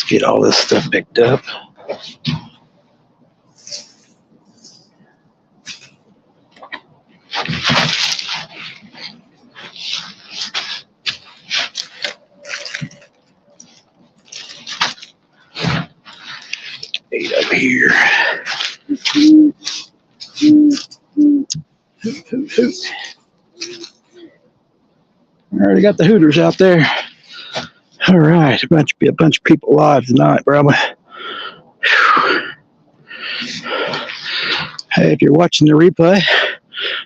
Get all this stuff picked up. Eight over here. Hoot, hoot, hoot. I already got the hooters out there. All right, a bunch of people live tonight, probably. Hey, if you're watching the replay,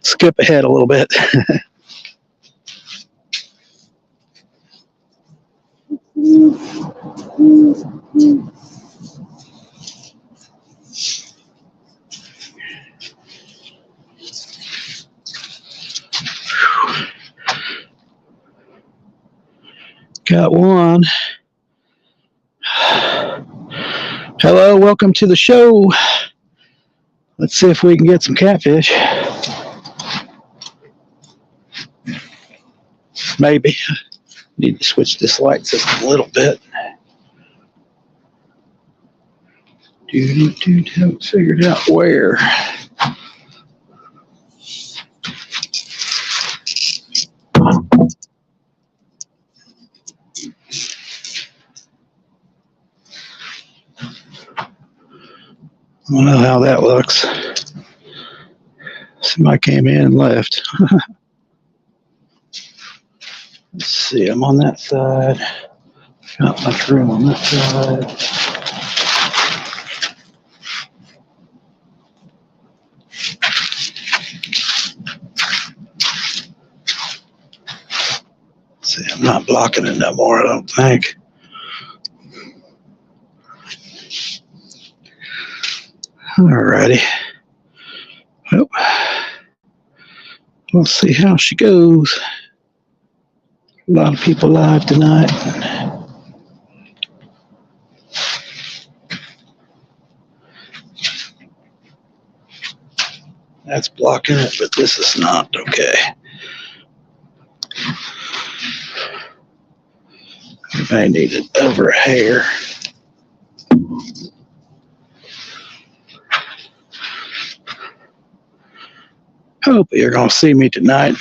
skip ahead a little bit. Got one. Hello, welcome to the show. Let's see if we can get some catfish. Maybe. Need to switch this light system a little bit. Haven't figured out where. I don't know how that looks. Somebody came in and left. Let's see, I'm on that side. Not much room on this side. Let's see, I'm not blocking it no more, I don't think. Alrighty. Well, we'll see how she goes. A lot of people live tonight. That's blocking it, but this is not okay. I need it over a hair. Hope you're going to see me tonight.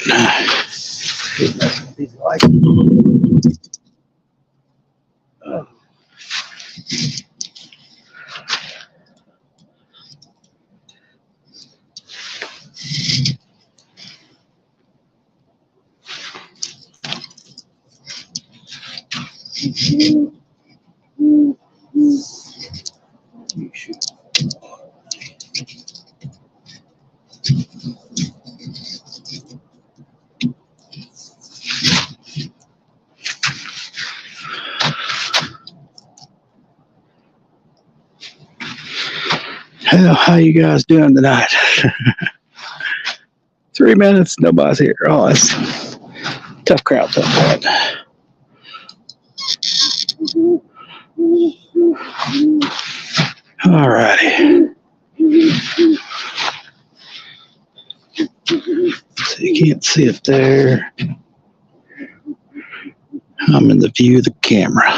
How you guys doing tonight? 3 minutes, nobody's here. Oh, that's tough crowd, tough crowd. All righty. So you can't see it there. I'm in the view of the camera.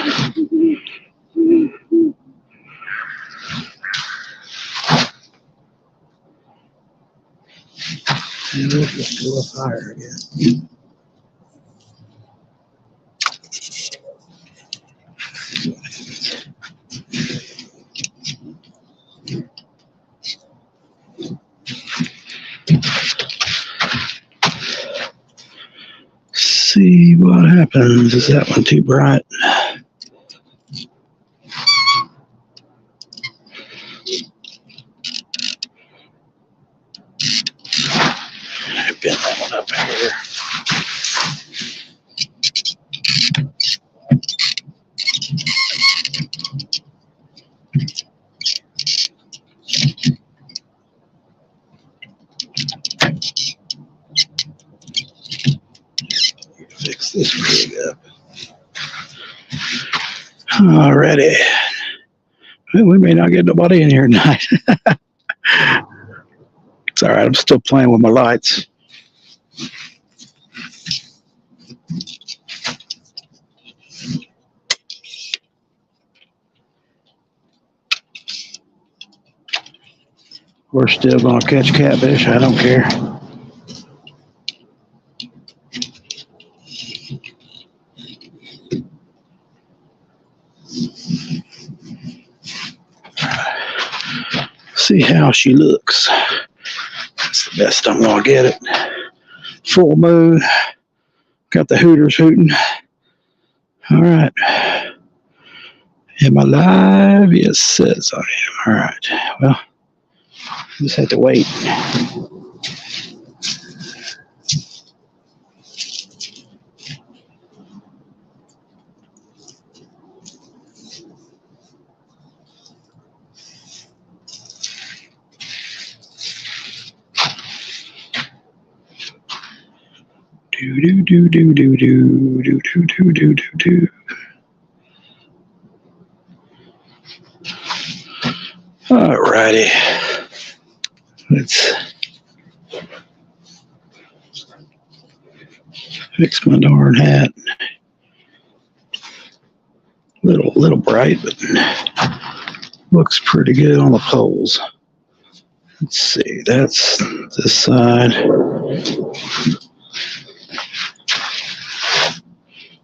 And we'll just go up higher again. See what happens. Is that one too bright? Bend that one up here. Fix this rig up. Alrighty. Well, we may not get nobody in here tonight. It's all right. I'm still playing with my lights. We're still gonna catch catfish. I don't care. See how she looks. That's the best I'm gonna get it. Full moon. Got the hooters hooting. All right. Am I live? Yes, it says I am. All right. Well, just have to wait. Do do do do do do do do do do do do. All righty. Let's fix my darn hat. Little bright, but looks pretty good on the poles. Let's see. That's this side.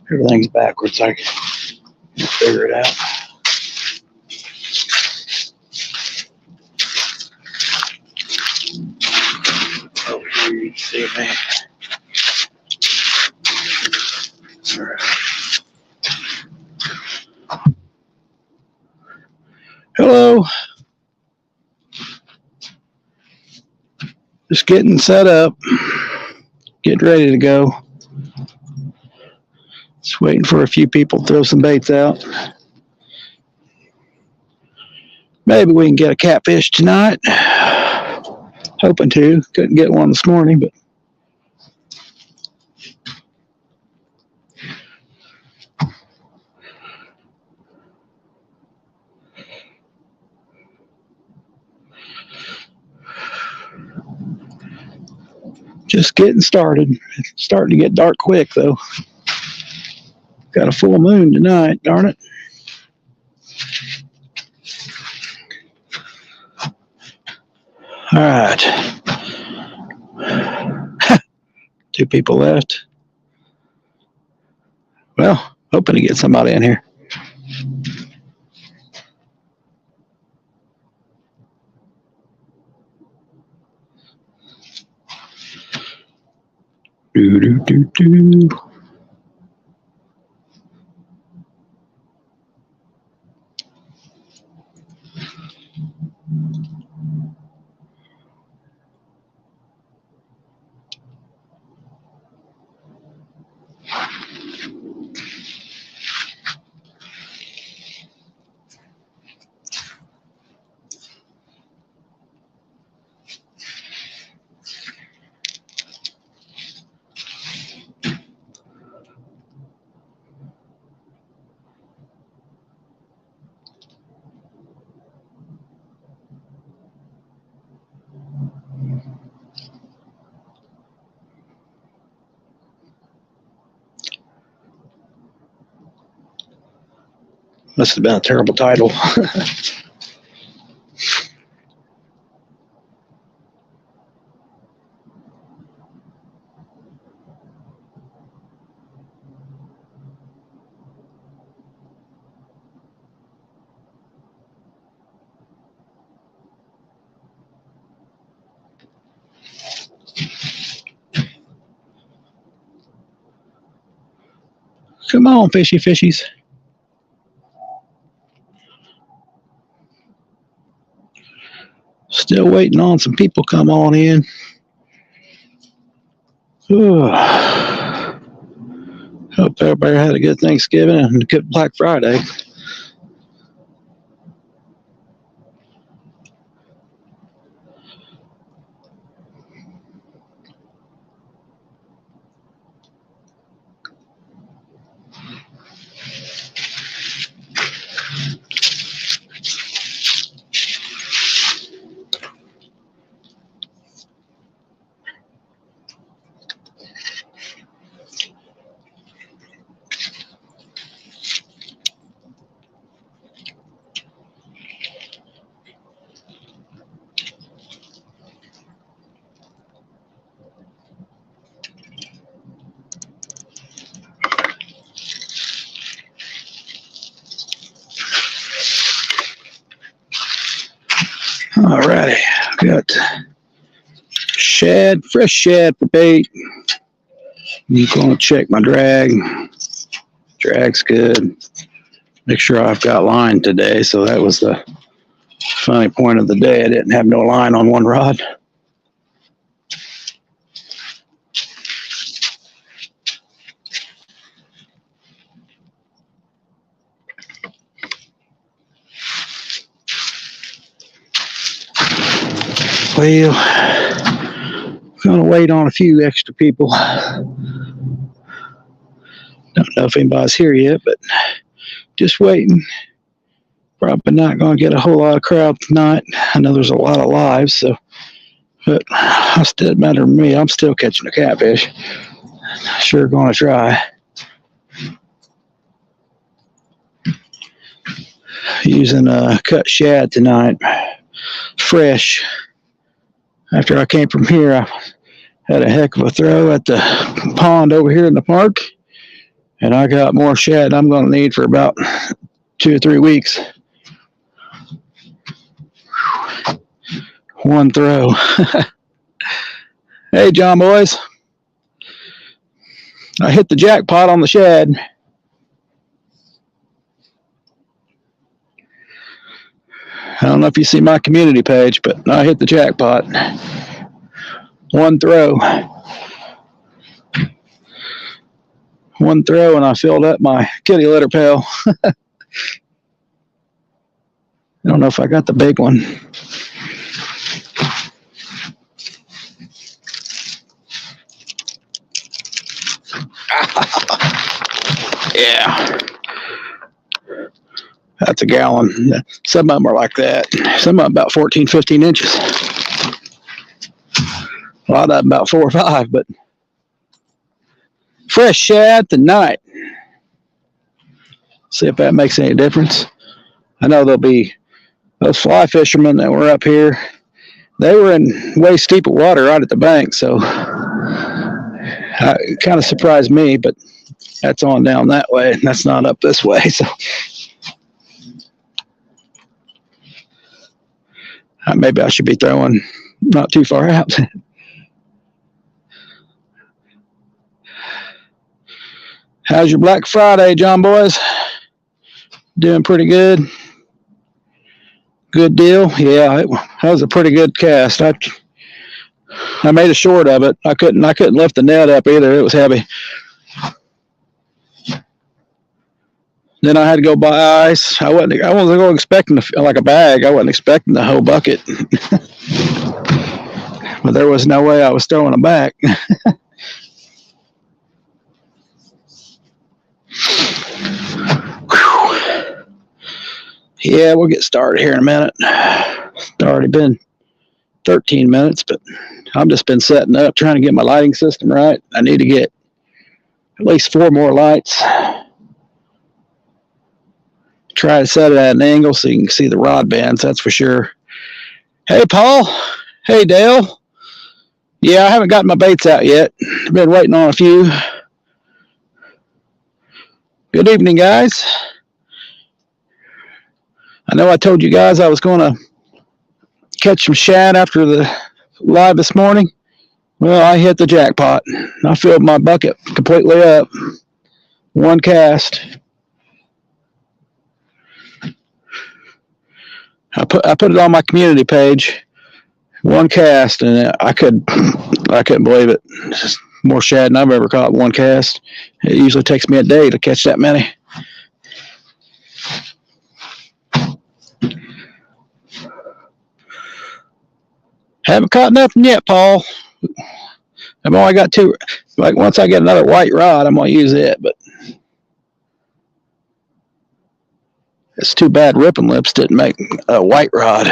Everything's backwards. I can figure it out. Over here, you can see me. All right. Hello. Just getting set up. Getting ready to go. Just waiting for a few people to throw some baits out. Maybe we can get a catfish tonight. Hoping to. Couldn't get one this morning, but just getting started. It's starting to get dark quick, though. Got a full moon tonight, darn it. All right. 2 people left. Well, hoping to get somebody in here. Do do do do. Must have been a terrible title. Come on, fishy fishies. Still waiting on some people come on in. Hope everybody had a good Thanksgiving and a good Black Friday. Alrighty, got shad, fresh shad for bait. I'm going to check my drag. Drag's good. Make sure I've got line today. So that was the funny point of the day. I didn't have no line on one rod. Well, I'm going to wait on a few extra people. Don't know if anybody's here yet, but just waiting. Probably not going to get a whole lot of crowd tonight. I know there's a lot of lives, so, but it doesn't matter to me. I'm still catching a catfish. Sure going to try. Using cut shad tonight, fresh. After I came from here, I had a heck of a throw at the pond over here in the park, and I got more shad I'm going to need for about 2 or 3 weeks. One throw. Hey, John boys. I hit the jackpot on the shad. I don't know if you see my community page, but I hit the jackpot. One throw. One throw, and I filled up my kitty litter pail. I don't know if I got the big one. Yeah. That's a gallon. Some of them are like that. Some of them about 14, 15 inches. A lot of them about 4 or 5, but fresh shad tonight. See if that makes any difference. I know there'll be those fly fishermen that were up here. They were in way steeper water right at the bank, so it kind of surprised me, but that's on down that way, and that's not up this way, so maybe I should be throwing not too far out. How's your Black Friday, John boys? Doing pretty good? Good deal? Yeah, that was a pretty good cast. I made a short of it. I couldn't lift the net up either. It was heavy. Then I had to go buy ice. I wasn't expecting like a bag. I wasn't expecting the whole bucket. But there was no way I was throwing them back. Yeah, we'll get started here in a minute. It's already been 13 minutes, but I've just been setting up, trying to get my lighting system right. I need to get at least 4 more lights. Try to set it at an angle so you can see the rod bands, that's for sure. Hey, Paul. Hey, Dale. Yeah, I haven't gotten my baits out yet. I've been waiting on a few. Good evening, guys. I know I told you guys I was going to catch some shad after the live this morning. Well, I hit the jackpot. I filled my bucket completely up. One cast. I put it on my community page. One cast, and I couldn't believe it. It's just more shad than I've ever caught in one cast. It usually takes me a day to catch that many. Haven't caught nothing yet, Paul. I've only got 2. Like once I get another white rod, I'm gonna use it. But it's too bad Ripping Lips didn't make a white rod.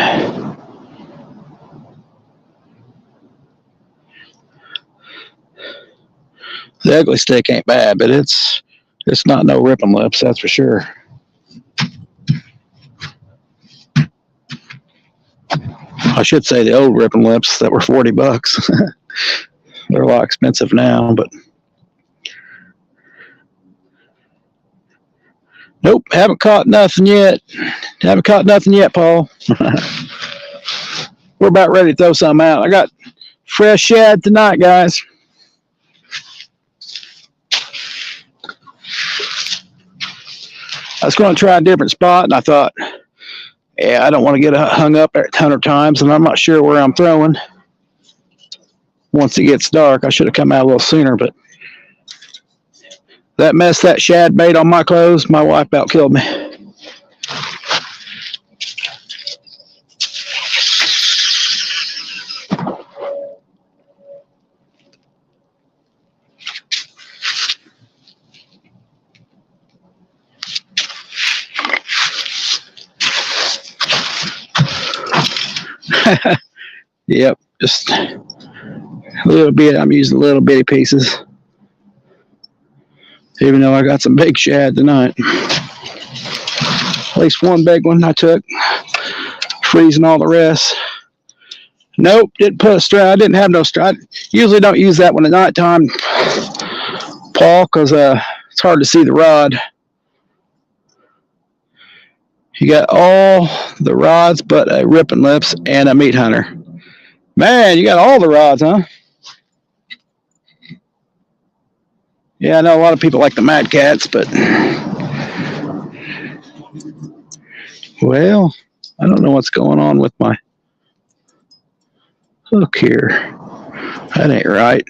The ugly stick ain't bad, but it's not no Ripping Lips, that's for sure. I should say the old Ripping Lips that were $40. They're a lot expensive now, but nope, haven't caught nothing yet. Haven't caught nothing yet, Paul. we're about ready to throw some out. I got fresh shad tonight, guys. I was going to try a different spot, and I thought, yeah, I don't want to get hung up a ton of times, and I'm not sure where I'm throwing. Once it gets dark, I should have come out a little sooner, but that mess, that shad bait on my clothes, my wife about killed me. Yep, just a little bit. I'm using little bitty pieces, even though I got some big shad tonight. At least one big one I took, freezing all the rest. Nope, didn't put a strap. I didn't have no strap. I usually don't use that one at nighttime, Paul, because it's hard to see the rod. You got all the rods but a ripping lips and a meat hunter. Man, you got all the rods, huh? Yeah, I know a lot of people like the Mad Cats, but well, I don't know what's going on with my hook here. That ain't right.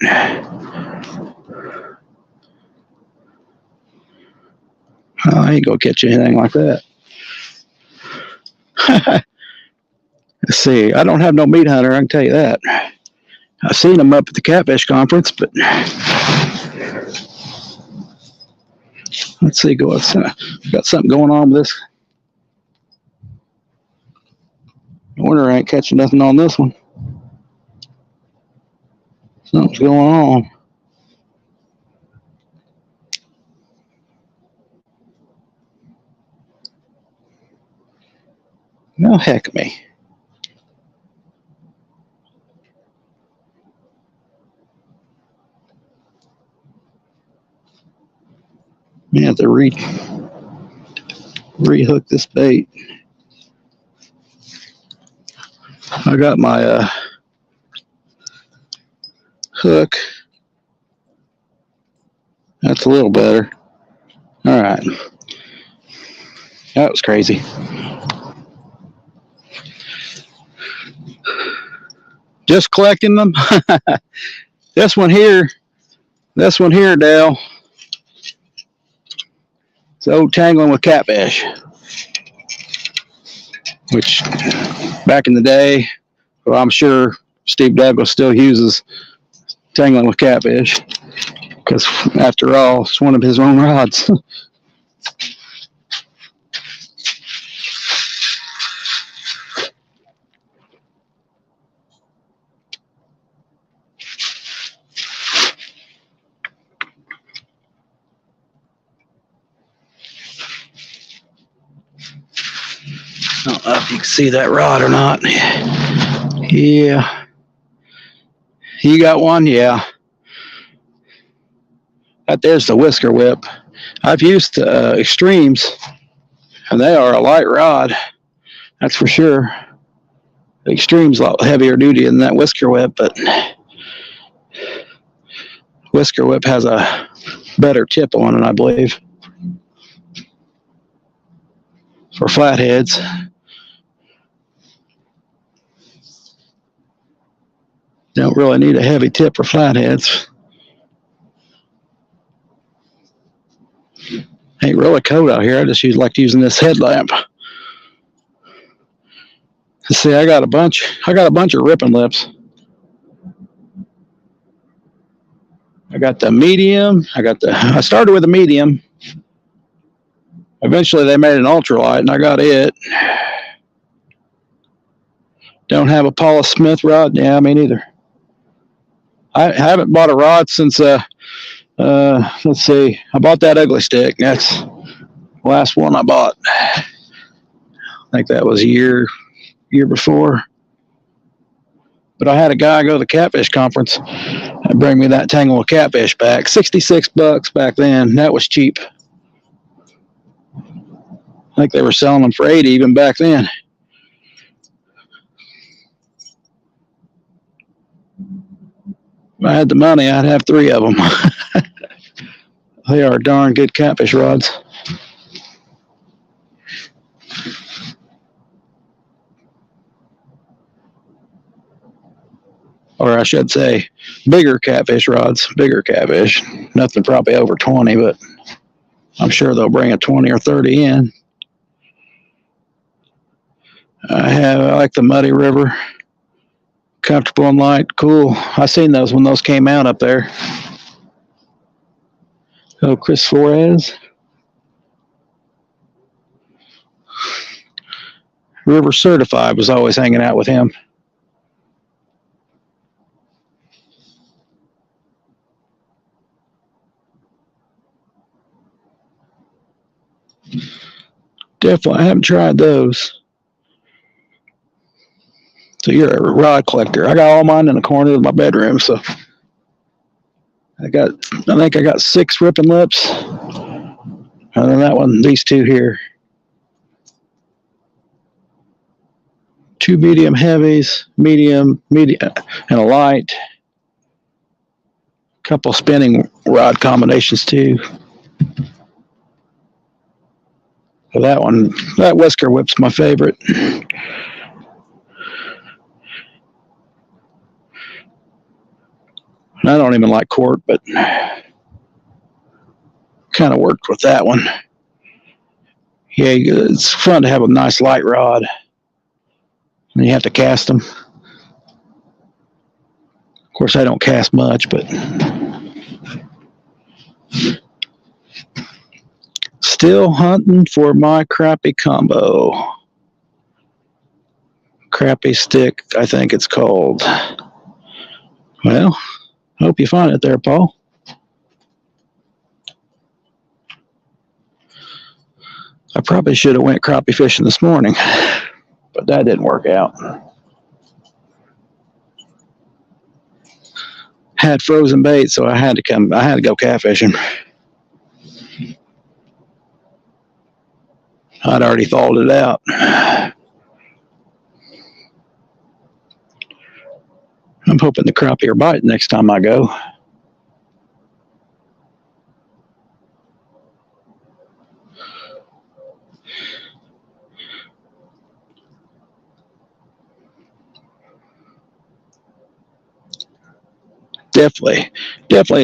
Oh, I ain't gonna catch anything like that. Let's see. I don't have no meat hunter, I can tell you that. I've seen them up at the Catfish conference, but let's see. Got something going on with this. I wonder I ain't catching nothing on this one. Something's going on. No, heck of me. I have to re-hook this bait. I got my hook. That's a little better. All right. That was crazy. Just collecting them. This one here, Dale. It's old Tangling with Catfish, which back in the day, well, I'm sure Steve Douglas still uses Tangling with Catfish because, after all, it's one of his own rods. I don't know if you can see that rod or not. Yeah. You got one? Yeah. That there's the Whisker Whip. I've used Extremes, and they are a light rod. That's for sure. The Extreme's a lot heavier duty than that Whisker Whip, but Whisker Whip has a better tip on it, I believe, for flatheads. Don't really need a heavy tip for flatheads. Ain't really cold out here. I just like using this headlamp. See, I got a bunch of ripping lips. I got the medium. I started with a medium. Eventually they made an ultralight, and I got it. Don't have a Paula Smith rod. Yeah, me neither. I haven't bought a rod since let's see. I bought that ugly stick. That's the last one I bought. I think that was a year before. But I had a guy go to the Catfish conference and bring me that Tangle of Catfish back. $66 back then. That was cheap. I think they were selling them for $80 even back then. had the money, I'd have 3 of them. They are darn good catfish rods. Or I should say, bigger catfish rods, bigger catfish. Nothing probably over 20, but I'm sure they'll bring a 20 or 30 in. I like the Muddy River. Comfortable and light, cool. I seen those when those came out up there. Oh, Chris Flores. River Certified was always hanging out with him. Definitely, I haven't tried those. So you're a rod collector. I got all mine in the corner of my bedroom. So I think I got 6 ripping lips. And then that one, these 2 here. 2 medium heavies, medium, and a light. A couple spinning rod combinations too. So that Whisker Whip's my favorite. I don't even like Court, but kind of worked with that one. Yeah, it's fun to have a nice light rod. And you have to cast them. Of course, I don't cast much, but still hunting for my crappie combo. Crappie stick, I think it's called. Well, hope you find it there, Paul. I probably should have went crappie fishing this morning, but that didn't work out. Had frozen bait, so I had to go catfishing. I'd already thawed it out. I'm hoping the crappie are biting next time I go. Definitely.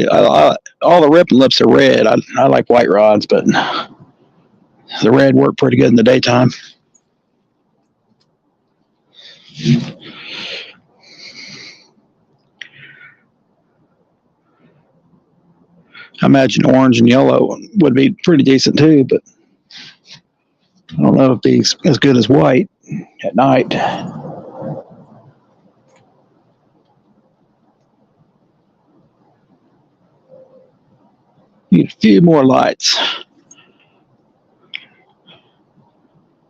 All the ripping lips are red. I like white rods, but the red worked pretty good in the daytime. I imagine orange and yellow would be pretty decent too, but I don't know if these as good as white at night. Need a few more lights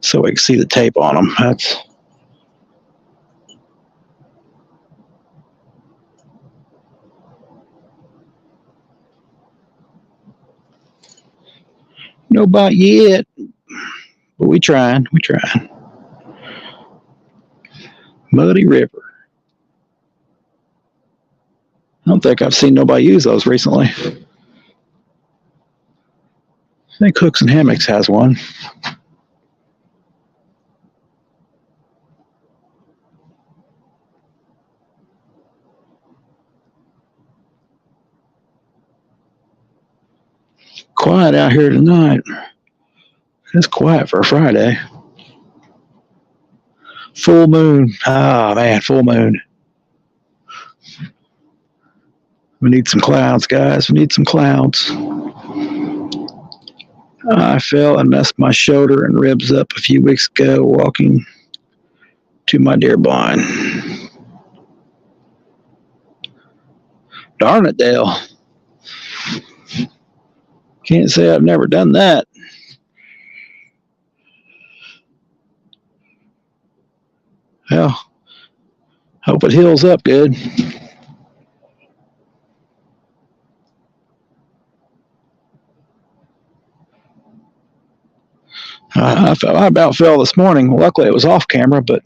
so we can see the tape on them. That's no bite yet, but we trying. Muddy River. I don't think I've seen nobody use those recently. I think Hooks and Hammocks has one. Quiet out here tonight. It's quiet for a Friday. Full moon. Ah, man, full moon. We need some clouds, guys. We need some clouds. I fell and messed my shoulder and ribs up a few weeks ago walking to my deer blind. Darn it, Dale. Can't say I've never done that. Well, hope it heals up good. I about fell this morning. Luckily, it was off camera, but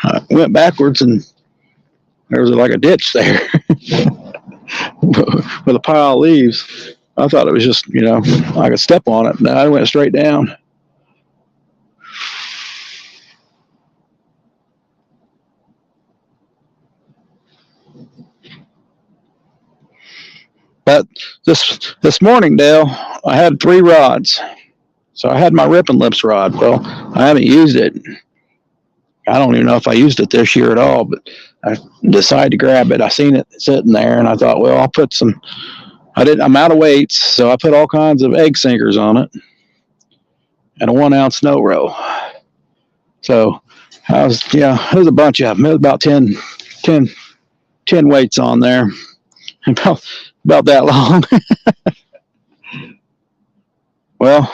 I went backwards and There was like a ditch there with a pile of leaves. I thought it was just, I could step on it. No, I went straight down. But this morning, Dale, I had 3 rods. So I had my Ripping Lips rod. Well, I haven't used it. I don't even know if I used it this year at all, but I decided to grab it. I seen it sitting there, and I thought, well, I'll put some. I'm out of weights, so I put all kinds of egg sinkers on it and a 1 ounce snow row. So it was a bunch of them. It was about 10 weights on there, about that long. Well,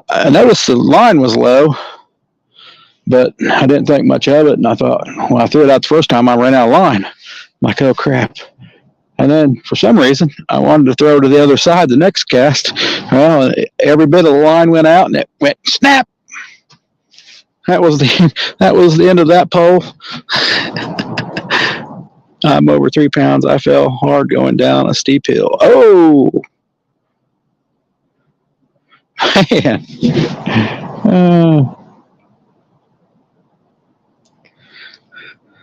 I noticed the line was low, but I didn't think much of it. And I thought, when I threw it out the first time, I ran out of line. I'm like, oh crap. And then for some reason, I wanted to throw to the other side the next cast. Well, every bit of the line went out and it went snap. That was the end of that pole. I'm over 3 pounds. I fell hard going down a steep hill. Oh, man.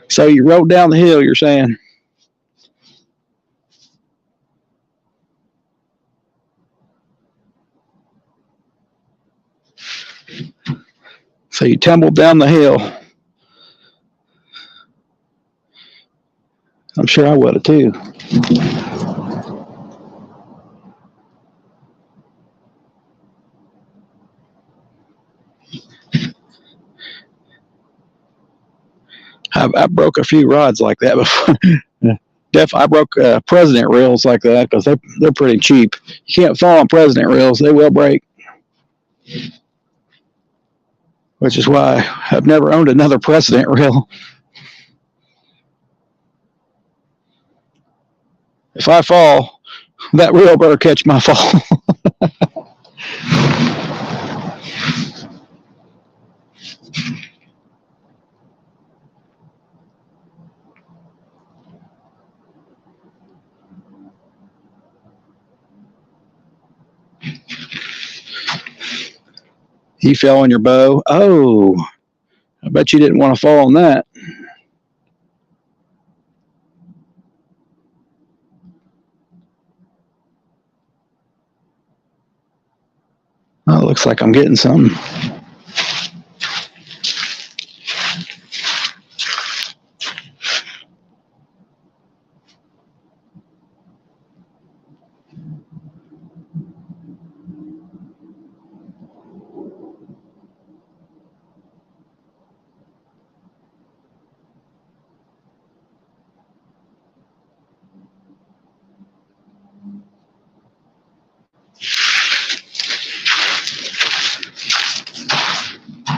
So you rode down the hill, you're saying? So you tumbled down the hill. I'm sure I would have too. I broke a few rods like that before. I broke President reels like that because they're pretty cheap. You can't fall on President reels; they will break. Which is why I've never owned another President reel. If I fall, that reel better catch my fall. You fell on your bow. Oh, I bet you didn't want to fall on that. Oh, it looks like I'm getting something.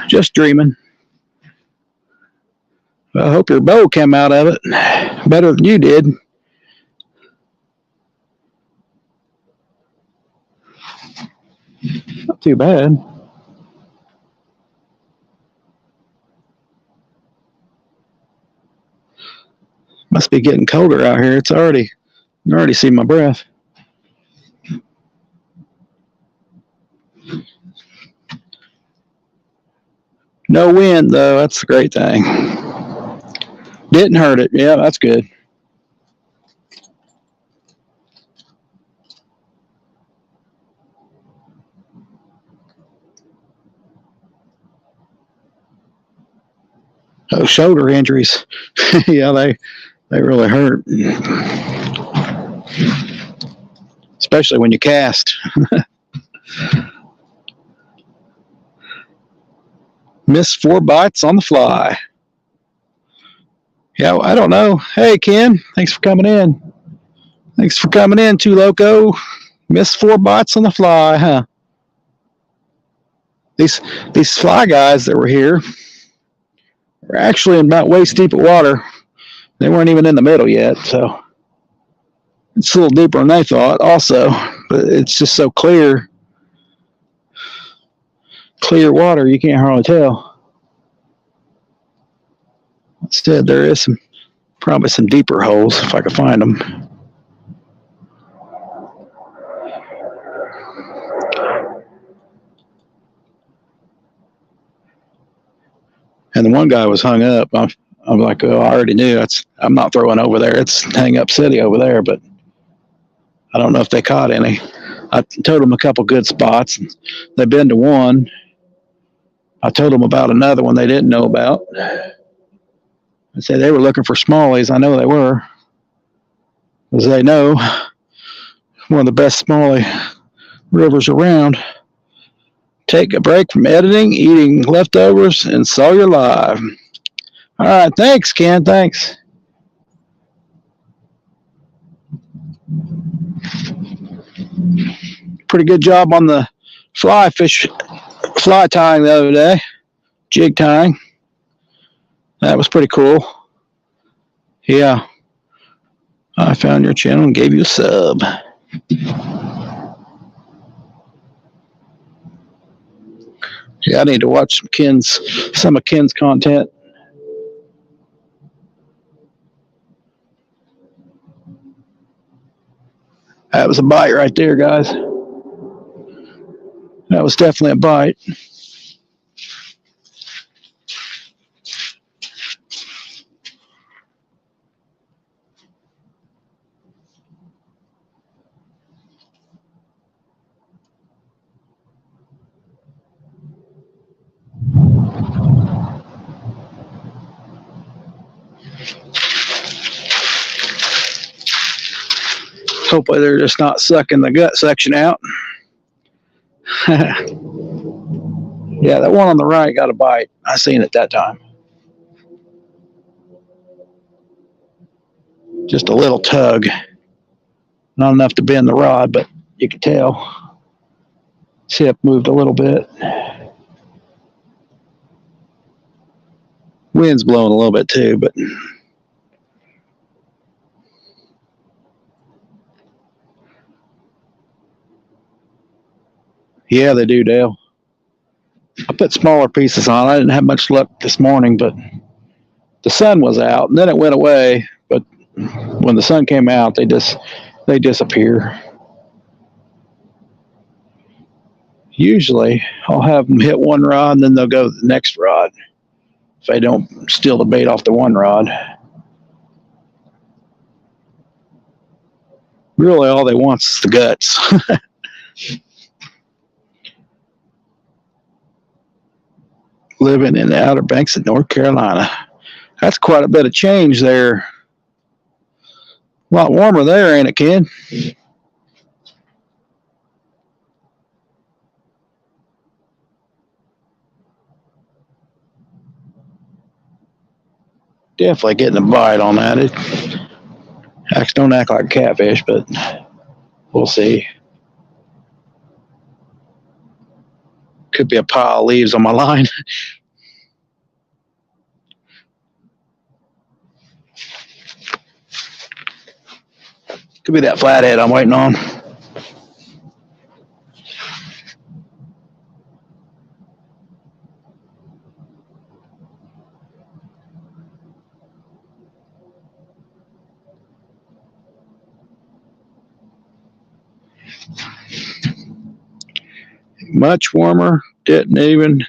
Just dreaming. I hope your bow came out of it better than you did. Not too bad. Must be getting colder out here. I already see my breath. No wind though. That's the great thing. Didn't hurt it. Yeah, that's good. Oh, shoulder injuries. Yeah, they really hurt. Especially when you cast. Missed 4 bites on the fly. Yeah, I don't know. Hey, Ken, thanks for coming in. Thanks for coming in, Too Loco. Missed 4 bites on the fly, huh? These fly guys that were here were actually in about waist deep of water. They weren't even in the middle yet, so it's a little deeper than they thought also, but it's just so clear water, you can't hardly tell. Instead, there is some Probably some deeper holes if I could find them. And the one guy was hung up. I'm like, oh, I already knew. I'm not throwing over there. It's hang up city over there, but I don't know if they caught any. I told them a couple good spots. They've been to one. I told them about another one they didn't know about. I said they were looking for smallies. I know they were, because they know one of the best smallie rivers around. Take a break from editing, eating leftovers, and saw you live. All right, thanks, Ken. Thanks. Pretty good job on the fly tying the other day, jig tying. That was pretty cool. Yeah, I found your channel and gave you a sub. Yeah, I need to watch some of Ken's content. That was a bite right there, guys. That was definitely a bite. Hopefully they're just not sucking the gut section out. Yeah, that one on the right got a bite. I seen it that time. Just a little tug. Not enough to bend the rod, but you could tell. Tip moved a little bit. Wind's blowing a little bit too, but yeah, they do, Dale. I put smaller pieces on. I didn't have much luck this morning, but the sun was out and then it went away. But when the sun came out, they disappear. Usually I'll have them hit one rod and then they'll go to the next rod if they don't steal the bait off the one rod. Really all they want is the guts. Living in the Outer Banks of North Carolina. That's quite a bit of change there. A lot warmer there, ain't it, kid? Definitely getting a bite on that. Don't act like a catfish, but we'll see. Could be a pile of leaves on my line. Could be that flathead I'm waiting on. Much warmer, didn't even.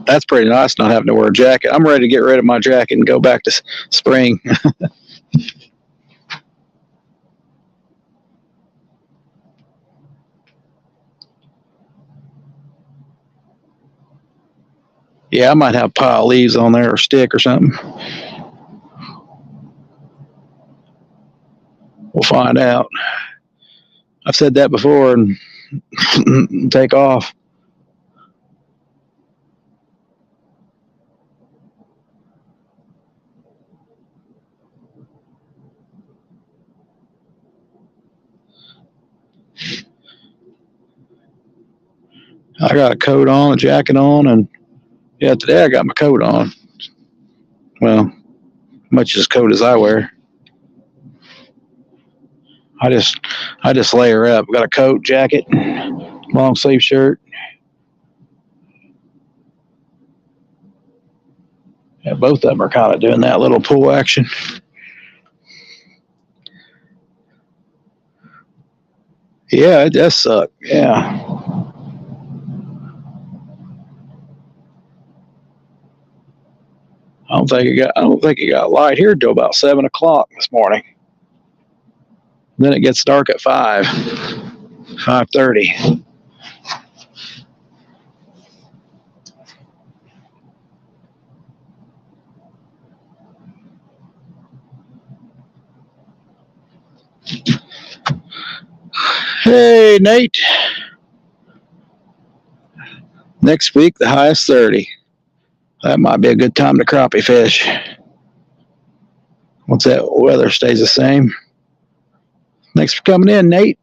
That's pretty nice not having to wear a jacket. I'm ready to get rid of my jacket and go back to spring. Yeah, I might have a pile of leaves on there or a stick or something. We'll find out. I've said that before and take off. I got a coat on, a jacket on, and yeah, today I got my coat on. Well, much as coat as I wear. I just layer up. Got a coat, jacket, long sleeve shirt. Yeah, both of them are kind of doing that little pull action. Yeah, it does suck. Yeah. I don't think it got light here till about 7 o'clock this morning. Then it gets dark at 5:30. Hey, Nate. Next week, the high is 30. That might be a good time to crappie fish. Once that weather stays the same. Thanks for coming in, Nate.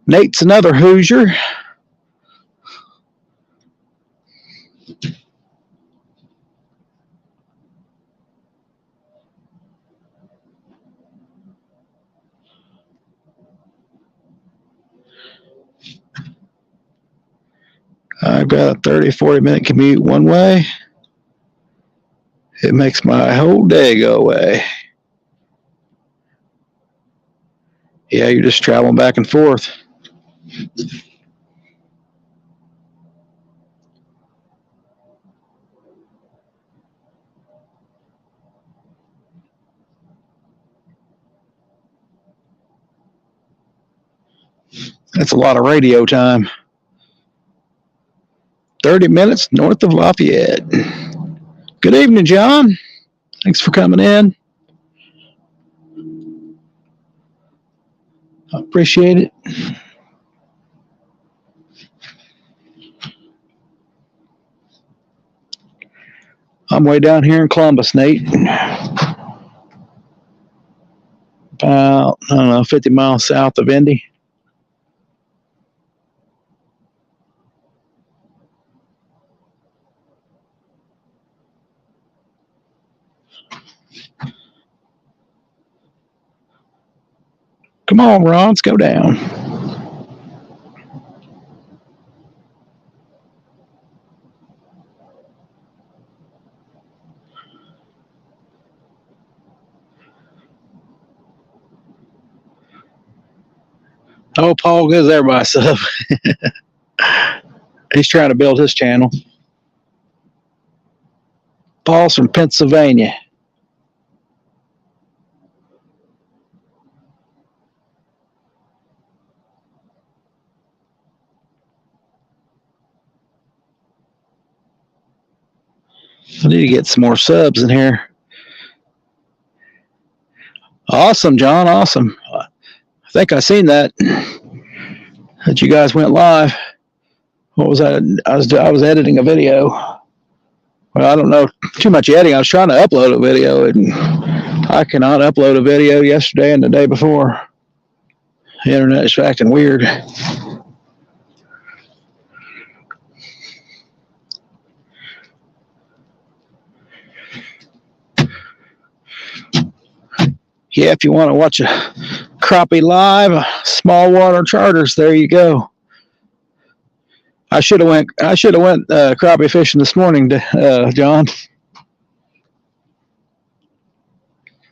Nate's another Hoosier. I've got a 30-40 minute commute one way. It makes my whole day go away. Yeah, you're just traveling back and forth. That's a lot of radio time. 30 minutes north of Lafayette. Good evening, John. Thanks for coming in. I appreciate it. I'm way down here in Columbus, Nate. About, 50 miles south of Indy. Come on, Ron, let's go down. Oh, Paul gives everybody sub. He's trying to build his channel. Paul's from Pennsylvania. I need to get some more subs in here. Awesome, John. Awesome. I think I seen that you guys went live. What was that? I was editing a video. Well, I don't know too much editing. I was trying to upload a video, and I cannot upload a video yesterday and the day before. The internet is acting weird. Yeah, if you want to watch a crappie live, small water charters, there you go. I should have went crappie fishing this morning, John.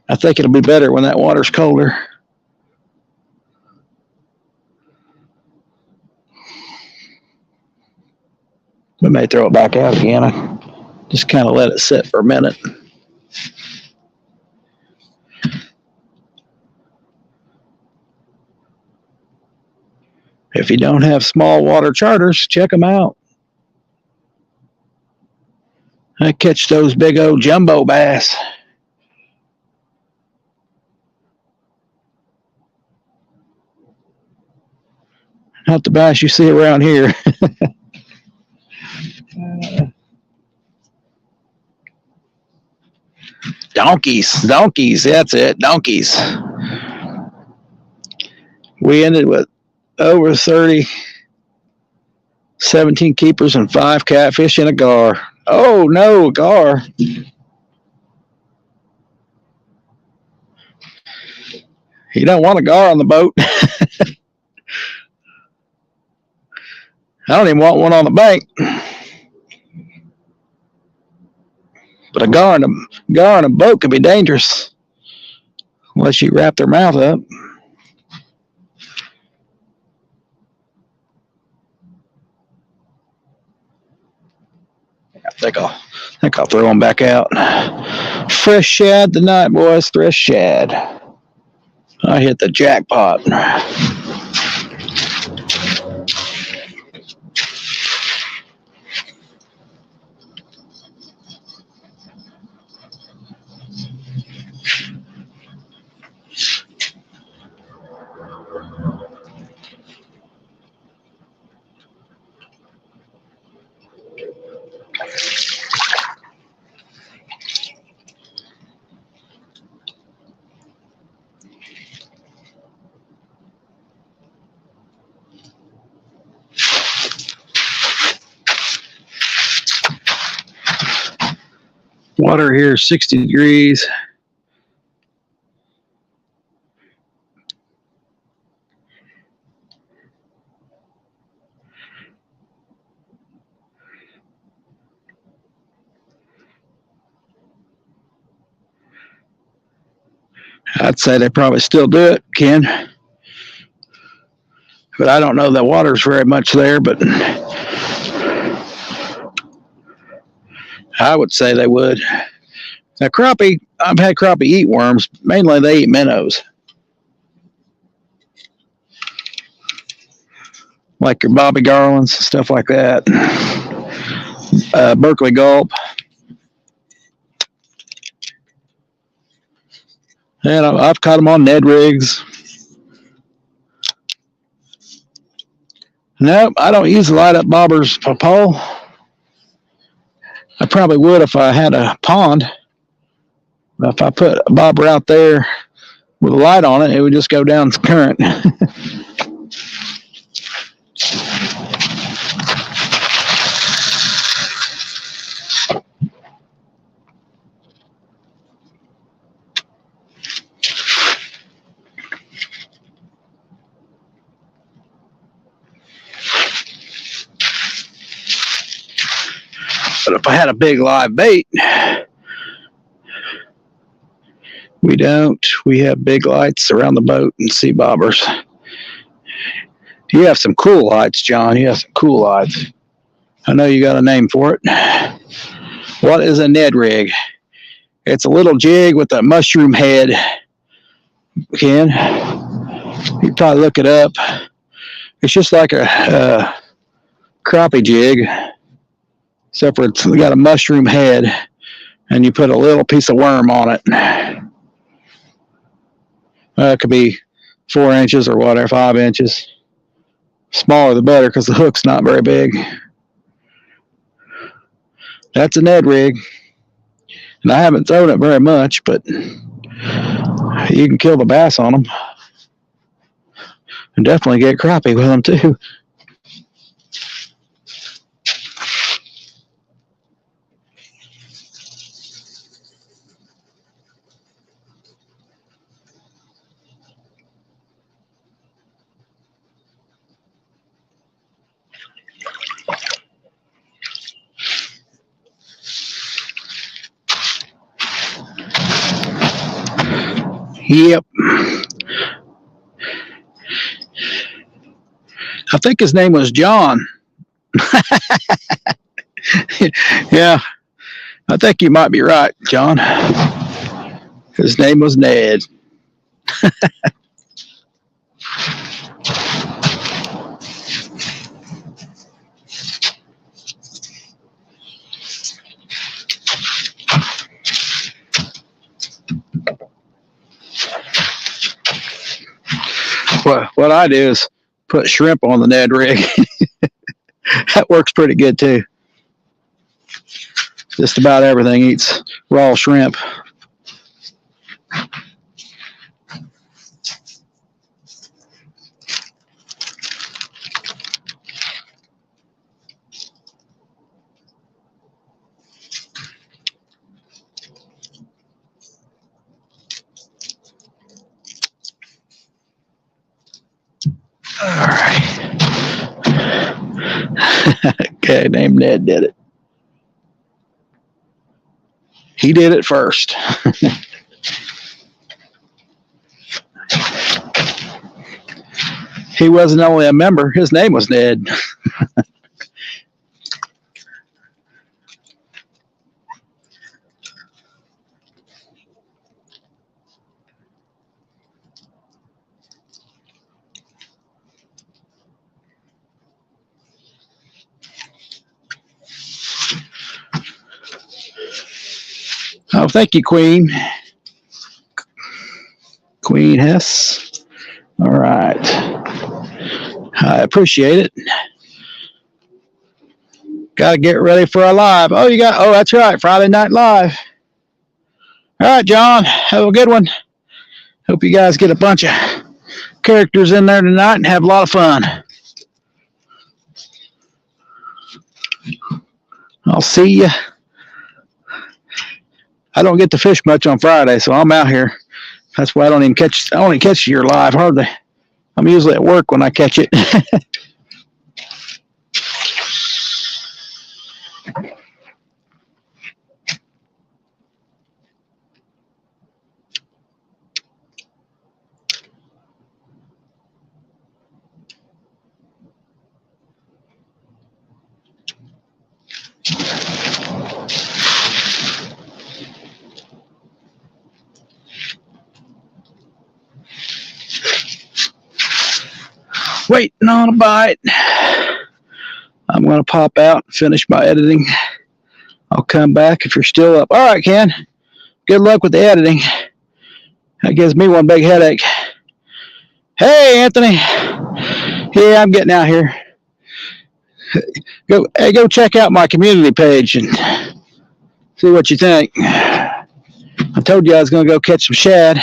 I think it'll be better when that water's colder. We may throw it back out again. I just kind of let it sit for a minute. If you don't have small water charters, check them out. I catch those big old jumbo bass. Not the bass you see around here. Donkeys, that's it, donkeys. We ended with over 30, 17 keepers and 5 catfish in a gar. Oh no, gar. You don't want a gar on the boat. I don't even want one on the bank. But a gar in a boat could be dangerous unless you wrap their mouth up. I think I'll throw them back out. Fresh shad tonight, boys. Fresh shad. I hit the jackpot. Water here is 60 degrees. I'd say they probably still do it, Ken. But I don't know the water's very much there, but I would say they would. Now, crappie, I've had crappie eat worms. Mainly, they eat minnows. Like your Bobby Garlands, stuff like that. Berkeley Gulp. And I've caught them on Ned rigs. Nope, I don't use the light up bobbers for pole. I probably would if I had a pond. If I put a bobber out there with a light on it, it would just go down the current. But if I had a big live bait, we don't. We have big lights around the boat and sea bobbers. You have some cool lights, John. You have some cool lights. I know you got a name for it. What is a Ned rig? It's a little jig with a mushroom head. Ken, you can probably look it up. It's just like a crappie jig, except for it's got a mushroom head, and you put a little piece of worm on it. It could be 4 inches or whatever, 5 inches. Smaller the better because the hook's not very big. That's a Ned rig. And I haven't thrown it very much, but you can kill the bass on them. And definitely get crappie with them too. Yep. I think his name was John. Yeah, I think you might be right, John. His name was Ned. What I do is put shrimp on the Ned rig. That works pretty good too. Just about everything eats raw shrimp. All right. Okay, named Ned did it. He did it first. He wasn't only a member, his name was Ned. Oh, thank you, Queen. Queen Hess. All right. I appreciate it. Got to get ready for a live. Oh, that's right. Friday Night Live. All right, John. Have a good one. Hope you guys get a bunch of characters in there tonight and have a lot of fun. I'll see you. I don't get to fish much on Friday, so I'm out here. That's why I only catch your live hardly. I'm usually at work when I catch it. Waiting on a bite. I'm going to pop out and finish my editing. I'll come back if you're still up. All right, Ken. Good luck with the editing. That gives me one big headache. Hey, Anthony. Yeah, I'm getting out here. Go check out my community page and see what you think. I told you I was going to go catch some shad.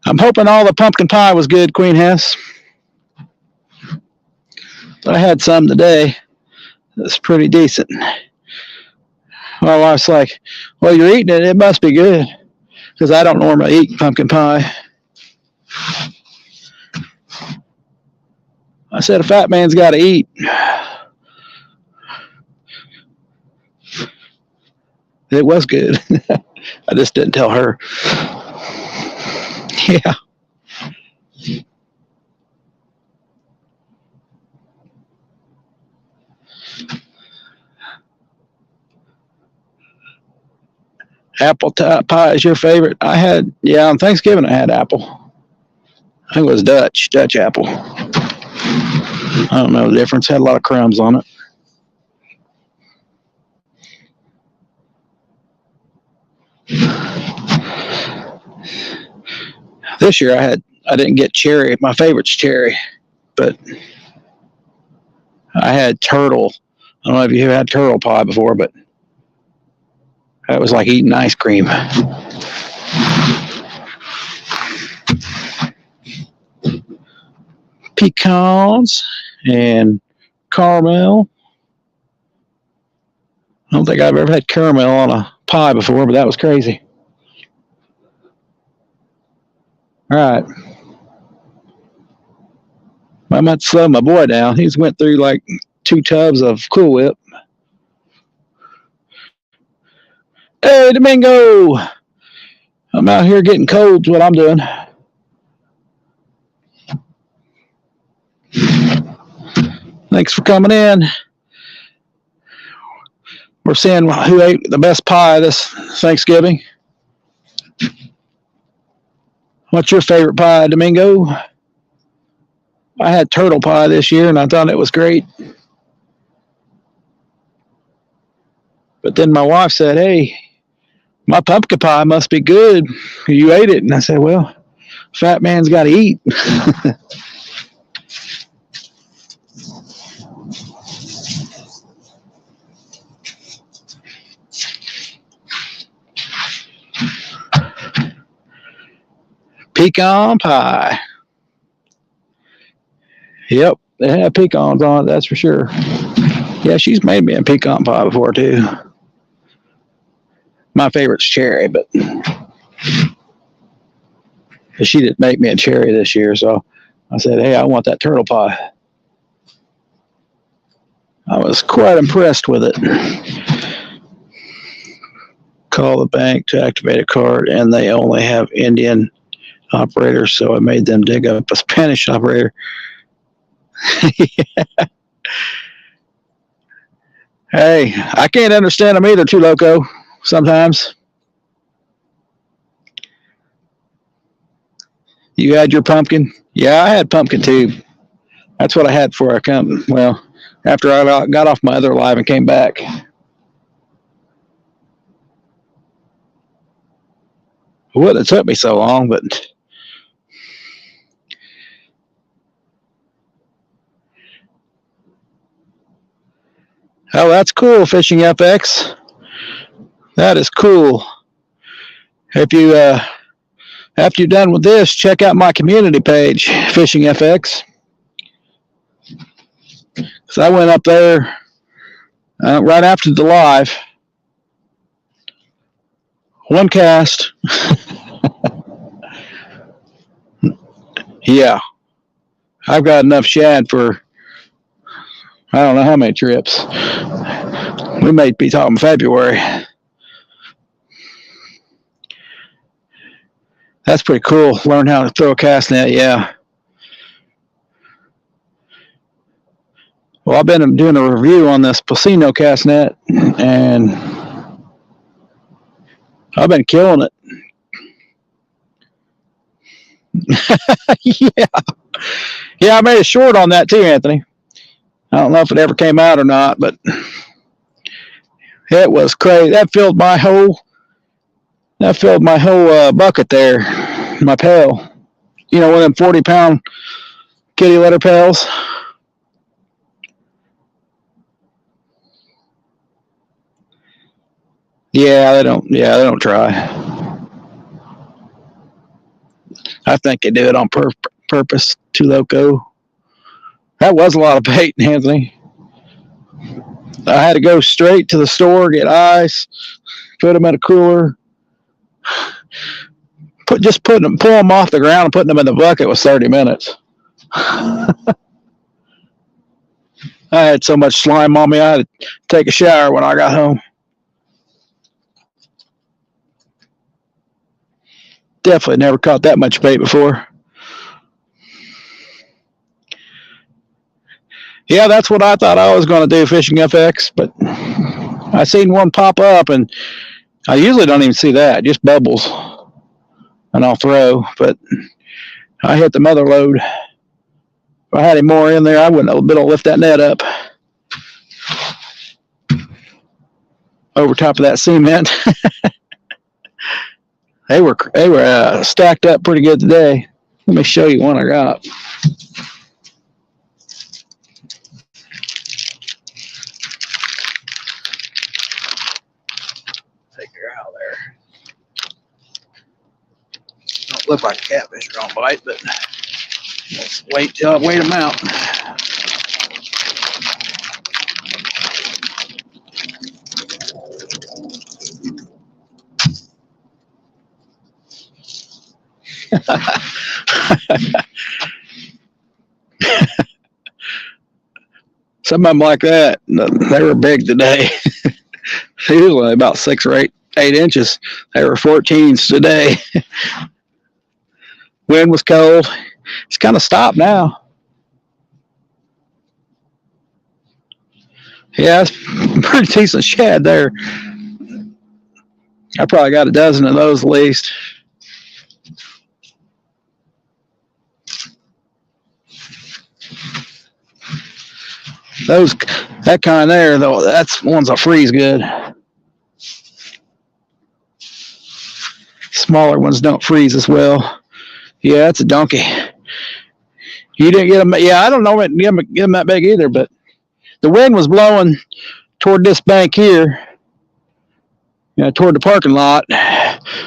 I'm hoping all the pumpkin pie was good, Queen Hess. But I had some today. It's pretty decent. My wife's like, well, you're eating it. It must be good. Because I don't normally eat pumpkin pie. I said, a fat man's got to eat. It was good. I just didn't tell her. Yeah. Apple pie is your favorite? On Thanksgiving I had apple. I think it was Dutch apple. I don't know the difference. Had a lot of crumbs on it. This year I didn't get cherry. My favorite's cherry, but I had turtle. I don't know if you had turtle pie before, but that was like eating ice cream. Pecans and caramel. I don't think I've ever had caramel on a pie before, but that was crazy. All right. I might slow my boy down. He's went through like 2 tubs of Cool Whip. Hey, Domingo! I'm out here getting cold is what I'm doing. Thanks for coming in. We're seeing who ate the best pie this Thanksgiving. What's your favorite pie, Domingo? I had turtle pie this year, and I thought it was great. But then my wife said, hey, my pumpkin pie must be good. You ate it. And I said, well, fat man's got to eat. Pecan pie. Yep, they have pecans on it, that's for sure. Yeah, she's made me a pecan pie before, too. My favorite's cherry, but she didn't make me a cherry this year, so I said, hey, I want that turtle pie. I was quite impressed with it. Call the bank to activate a card, and they only have Indian operators, so I made them dig up a Spanish operator. Hey, I can't understand them either, too, Loco, sometimes. You had your pumpkin? Yeah, I had pumpkin, too. That's what I had before I come. Well, after I got off my other live and came back. It wouldn't have took me so long, but... Oh, that's cool, Fishing FX. That is cool. If you, after you're done with this, check out my community page, Fishing FX. So I went up there right after the live. One cast. Yeah. I've got enough shad for I don't know how many trips. We may be talking February. That's pretty cool. Learn how to throw a cast net, yeah. Well, I've been doing a review on this Placino cast net, and I've been killing it. Yeah. Yeah, I made a short on that too, Anthony. I don't know if it ever came out or not, but it was crazy. That filled my whole bucket there, my pail. You know, one of them 40-pound kitty litter pails. Yeah, they don't try. I think they do it on purpose. Too Loco. That was a lot of bait, Anthony. I had to go straight to the store, get ice, put them in a cooler. Pull them off the ground and putting them in the bucket was 30 minutes. I had so much slime on me, I had to take a shower when I got home. Definitely never caught that much bait before. Yeah, that's what I thought I was going to do, Fishing FX, but I seen one pop up, and I usually don't even see that, just bubbles, and I'll throw, but I hit the mother load. If I had any more in there, I wouldn't have been able to lift that net up over top of that cement. They were stacked up pretty good today. Let me show you one I got. Take her out there. Don't look like a catfish are gonna bite, but let's wait till I weigh them out. Some of them like that, they were big today. Usually about 6 or 8 inches. They were 14s today. Wind was cold. It's kind of stopped now. Yeah, it's pretty decent shad there. I probably got a dozen of those at least. That kind there, though, that's ones that freeze good. Smaller ones don't freeze as well. Yeah, it's a donkey. You didn't get them. Yeah, I don't know if get them that big either, but the wind was blowing toward this bank here, toward the parking lot.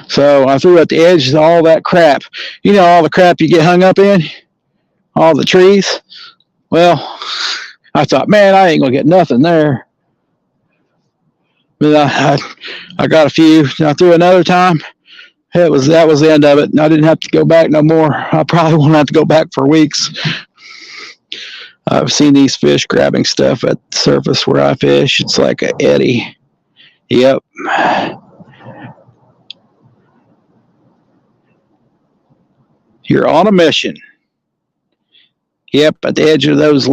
So I threw at the edge of all that crap. You know, all the crap you get hung up in, all the trees. Well, I thought, man, I ain't going to get nothing there. But I got a few. I threw another time. That was the end of it. I didn't have to go back no more. I probably won't have to go back for weeks. I've seen these fish grabbing stuff at the surface where I fish. It's like an eddy. Yep. You're on a mission. Yep, at the edge of those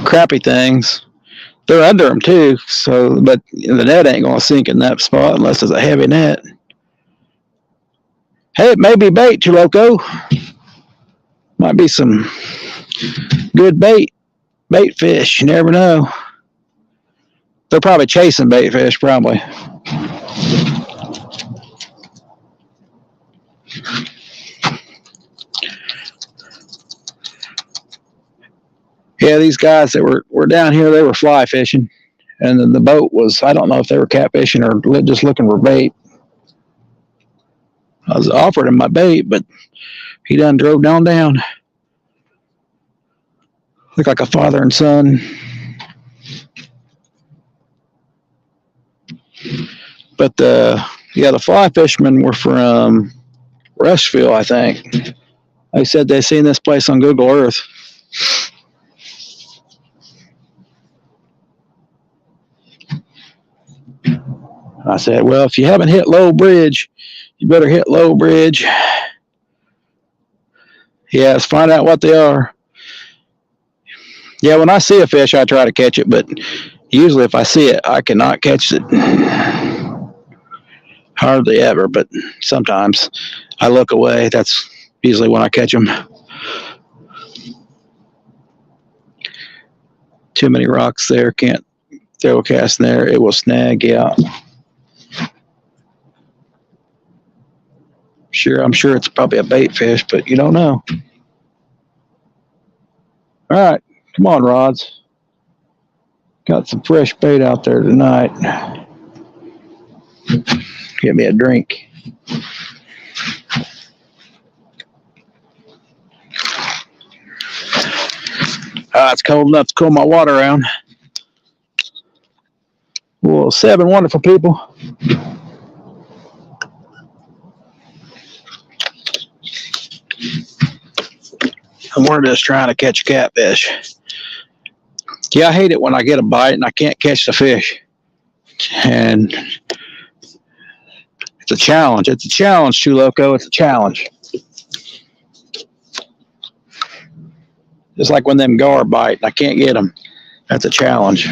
crappy things. They're under them too. So, but the net ain't gonna sink in that spot unless it's a heavy net. Hey, it may be bait, Choloco. Might be some good bait fish. You never know. They're probably chasing bait fish, probably. Yeah, these guys that were down here, they were fly fishing. And then the boat was, I don't know if they were catfishing or just looking for bait. I was offering him my bait, but he done drove down. Looked like a father and son. But the fly fishermen were from Rushville, I think. They said they seen this place on Google Earth. I said, well, if you haven't hit Low Bridge, you better hit Low Bridge. Yeah, let's find out what they are. Yeah, when I see a fish, I try to catch it, but usually if I see it, I cannot catch it. Hardly ever, but sometimes I look away. That's usually when I catch them. Too many rocks there. Can't throw a cast in there. It will snag, yeah. I'm sure it's probably a bait fish, but you don't know. All right, come on, rods. Got some fresh bait out there tonight. Get me a drink. It's cold enough to cool my water around. Well, 7 wonderful people. And we're just trying to catch a catfish. Yeah, I hate it when I get a bite and I can't catch the fish. And it's a challenge. It's a challenge, Choloco. It's a challenge. Just like when them gar bite and I can't get them. That's a challenge.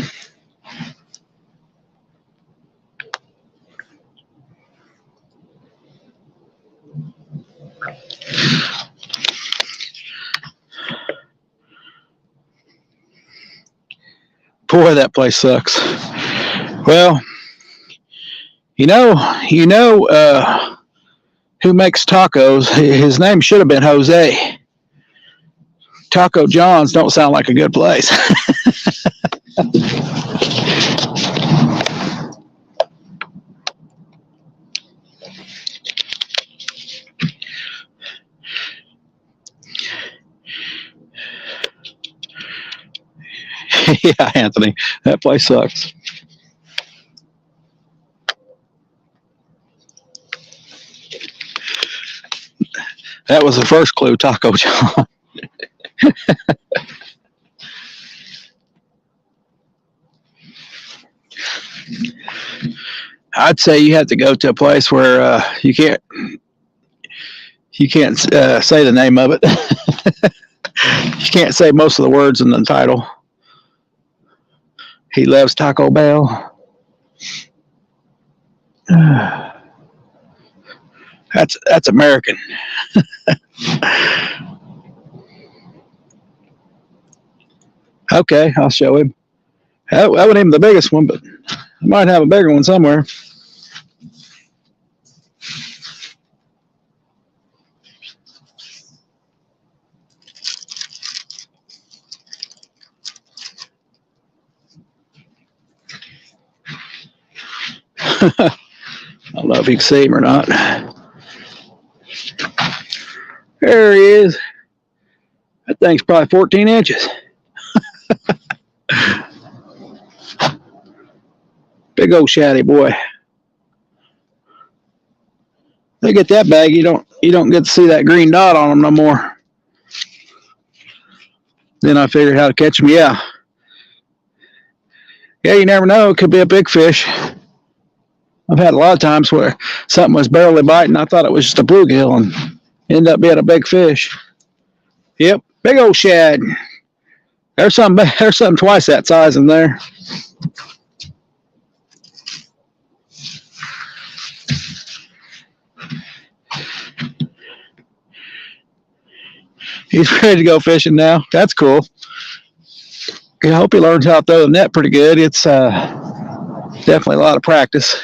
Boy, that place sucks. Well, you know who makes tacos? His name should have been Jose. Taco John's don't sound like a good place. Yeah, Anthony, that place sucks. That was the first clue, Taco John. I'd say you have to go to a place where you can't say the name of it. You can't say most of the words in the title. He loves Taco Bell. That's American. Okay, I'll show him. That wasn't even the biggest one, but I might have a bigger one somewhere. I don't know if you can see him or not. There he is. That thing's probably 14 inches. Big old shaddy boy. They get that bag, you don't get to see that green dot on them no more. Then I figured how to catch them. Yeah, you never know. It could be a big fish. I've had a lot of times where something was barely biting. I thought it was just a bluegill and ended up being a big fish. Yep, big old shad. There's something twice that size in there. He's ready to go fishing now. That's cool. I hope he learns how to throw the net pretty good. It's definitely a lot of practice.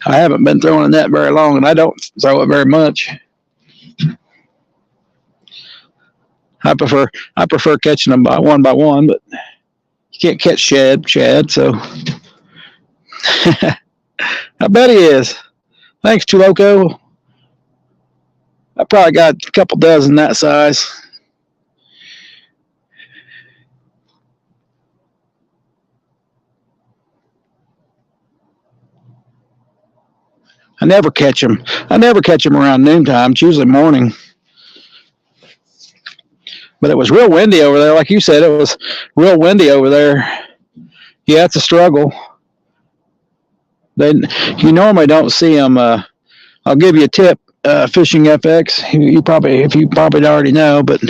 I haven't been throwing a net very long, and I don't throw it very much. I prefer catching them by one, but you can't catch shad, so I bet he is. Thanks, Chuloco. I probably got a couple dozen that size. I never catch them around noontime. It's usually morning. But it was real windy over there. Like you said, it was real windy over there. Yeah, it's a struggle. You normally don't see them. I'll give you a tip. Fishing FX. You probably already know, but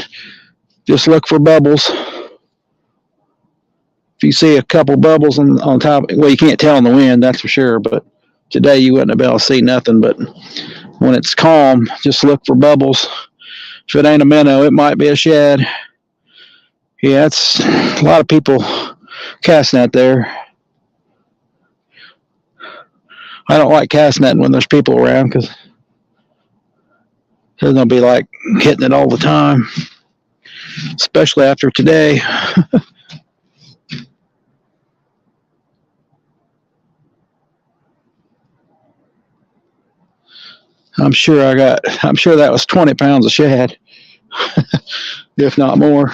just look for bubbles. If you see a couple bubbles on top, well, you can't tell in the wind, that's for sure. But today you wouldn't be able to see nothing. But when it's calm, just look for bubbles. If it ain't a minnow, it might be a shad. Yeah, it's a lot of people casting out there. I don't like casting that when there's people around because it's going to be like hitting it all the time, especially after today. I'm sure that was 20 pounds of shad, if not more.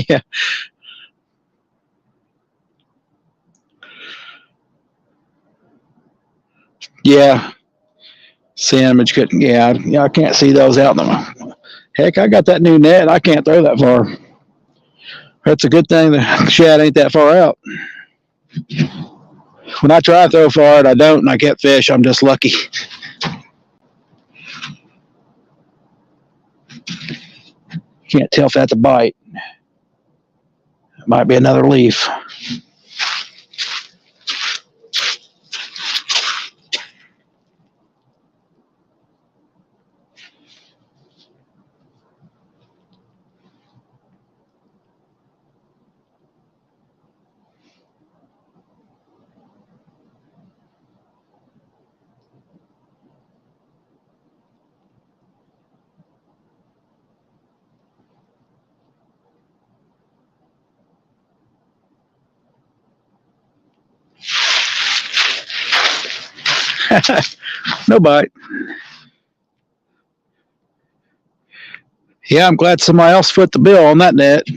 Yeah. Yeah. See them, but you couldn't. Yeah, I can't see those out in the. Heck, I got that new net. I can't throw that far. That's a good thing the shad ain't that far out. When I try to throw far, I don't, and I get fish. I'm just lucky. Can't tell if that's a bite. It might be another leaf. No bite. Yeah, I'm glad somebody else foot the bill on that net.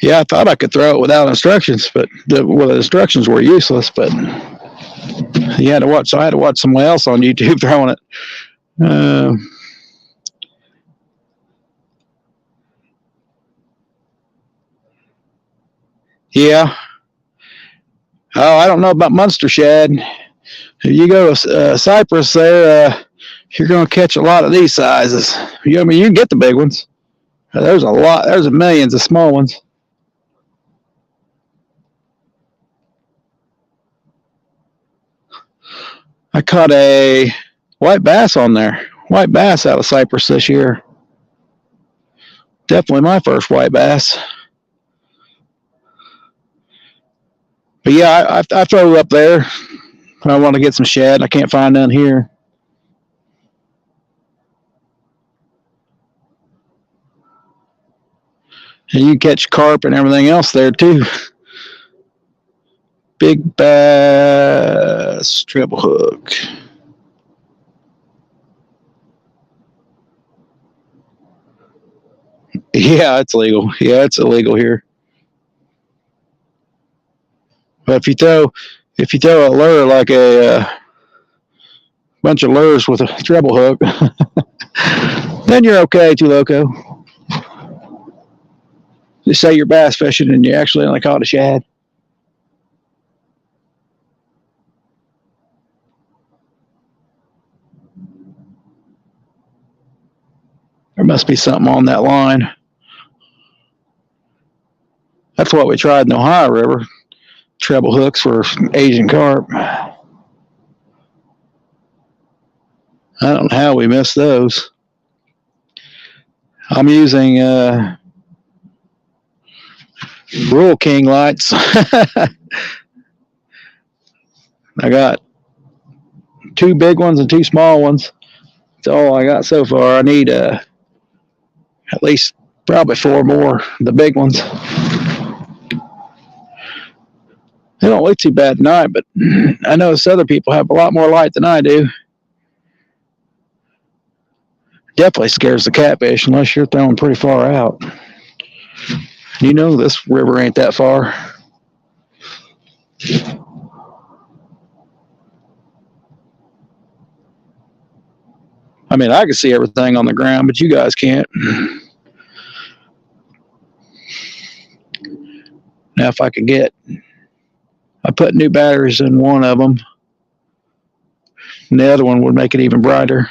Yeah, I thought I could throw it without instructions, but the instructions were useless. But you had to watch. So I had to watch someone else on YouTube throwing it. Yeah. Oh, I don't know about Munster shad. If you go to Cyprus there, you're going to catch a lot of these sizes. You can get the big ones. There's a lot. There's millions of small ones. I caught a white bass on there. White bass out of Cyprus this year. Definitely my first white bass. But yeah, I throw up there. I want to get some shad. I can't find none here. And you can catch carp and everything else there too. Big bass treble hook. Yeah, it's legal. Yeah, it's illegal here. But if you throw a lure like a bunch of lures with a treble hook, then you're okay, too loco. Just say you're bass fishing and you actually only caught a shad. There must be something on that line. That's what we tried in the Ohio River. Treble hooks for Asian carp. I don't know how we missed those. I'm using Rural King lights. I got 2 big ones and 2 small ones. That's all I got so far. I need at least probably 4 more, the big ones. They don't look too bad tonight, but I notice other people have a lot more light than I do. Definitely scares the catfish unless you're throwing pretty far out. You know this river ain't that far. I mean, I can see everything on the ground, but you guys can't. Now, if I could I put new batteries in one of them, and the other one would make it even brighter.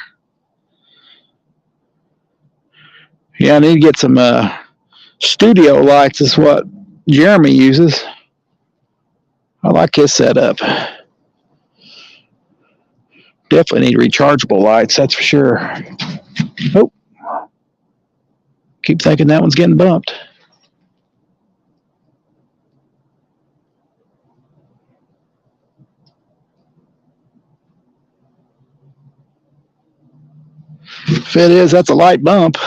Yeah, I need to get some studio lights, is what Jeremy uses. I like his setup. Definitely need rechargeable lights, that's for sure. Oh, keep thinking that one's getting bumped. If it is, that's a light bump.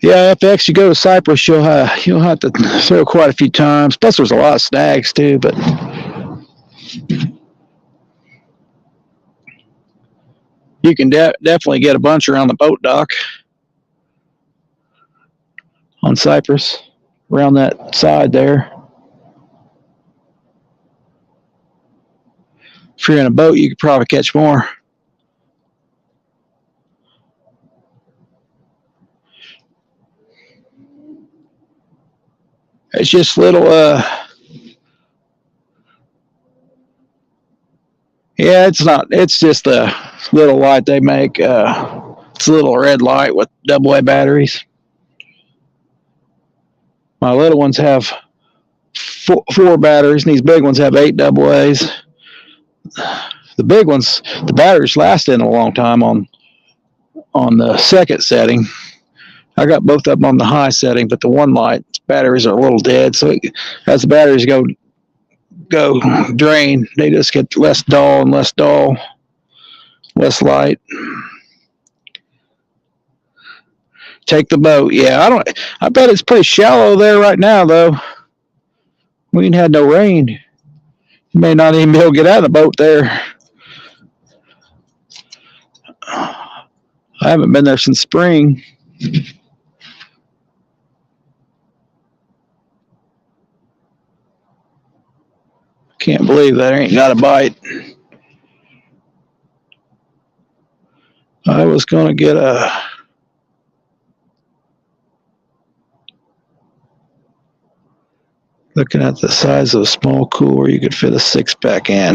Yeah, FX, you go to Cypress, you'll have to throw quite a few times. Plus, there's a lot of snags too, but you can definitely get a bunch around the boat dock on Cypress, around that side there. If you're in a boat, you could probably catch more. It's just little, yeah, it's not, it's just a little light they make. It's a little red light with AA batteries. My little ones have 4 batteries, and these big ones have 8 AA's. The big ones, the batteries lasted a long time on the second setting. I got both of them on the high setting, but the one light batteries are a little dead. So as the batteries go drain, they just get less dull and less dull, less light. Take the boat. Yeah, I bet it's pretty shallow there right now, though. We ain't had no rain. You may not even be able to get out of the boat there. I haven't been there since spring. Can't believe that ain't got a bite. I was going to get looking at the size of a small cooler, you could fit a 6-pack in.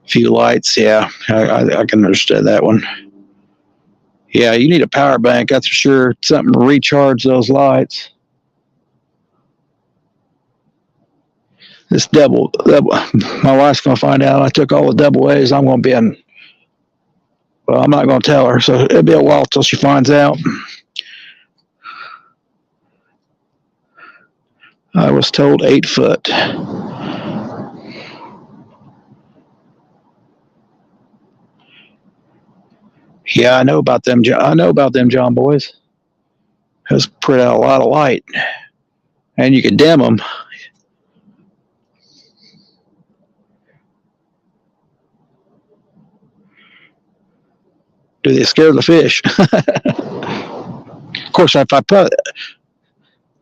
Few lights, yeah, I can understand that one. Yeah, you need a power bank, that's for sure. Something to recharge those lights. This my wife's gonna find out I took all the AA's. I'm gonna be in Well, I'm not going to tell her, so it'll be a while till she finds out. I was told 8 foot. Yeah, I know about them. I know about them John boys. Has put out a lot of light, and you can dim them. Do they scare the fish? Of course, if I put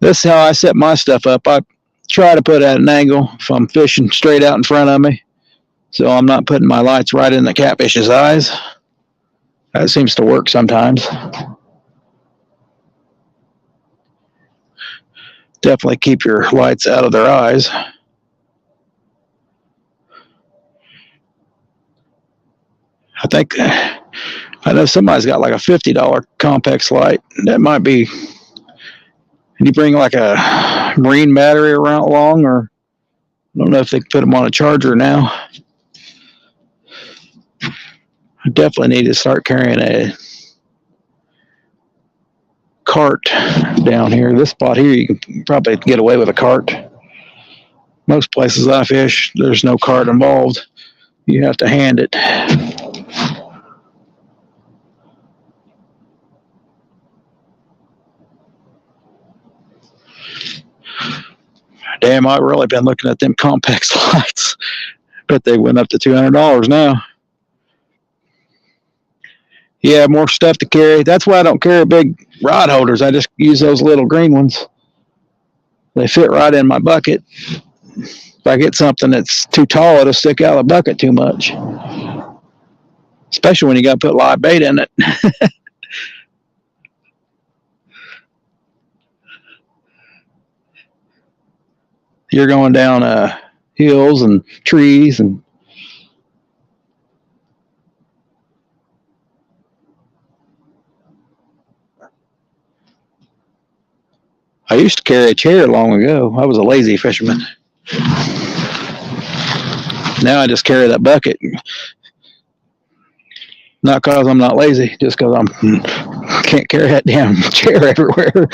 this is how I set my stuff up. I try to put at an angle if I'm fishing straight out in front of me, so I'm not putting my lights right in the catfish's eyes. That seems to work sometimes. Definitely keep your lights out of their eyes. I know somebody's got like a $50 Compex light. That might be. And you bring like a marine battery around along, or I don't know if they can put them on a charger now. I definitely need to start carrying a cart down here. This spot here, you can probably get away with a cart. Most places I fish, there's no cart involved. You have to hand it. Damn, I've really been looking at them Compex lights. Bet they went up to $200 now. Yeah, more stuff to carry. That's why I don't carry big rod holders. I just use those little green ones. They fit right in my bucket. If I get something that's too tall, it'll stick out of the bucket too much. Especially when you got to put live bait in it. You're going down hills and trees and I used to carry a chair long ago. I was a lazy fisherman. Now I just carry that bucket. Not because I'm not lazy, just because I can't carry that damn chair everywhere.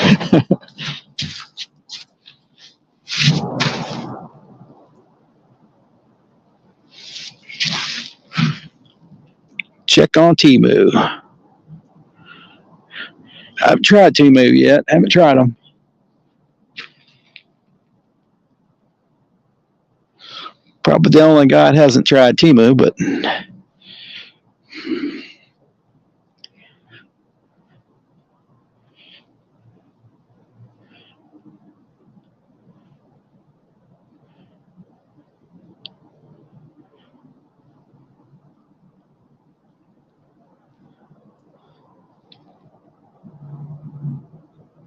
Check on Temu. I haven't tried Temu yet. I haven't tried them. Probably the only guy that hasn't tried Temu, but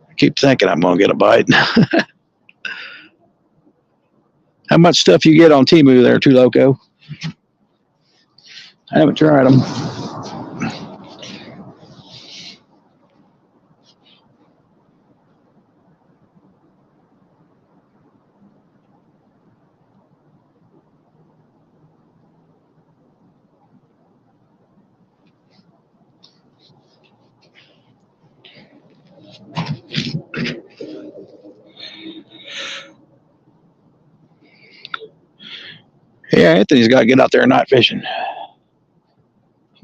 I keep thinking I'm going to get a bite. How much stuff you get on Temu there, Too Loco? I haven't tried them. Yeah, Anthony's got to get out there night fishing.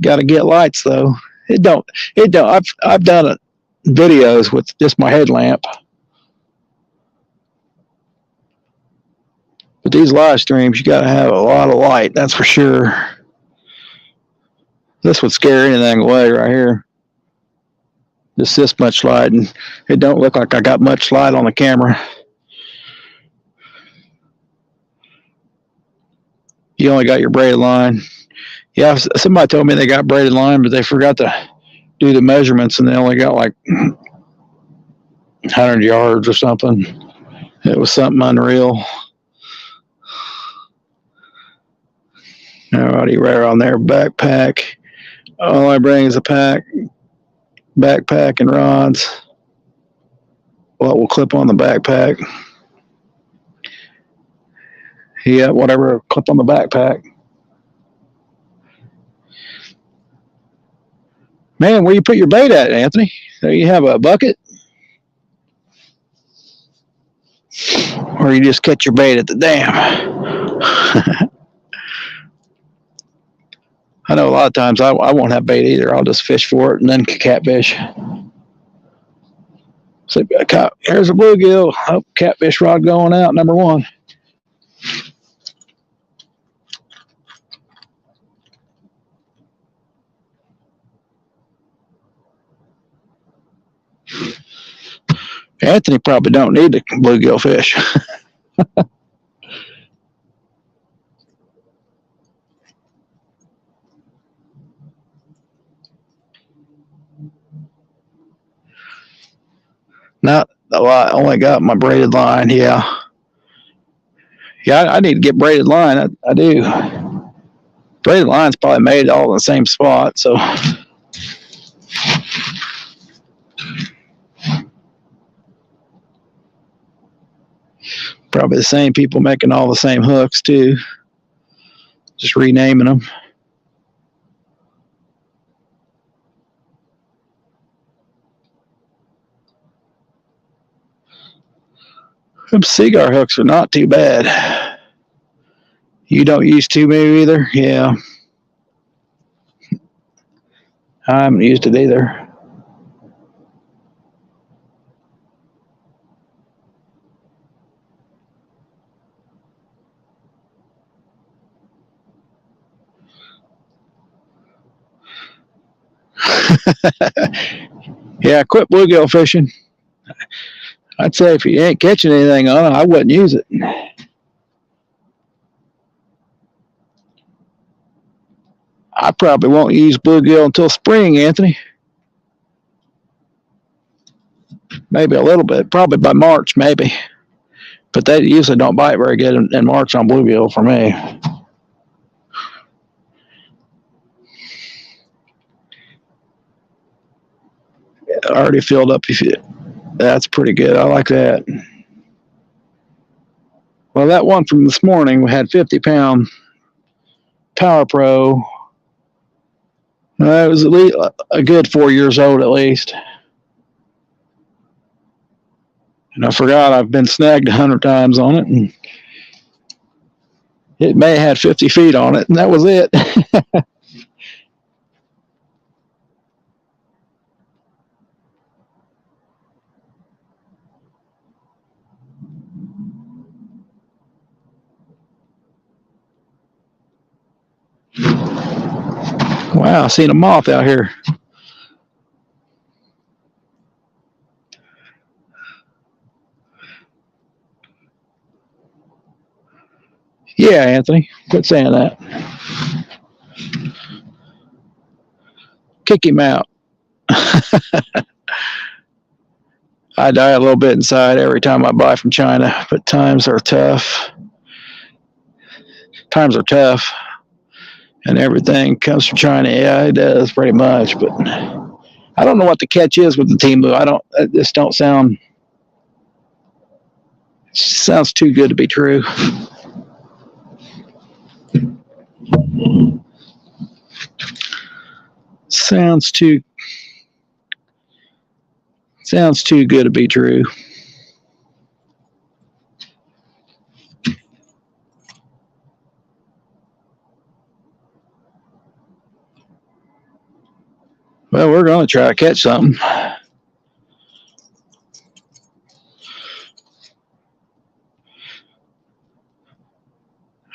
Got to get lights though. It don't. I've done videos with just my headlamp, but these live streams you got to have a lot of light. That's for sure. This would scare anything away right here. Just this much light, and it don't look like I got much light on the camera. You only got your braided line. Yeah, somebody told me they got braided line, but they forgot to do the measurements, and they only got like 100 yards or something. It was something unreal. Alrighty, right on there. Backpack. All I bring is a backpack, and rods. What will clip on the backpack? Yeah, whatever, clip on the backpack. Man, where you put your bait at, Anthony? Do you have a bucket? Or you just catch your bait at the dam? I know a lot of times I won't have bait either. I'll just fish for it and then catfish. So here's a bluegill. Oh, catfish rod going out, number one. Anthony probably don't need the bluegill fish. Not a lot. I only got my braided line. Yeah, I need to get braided line. I do. Braided line's probably made all in the same spot, so. Probably the same people making all the same hooks too. Just renaming them. Them cigar hooks are not too bad. You don't use too many either? Yeah. I haven't used it either. Yeah, quit bluegill fishing. I'd say if you ain't catching anything on it, I wouldn't use it. I probably won't use bluegill until spring, Anthony. Maybe a little bit, probably by March, maybe. But they usually don't bite very good in March on bluegill for me. Already filled up. That's pretty good. I like that. Well, that one from this morning we had 50-pound Power Pro. It was at least a good 4 years old at least. And I forgot I've been snagged 100 times on it, and it may have had 50 feet on it, and that was it. Wow, I seen a moth out here. Yeah, Anthony, quit saying that. Kick him out. I die a little bit inside every time I buy from China, but times are tough. Times are tough. And everything comes from China. Yeah, it does pretty much. But I don't know what the catch is with the Temu. It just don't sound. It sounds too good to be true. Sounds too good to be true. Well, we're going to try to catch something.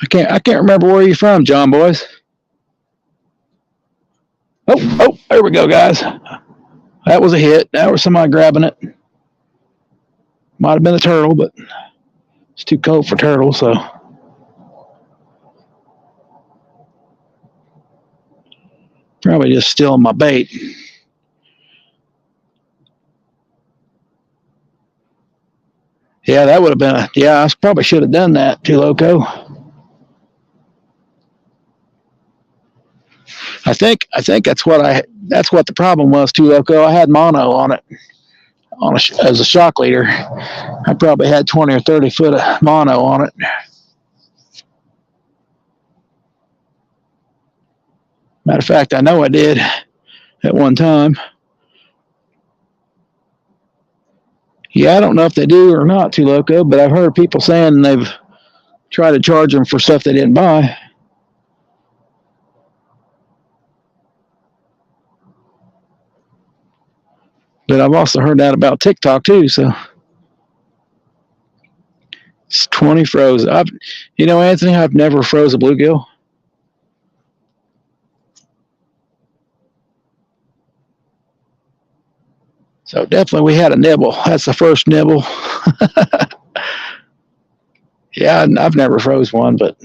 I can't remember where you're from, John Boys. Oh, there we go, guys. That was a hit. That was somebody grabbing it. Might have been a turtle, but it's too cold for turtles, so. Probably just stealing my bait. Yeah, that would have been I probably should have done that, too, Loco. I think that's what the problem was, too, Loco. I had mono on it as a shock leader. I probably had 20 or 30 foot of mono on it. Matter of fact, I know I did. at one time. Yeah, I don't know if they do or not, Too Loco, but I've heard people saying they've tried to charge them for stuff they didn't buy. But I've also heard that about TikTok too. So it's 20 froze. Anthony, I've never froze a bluegill. So definitely we had a nibble. That's the first nibble. Yeah, I've never froze one, but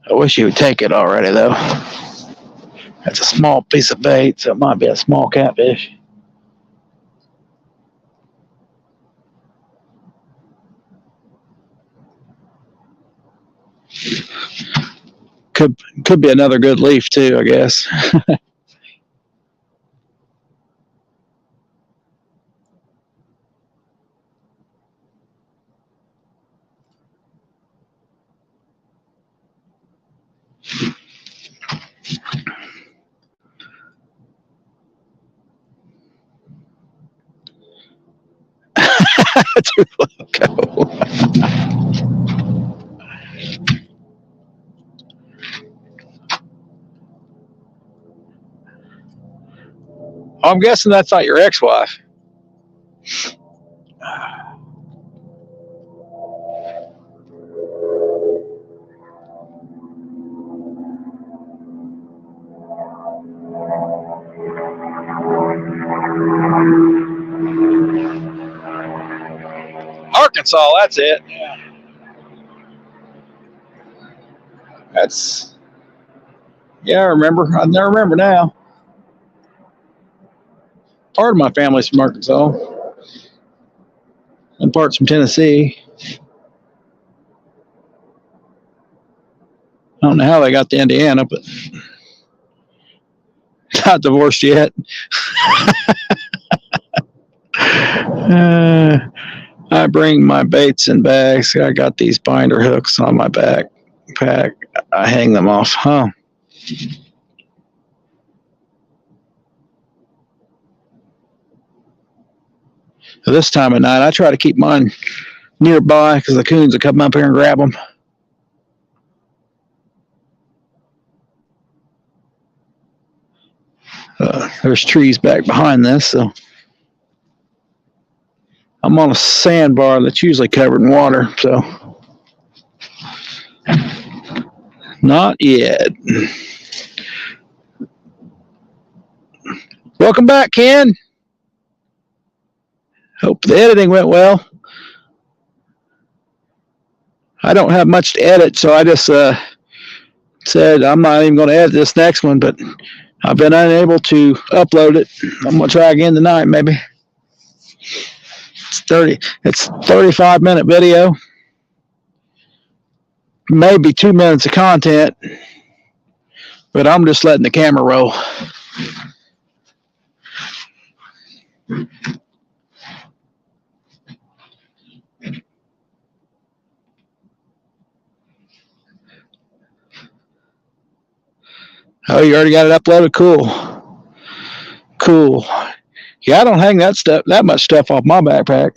I wish you would take it already, though. That's a small piece of bait, so it might be a small catfish. Could be another good leaf, too, I guess. Too loco. I'm guessing that's not your ex-wife. Arkansas, that's it. Yeah. I remember. I remember now. Part of my family's from Arkansas, and parts from Tennessee. I don't know how they got to Indiana, but not divorced yet. I bring my baits in bags. I got these binder hooks on my backpack. I hang them off. This time of night, I try to keep mine nearby because the coons will come up here and grab them. There's trees back behind this, so I'm on a sandbar that's usually covered in water, so not yet. Welcome back, Ken. Hope the editing went well. I don't have much to edit, so I just said I'm not even going to edit this next one, but I've been unable to upload it. I'm going to try again tonight, maybe. It's 35-minute video. Maybe 2 minutes of content, but I'm just letting the camera roll. Oh, you already got it uploaded? Cool. Yeah, I don't hang that much stuff off my backpack.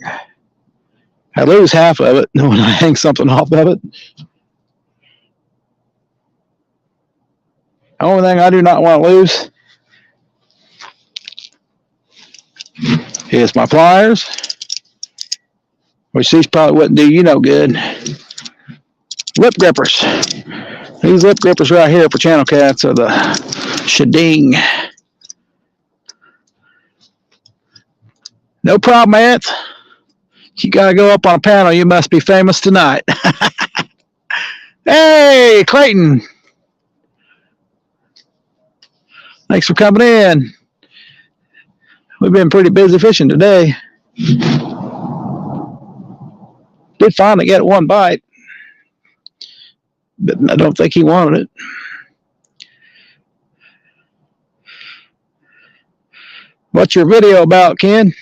I lose half of it when I hang something off of it. The only thing I do not want to lose is my pliers, which these probably wouldn't do you no good. Lip grippers. These lip grippers right here for channel cats are the Shading. No problem, Ant. You got to go up on a panel. You must be famous tonight. Hey, Clayton. Thanks for coming in. We've been pretty busy fishing today. Did finally get one bite, but I don't think he wanted it. What's your video about, Ken?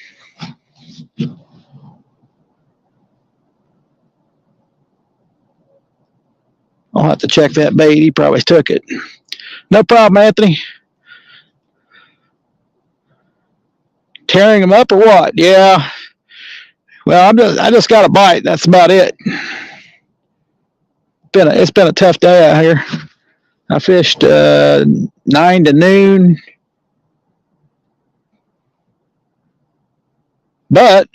I'll have to check that bait. He probably took it. No problem, Anthony. Tearing him up or what? Yeah. Well, I just got a bite. That's about it. It's been a tough day out here. I fished 9 to noon. But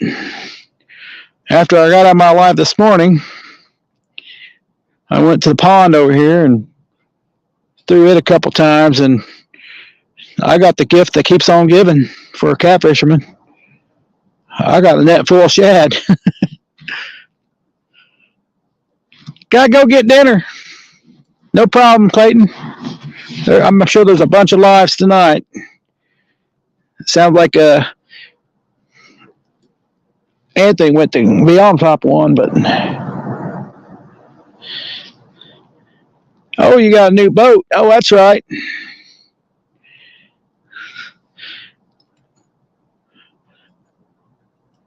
after I got out of my life this morning, I went to the pond over here and threw it a couple times, and I got the gift that keeps on giving for a catfisherman. I got a net full of shad. Gotta go get dinner. No problem, Clayton. I'm sure there's a bunch of lives tonight. Sounds like Anthony went to be on top one, but oh, you got a new boat. Oh, that's right.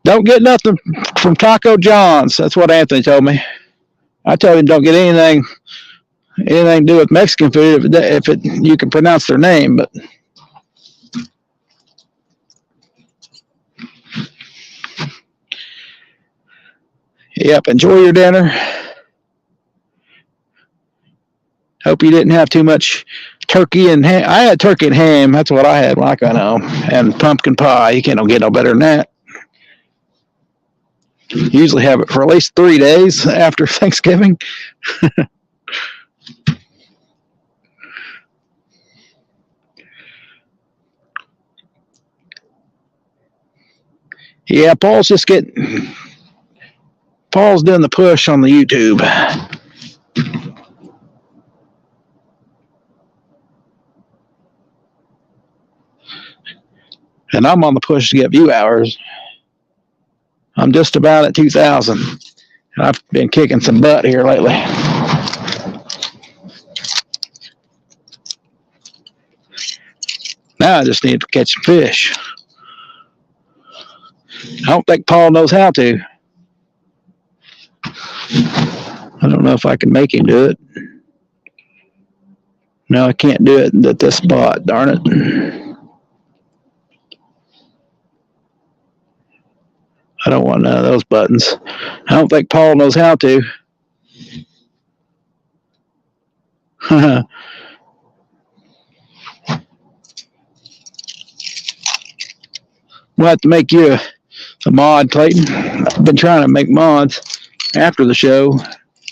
Don't get nothing from Taco John's. That's what Anthony told me. I told him don't get anything to do with Mexican food if you can pronounce their name, but yep, enjoy your dinner. Hope you didn't have too much turkey and ham. I had turkey and ham. That's what I had when I got home. And pumpkin pie. You can't get no better than that. Usually have it for at least 3 days after Thanksgiving. Yeah, Paul's doing the push on the YouTube. And I'm on the push to get view hours. I'm just about at 2,000. And I've been kicking some butt here lately. Now I just need to catch some fish. I don't think Paul knows how to. I don't know if I can make him do it. No, I can't do it at this spot, darn it. I don't want none of those buttons. I don't think Paul knows how to. We'll have to make you a mod, Clayton. I've been trying to make mods after the show.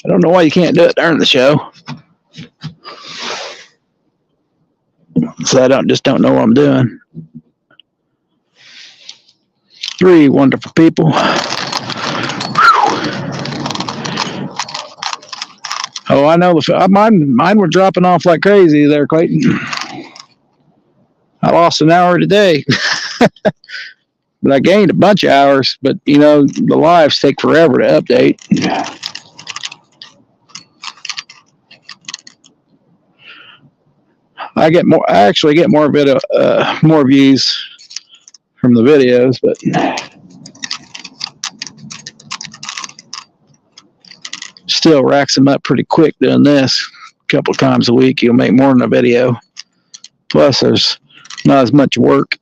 I don't know why you can't do it during the show. So I don't know what I'm doing. 3 wonderful people. Oh, I know mine were dropping off like crazy there, Clayton. I lost an hour today. But I gained a bunch of hours, but the lives take forever to update. I actually get more views from the videos, but still racks them up pretty quick doing this. A couple times a week, you'll make more than a video. Plus, there's not as much work.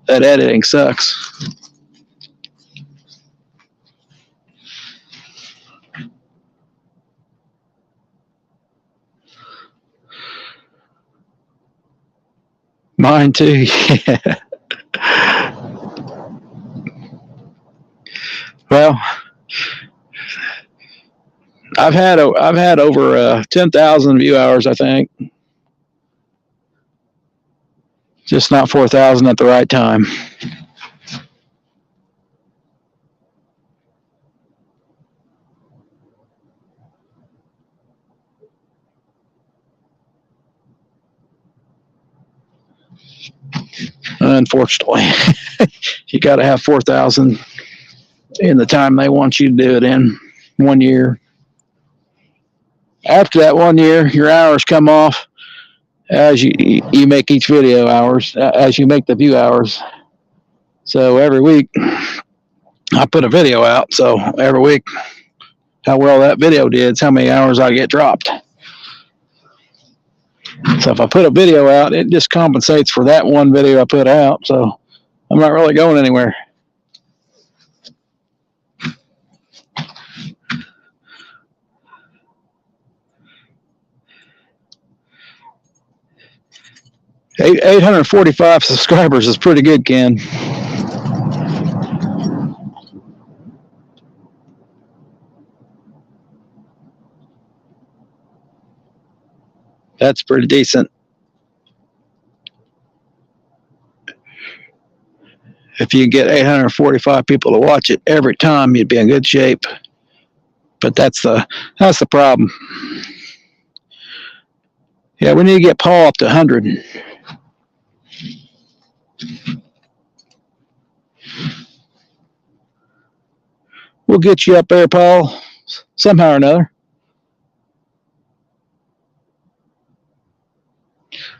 That editing sucks. Mine too. Yeah. Well, I've had over 10,000 view hours, I think. Just not 4,000 at the right time. Unfortunately, you got to have 4,000 in the time they want you to do it in 1 year. After that 1 year, your hours come off as you make each video hours, as you make the view hours. So every week I put a video out. So every week how well that video did. It's how many hours I get dropped. So if I put a video out, it just compensates for that one video I put out. So I'm not really going anywhere. Eight 845 subscribers is pretty good, Ken. That's pretty decent. If you get 845 people to watch it every time, you'd be in good shape. But that's the problem. Yeah, we need to get Paul up to 100. We'll get you up there, Paul, somehow or another.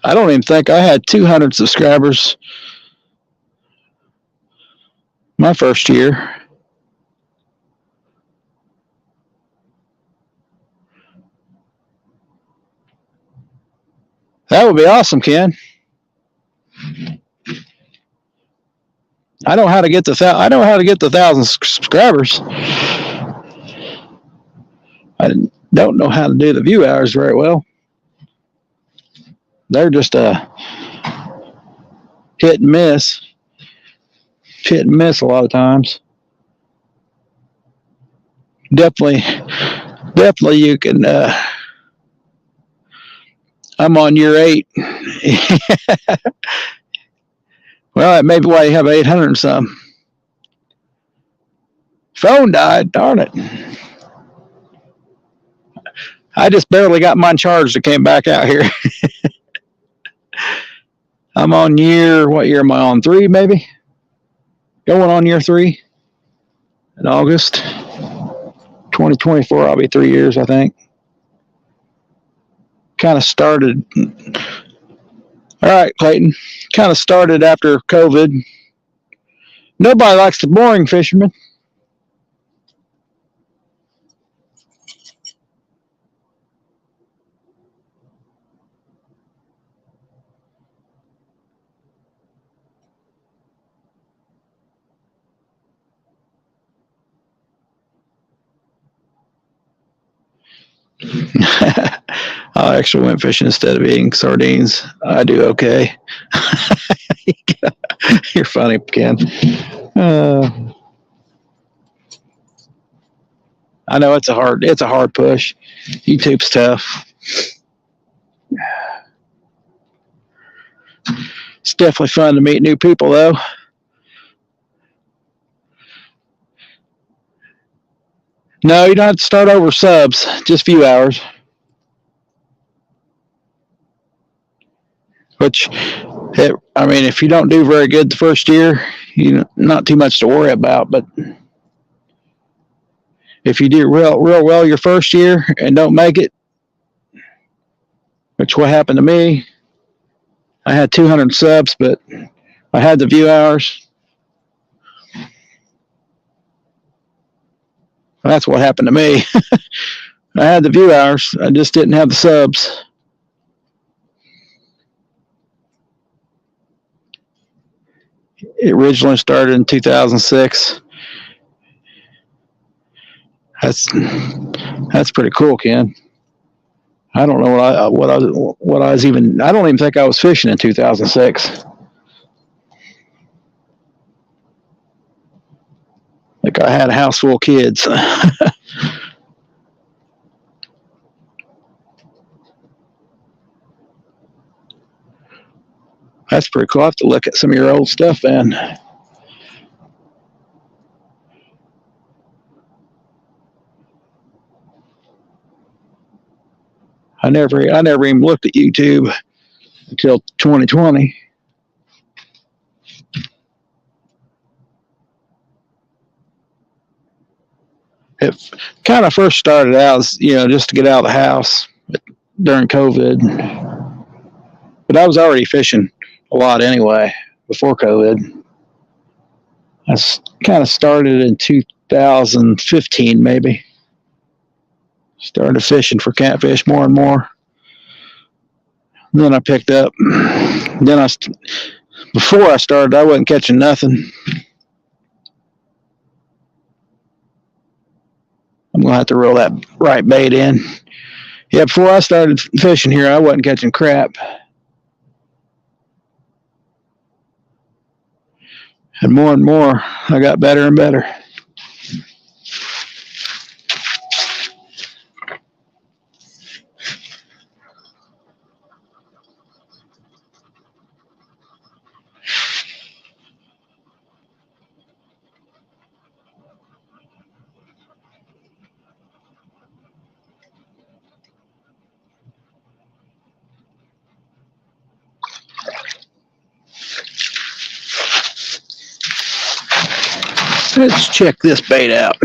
I don't even think I had 200 subscribers my first year. That would be awesome, Ken. I know how to get the 1,000 subscribers. I don't know how to do the view hours very well. They're just a hit and miss a lot of times. Definitely you can. I'm on year 8. Well, that may be why you have 800 and some. Phone died, darn it. I just barely got mine charged and came back out here. I'm on what year am I on? 3, maybe? Going on year 3 in August. 2024, I'll be 3 years, I think. Kind of started. All right, Clayton. Kind of started after COVID. Nobody likes the boring fisherman. I actually went fishing instead of eating sardines. I do okay. You're funny, Ken. I know it's a hard push. YouTube's tough. It's definitely fun to meet new people, though. No, you don't have to start over subs, just view hours. Which, if you don't do very good the first year, not too much to worry about. But if you do real well your first year and don't make it, which what happened to me, I had 200 subs, but I had the view hours. That's what happened to me. I had the view hours. I just didn't have the subs. It originally started in 2006. That's pretty cool, Ken. I don't know what I was even. I don't even think I was fishing in 2006. Like I had a house full of kids. That's pretty cool. I have to look at some of your old stuff, man. I never even looked at YouTube until 2020. It kind of first started out as, just to get out of the house during COVID. But I was already fishing a lot anyway before COVID. I kind of started in 2015, maybe. Started fishing for catfish more and more. Then I picked up. Before I started, I wasn't catching nothing. I'm going to have to roll that right bait in. Yeah, before I started fishing here, I wasn't catching crap. And more, I got better and better. Let's check this bait out.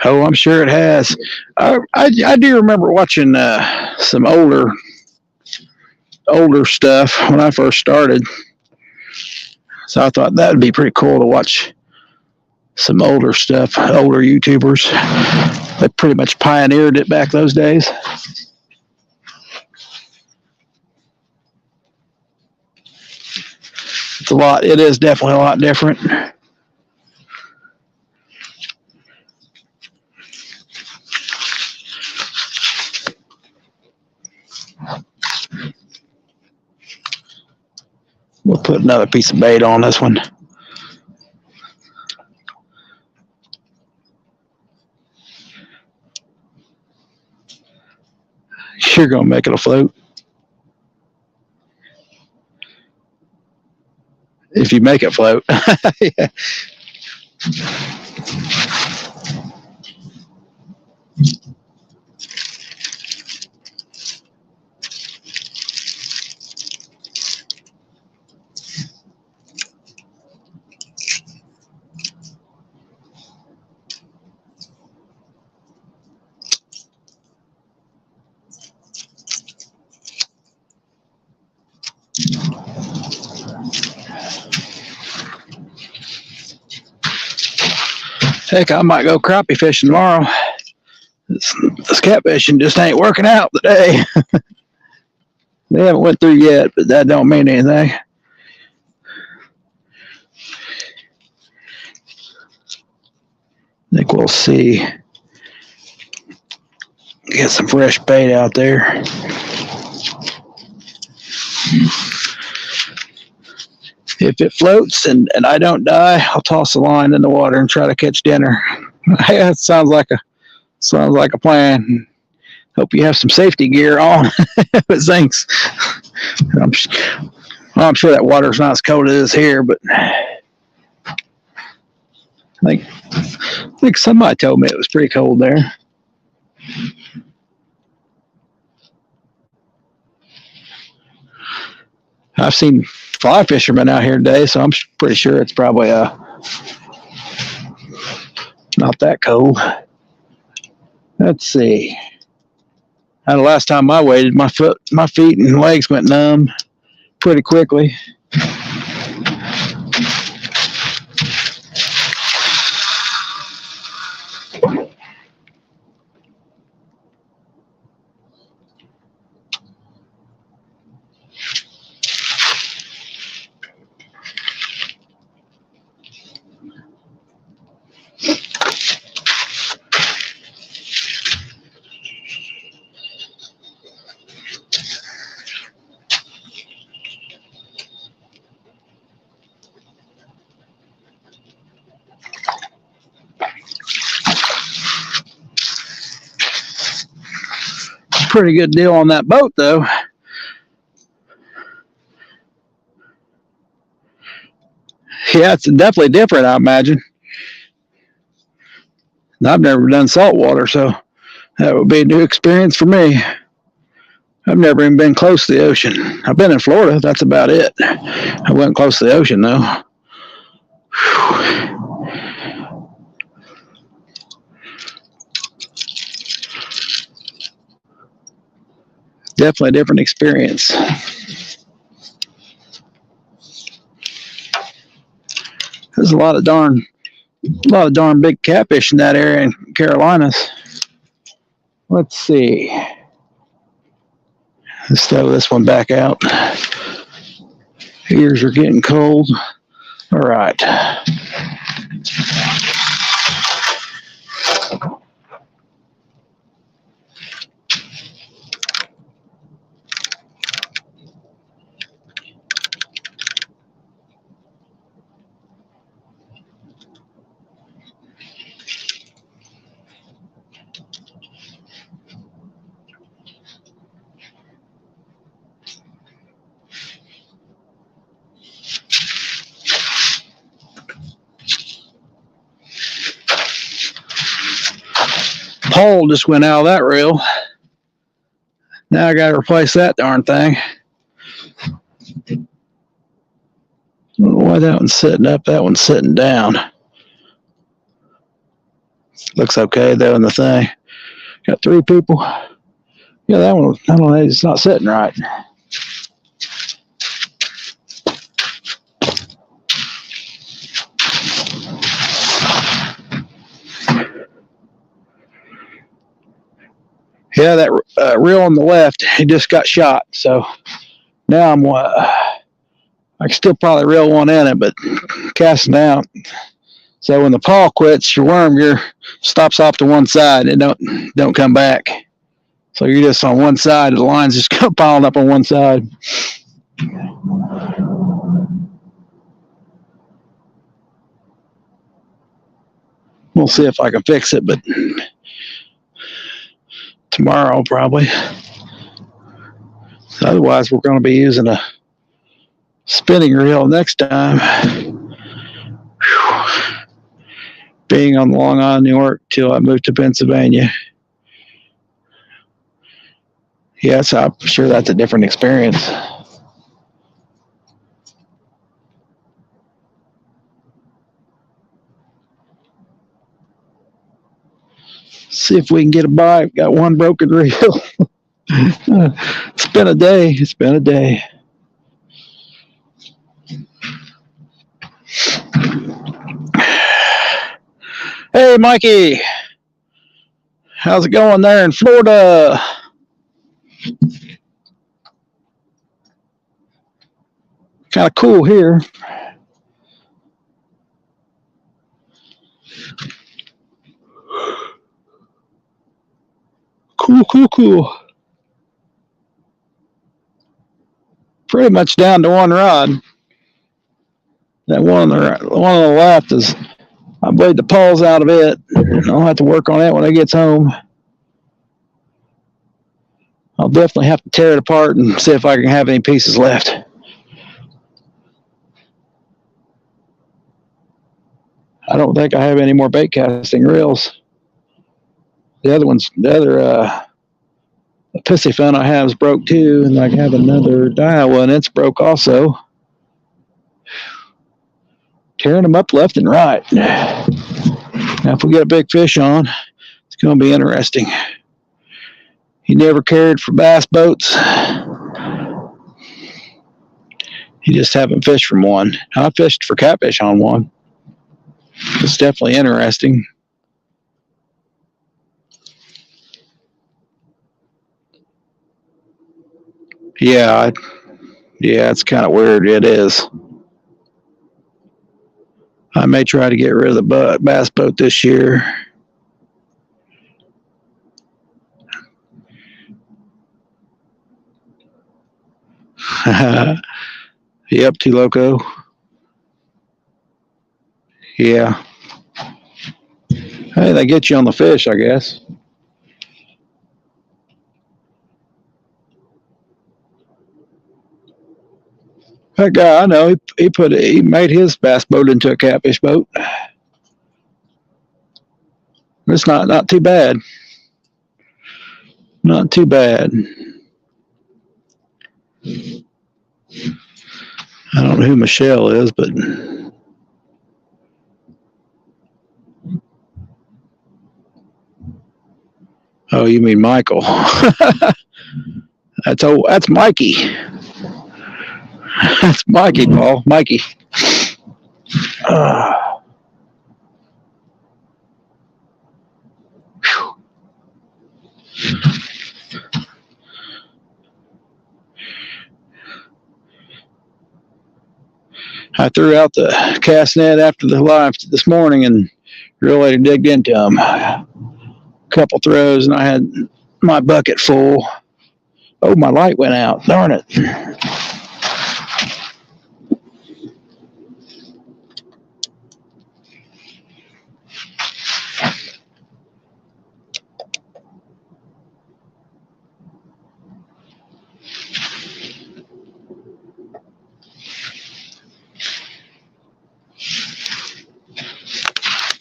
Oh, I'm sure it has. I do remember watching some older stuff when I first started. So I thought that would be pretty cool to watch some older stuff, older YouTubers that pretty much pioneered it back those days. It is definitely a lot different. We'll put another piece of bait on this one. You're going to make it afloat. If you make it float. Yeah. Heck, I might go crappie fishing tomorrow. This catfishing just ain't working out today. They haven't went through yet, but that don't mean anything. I think we'll see. Get some fresh bait out there. If it floats and I don't die, I'll toss a line in the water and try to catch dinner. That sounds like a plan. Hope you have some safety gear on if it sinks. I'm sure that water's not as cold as it is here, but I think somebody told me it was pretty cold there. I've seen fly fishermen out here today, so I'm pretty sure it's probably not that cold. Let's see. The last time I waded, my feet and legs went numb pretty quickly. Pretty good deal on that boat, though. Yeah, it's definitely different, I imagine. I've never done saltwater, so that would be a new experience for me. I've never even been close to the ocean. I've been in Florida. That's about it. I wasn't close to the ocean, though. Whew. Definitely a different experience. There's a lot of darn big catfish in that area in Carolinas. Let's see. Let's throw this one back out. Ears are getting cold. All right. Pole just went out of that reel. Now I got to replace that darn thing. I don't know why that one's sitting up, that one's sitting down. Looks okay though in the thing. Got 3 people. Yeah, that one, I don't know, it's not sitting right. Yeah, that reel on the left, he just got shot. So now I can still probably reel one in it, but casting out. So when the paw quits, your worm gear stops off to one side and don't come back. So you're just on one side, the line's just piling up on one side. We'll see if I can fix it, but tomorrow probably. Otherwise, we're going to be using a spinning reel next time. Whew. Being on Long Island, New York, till I moved to Pennsylvania. Yes, I'm sure that's a different experience. See if we can get a bite. Got one broken reel. It's been a day. It's been a day. Hey, Mikey. How's it going there in Florida? Kind of cool here. Cool. Pretty much down to one rod. That one on the left is, I blade the paws out of it. I'll have to work on it when it gets home. I'll definitely have to tear it apart and see if I can have any pieces left. I don't think I have any more bait casting reels. The other pissy fin I have is broke too, and I have another Daiwa and it's broke also. Tearing them up left and right. Now, if we get a big fish on, it's going to be interesting. He never cared for bass boats. He just haven't fished from one. I fished for catfish on one. It's definitely interesting. Yeah, it's kind of weird. It is. I may try to get rid of the bass boat this year. Yep, too loco. Yeah. Hey, they get you on the fish, I guess. That guy I know, he made his bass boat into a catfish boat. It's not too bad. Not too bad. I don't know who Michelle is, but oh, you mean Michael? That's Mikey. That's Mikey, Paul. Mikey. I threw out the cast net after the live this morning and really digged into them. A couple throws, and I had my bucket full. Oh, my light went out. Darn it.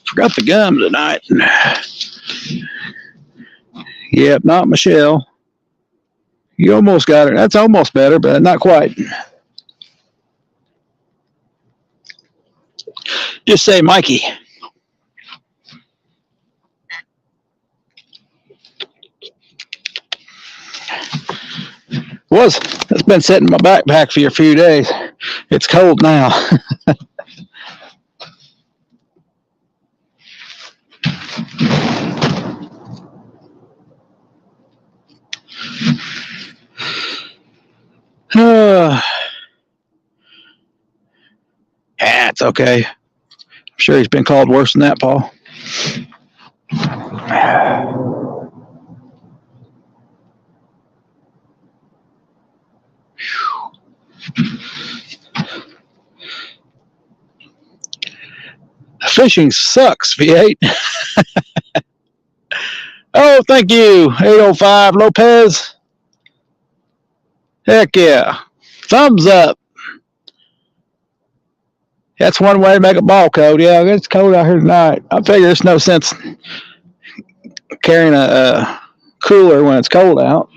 Forgot the gum tonight. Yep, not Michelle. You almost got it. That's almost better, but not quite. Just say Mikey. It's been sitting in my backpack for a few days. It's cold now. It's okay. I'm sure he's been called worse than that, Paul. Fishing sucks, V8. Oh, thank you, 805 Lopez. Heck yeah. Thumbs up. That's one way to make a ball cold. Yeah, it's cold out here tonight. I figure there's no sense carrying a cooler when it's cold out.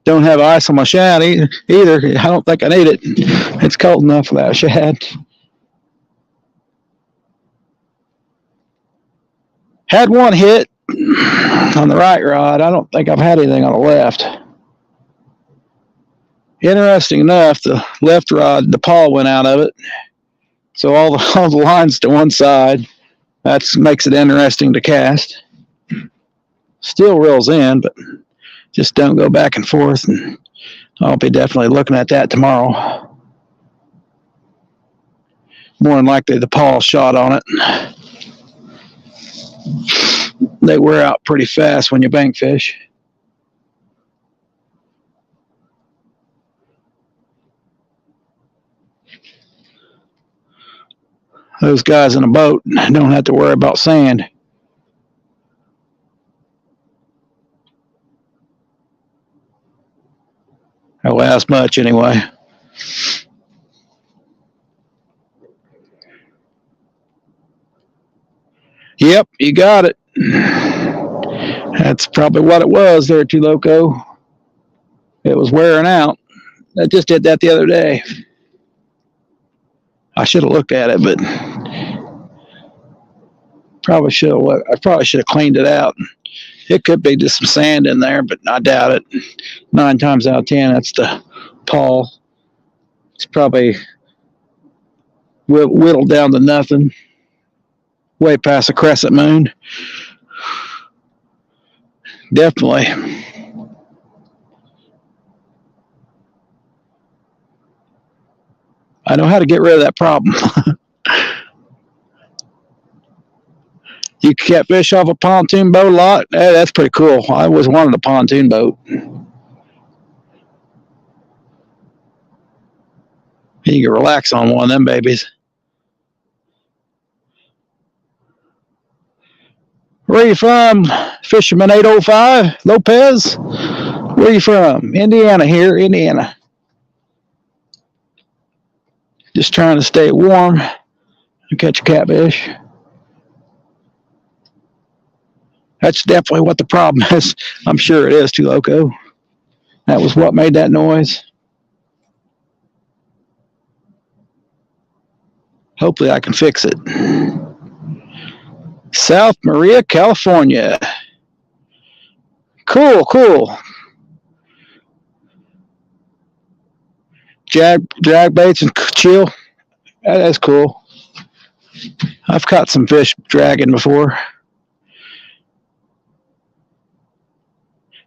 Don't have ice on my shad either. I don't think I need it. It's cold enough without a shad. Had one hit on the right rod. I don't think I've had anything on the left. Interesting enough, the left rod, the pawl went out of it. So all the lines to one side. That makes it interesting to cast. Still reels in, but just don't go back and forth. And I'll be definitely looking at that tomorrow. More than likely the pawl shot on it. They wear out pretty fast when you bank fish. Those guys in a boat don't have to worry about sand. Well, as much anyway. Yep, you got it. That's probably what it was there, Too Loco. It was wearing out. I just did that the other day. I should have looked at it, but I probably should have cleaned it out. It could be just some sand in there, but I doubt it. 9 times out of 10, that's the pawl. It's probably whittled down to nothing, way past the crescent moon. Definitely. I know how to get rid of that problem. You catfish off a pontoon boat a lot? Hey, that's pretty cool. I always wanted a pontoon boat. You can relax on one of them babies. Where are you from? Fisherman 805 Lopez? Where are you from? Indiana here, Indiana. Just trying to stay warm and catch a catfish. That's definitely what the problem is. I'm sure it is, Too Loco. That was what made that noise. Hopefully I can fix it. South Maria, California. Cool. Drag baits and chill. That's cool. I've caught some fish dragging before.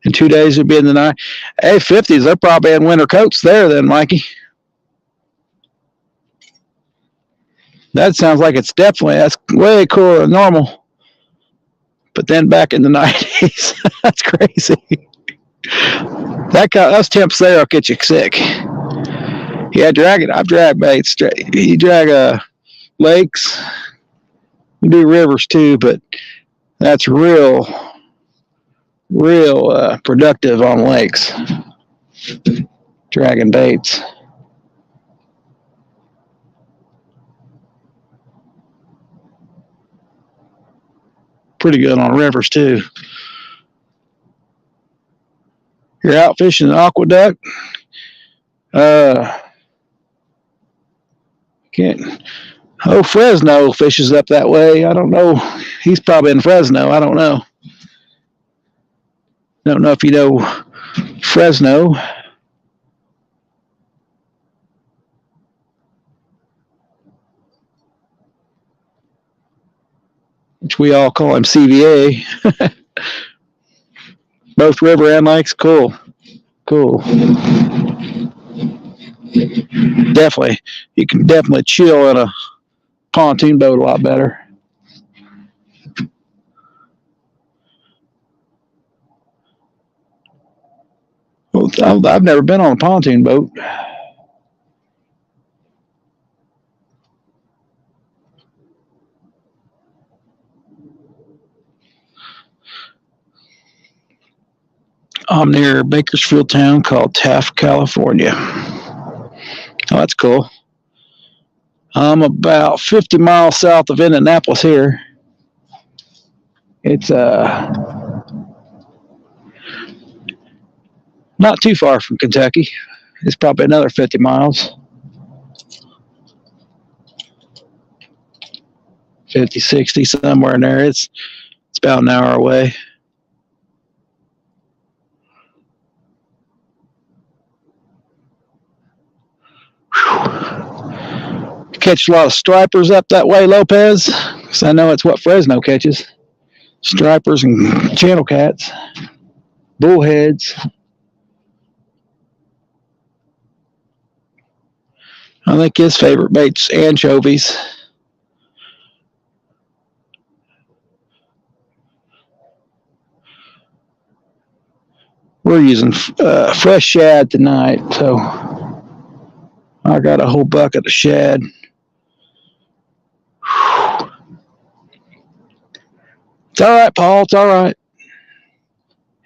In 2 days, it'll be in the night. Hey, 50s, they're probably in winter coats there then, Mikey. That sounds like that's way cooler than normal. But then back in the 90s, that's crazy. Those temps there will get you sick. Yeah, I've dragged baits. You drag lakes. You do rivers too, but that's real productive on lakes. Dragging baits. Pretty good on rivers too. You're out fishing an aqueduct. Can't. Oh, Fresno fishes up that way. I don't know. He's probably in Fresno. I don't know. Don't know if you know Fresno. Which we all call him CVA. Both river and lakes. Cool. Definitely. You can definitely chill in a pontoon boat a lot better. Well, I've never been on a pontoon boat. I'm near a Bakersfield town called Taft, California. Oh, that's cool. I'm about 50 miles south of Indianapolis here. It's not too far from Kentucky. It's probably another 50 miles. 50, 60, somewhere in there. It's about an hour away. Catch a lot of stripers up that way, Lopez, because I know it's what Fresno catches. Stripers and channel cats, bullheads. I think his favorite bait's anchovies. We're using fresh shad tonight, so I got a whole bucket of shad. It's all right, Paul. It's all right.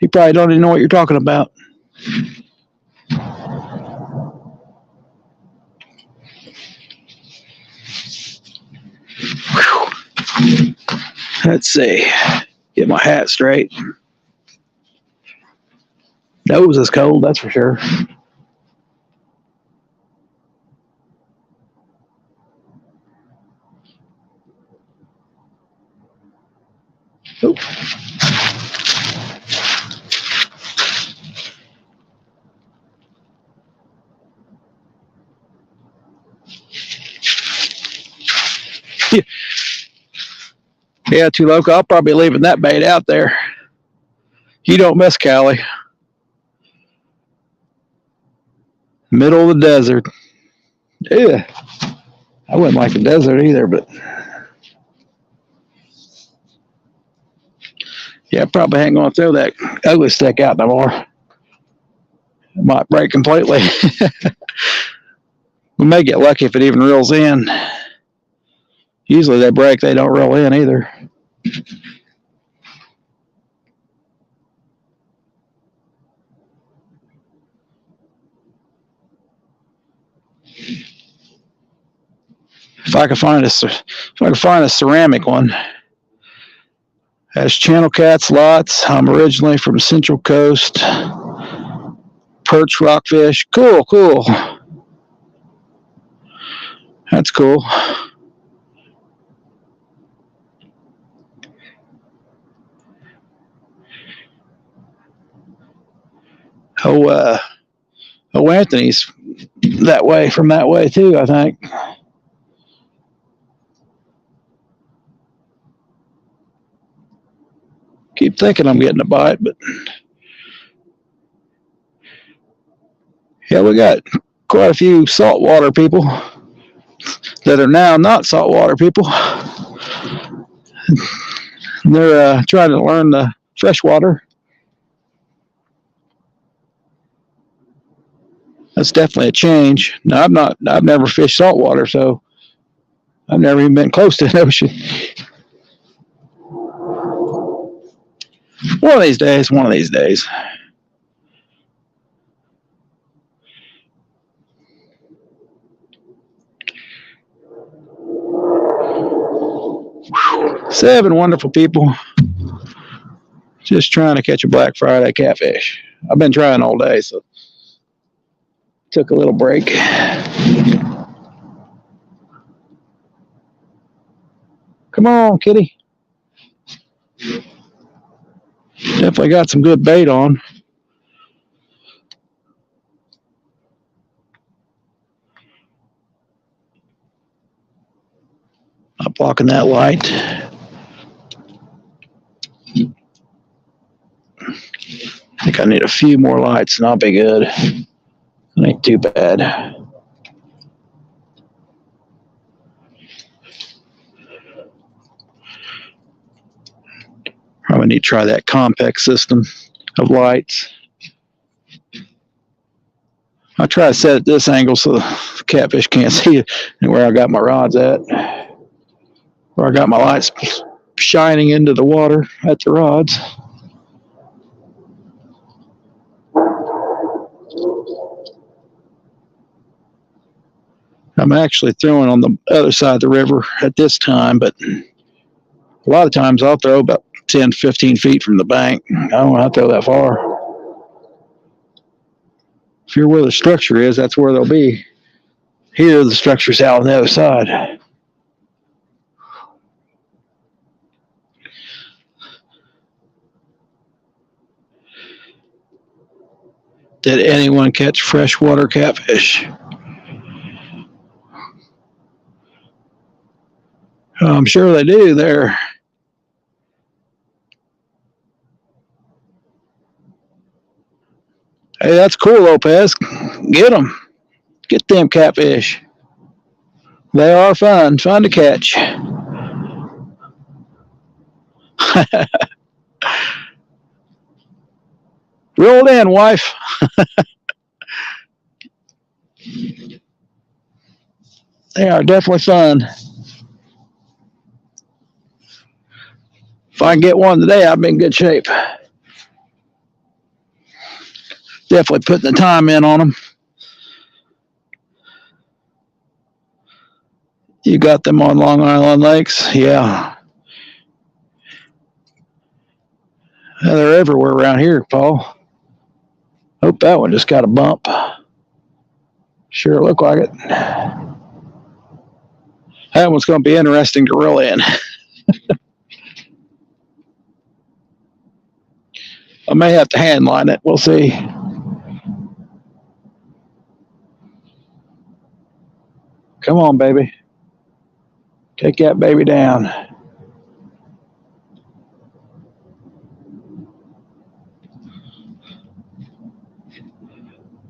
You probably don't even know what you're talking about. Let's see. Get my hat straight. Nose is cold, that's for sure. Oop. Yeah, too local. I'll probably be leaving that bait out there. You don't miss Cali. Middle of the desert. Yeah. I wouldn't like the desert either, but yeah, probably ain't going to throw that ugly stick out no more. It might break completely. We may get lucky if it even reels in. Usually they break, they don't reel in either. If I could find a ceramic one. Has channel cats lots. I'm originally from Central Coast. Perch rockfish. Cool. That's cool. Oh, Anthony's that way, from that way too, I think. Keep thinking I'm getting a bite, but Yeah, we got quite a few saltwater people that are now not saltwater people. They're trying to learn the freshwater. That's definitely a change. Now, I've never fished saltwater, so I've never even been close to an ocean. One of these days, one of these days. Whew. 7 wonderful people just trying to catch a Black Friday catfish. I've been trying all day, so took a little break. Come on, kitty. Definitely got some good bait on. Not blocking that light. I think I need a few more lights and I'll be good. It ain't too bad. Probably need to try that compact system of lights. I try to set it this angle so the catfish can't see it and where I got my rods at. Where I got my lights shining into the water at the rods. I'm actually throwing on the other side of the river at this time, but a lot of times I'll throw about 10, 15 feet from the bank. I don't want to throw that far. If you're where the structure is, that's where they'll be. Here, the structure's out on the other side. Did anyone catch freshwater catfish? I'm sure they do there. Hey, that's cool, Lopez. Get them. Get them catfish. They are fun to catch. Roll it in, wife. They are definitely fun. If I can get one today, I'll be in good shape. Definitely putting the time in on them. You got them on Long Island Lakes? Yeah. They're everywhere around here, Paul. Hope that one just got a bump. Sure looked like it. That one's going to be interesting to reel in. I may have to hand line it. We'll see. Come on, baby. Take that baby down.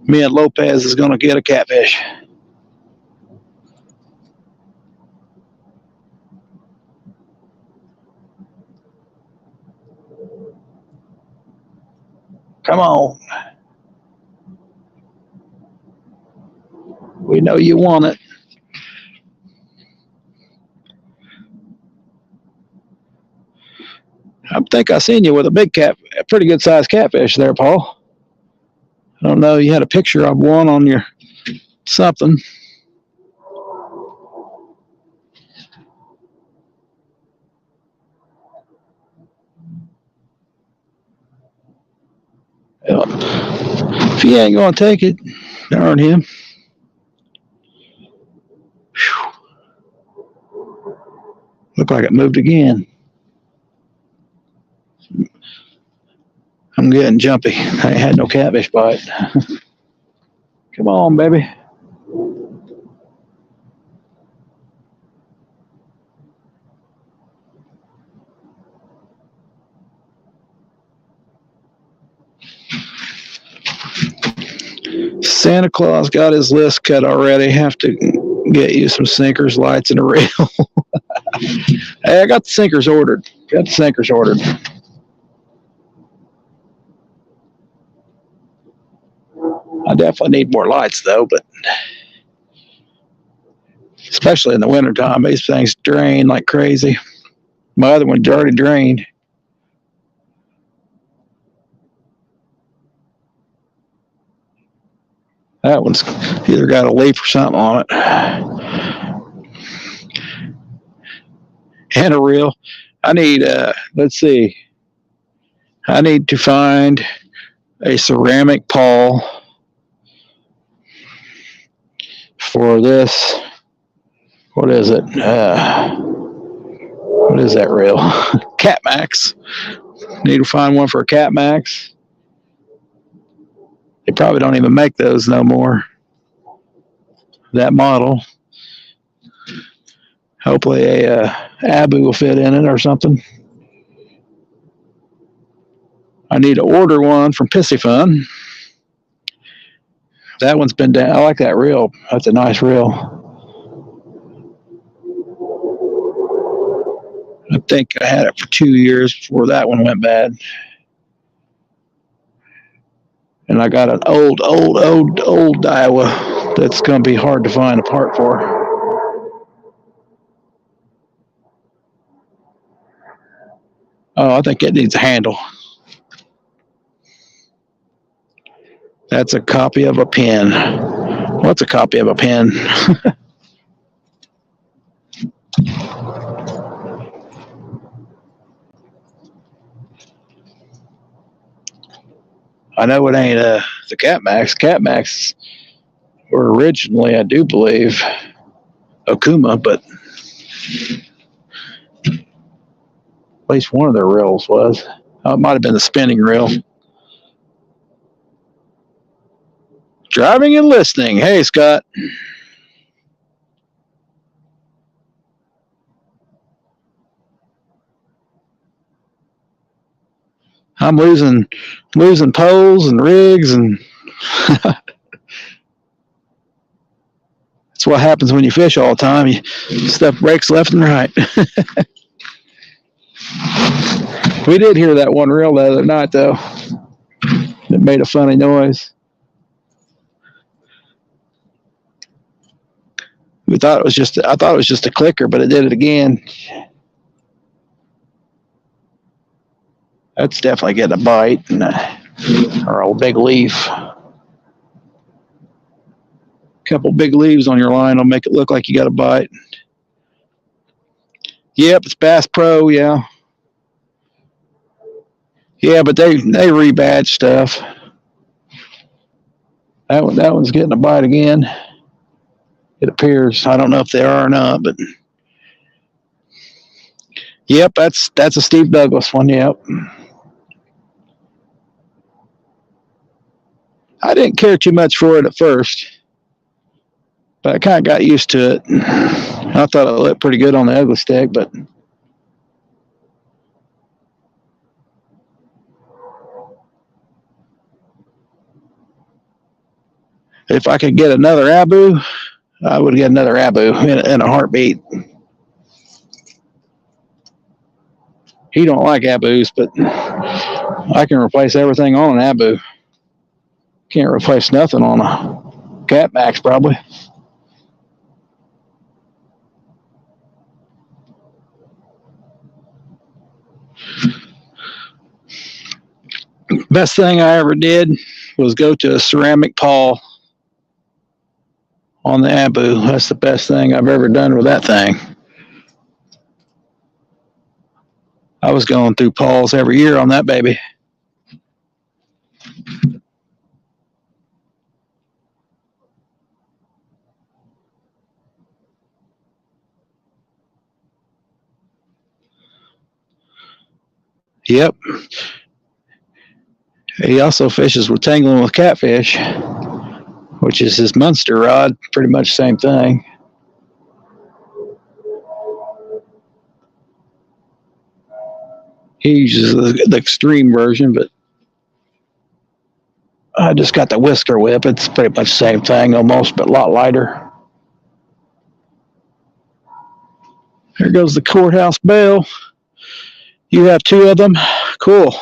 Me and Lopez is going to get a catfish. Come on. We know you want it. I think I seen you with a pretty good sized catfish there, Paul. I don't know. You had a picture of one on your something. If he ain't going to take it, darn him. Whew. Looked like it moved again. I'm getting jumpy. I ain't had no catfish bite. Come on, baby. Santa Claus got his list cut already. Have to get you some sinkers, lights, and a reel. Hey, I got the sinkers ordered. I definitely need more lights though, but especially in the wintertime, these things drain like crazy. My other one's already drained. That one's either got a leaf or something on it. And a reel. I need, let's see. I need to find a ceramic pawl for this. What is it? What is that reel? Cat Max. Need to find one for a Cat Max. They probably don't even make those no more. That model. Hopefully a Abu will fit in it or something. I need to order one from Pissy Fun. That one's been down. I like that reel. That's a nice reel. I think I had it for 2 years before that one went bad. And I got an old Iowa that's going to be hard to find a part for. Oh, I think it needs a handle. That's a copy of a pen. What's a copy of a pen? I know it ain't the Cat Max. Cat Max were originally, I do believe, Okuma, but at least one of their reels was. Oh, it might have been the spinning reel. Driving and listening. Hey, Scott. I'm losing poles and rigs, and that's what happens when you fish all the time. Stuff breaks left and right. We did hear that one reel the other night, though. It made a funny noise. I thought it was just a clicker, but it did it again. That's definitely getting a bite, or a big leaf. A couple big leaves on your line will make it look like you got a bite. Yep, it's Bass Pro, yeah. Yeah, but they rebadge stuff. That one's getting a bite again. It appears. I don't know if they are or not, but yep, that's a Steve Douglas one. Yep. I didn't care too much for it at first, but I kind of got used to it. I thought it looked pretty good on the ugly stick, but if I could get another Abu, I would get another Abu in a heartbeat. He don't like Abus, but I can replace everything on an Abu. Can't replace nothing on a Cat Max, probably. Best thing I ever did was go to a ceramic pawl on the Abu. That's the best thing I've ever done with that thing. I was going through pawls every year on that baby. Yep. He also fishes with Tangling with Catfish, which is his Munster rod. Pretty much same thing. He uses the extreme version, but I just got the whisker whip. It's pretty much the same thing almost, but a lot lighter. There goes the courthouse bell. You have 2 of them. Cool.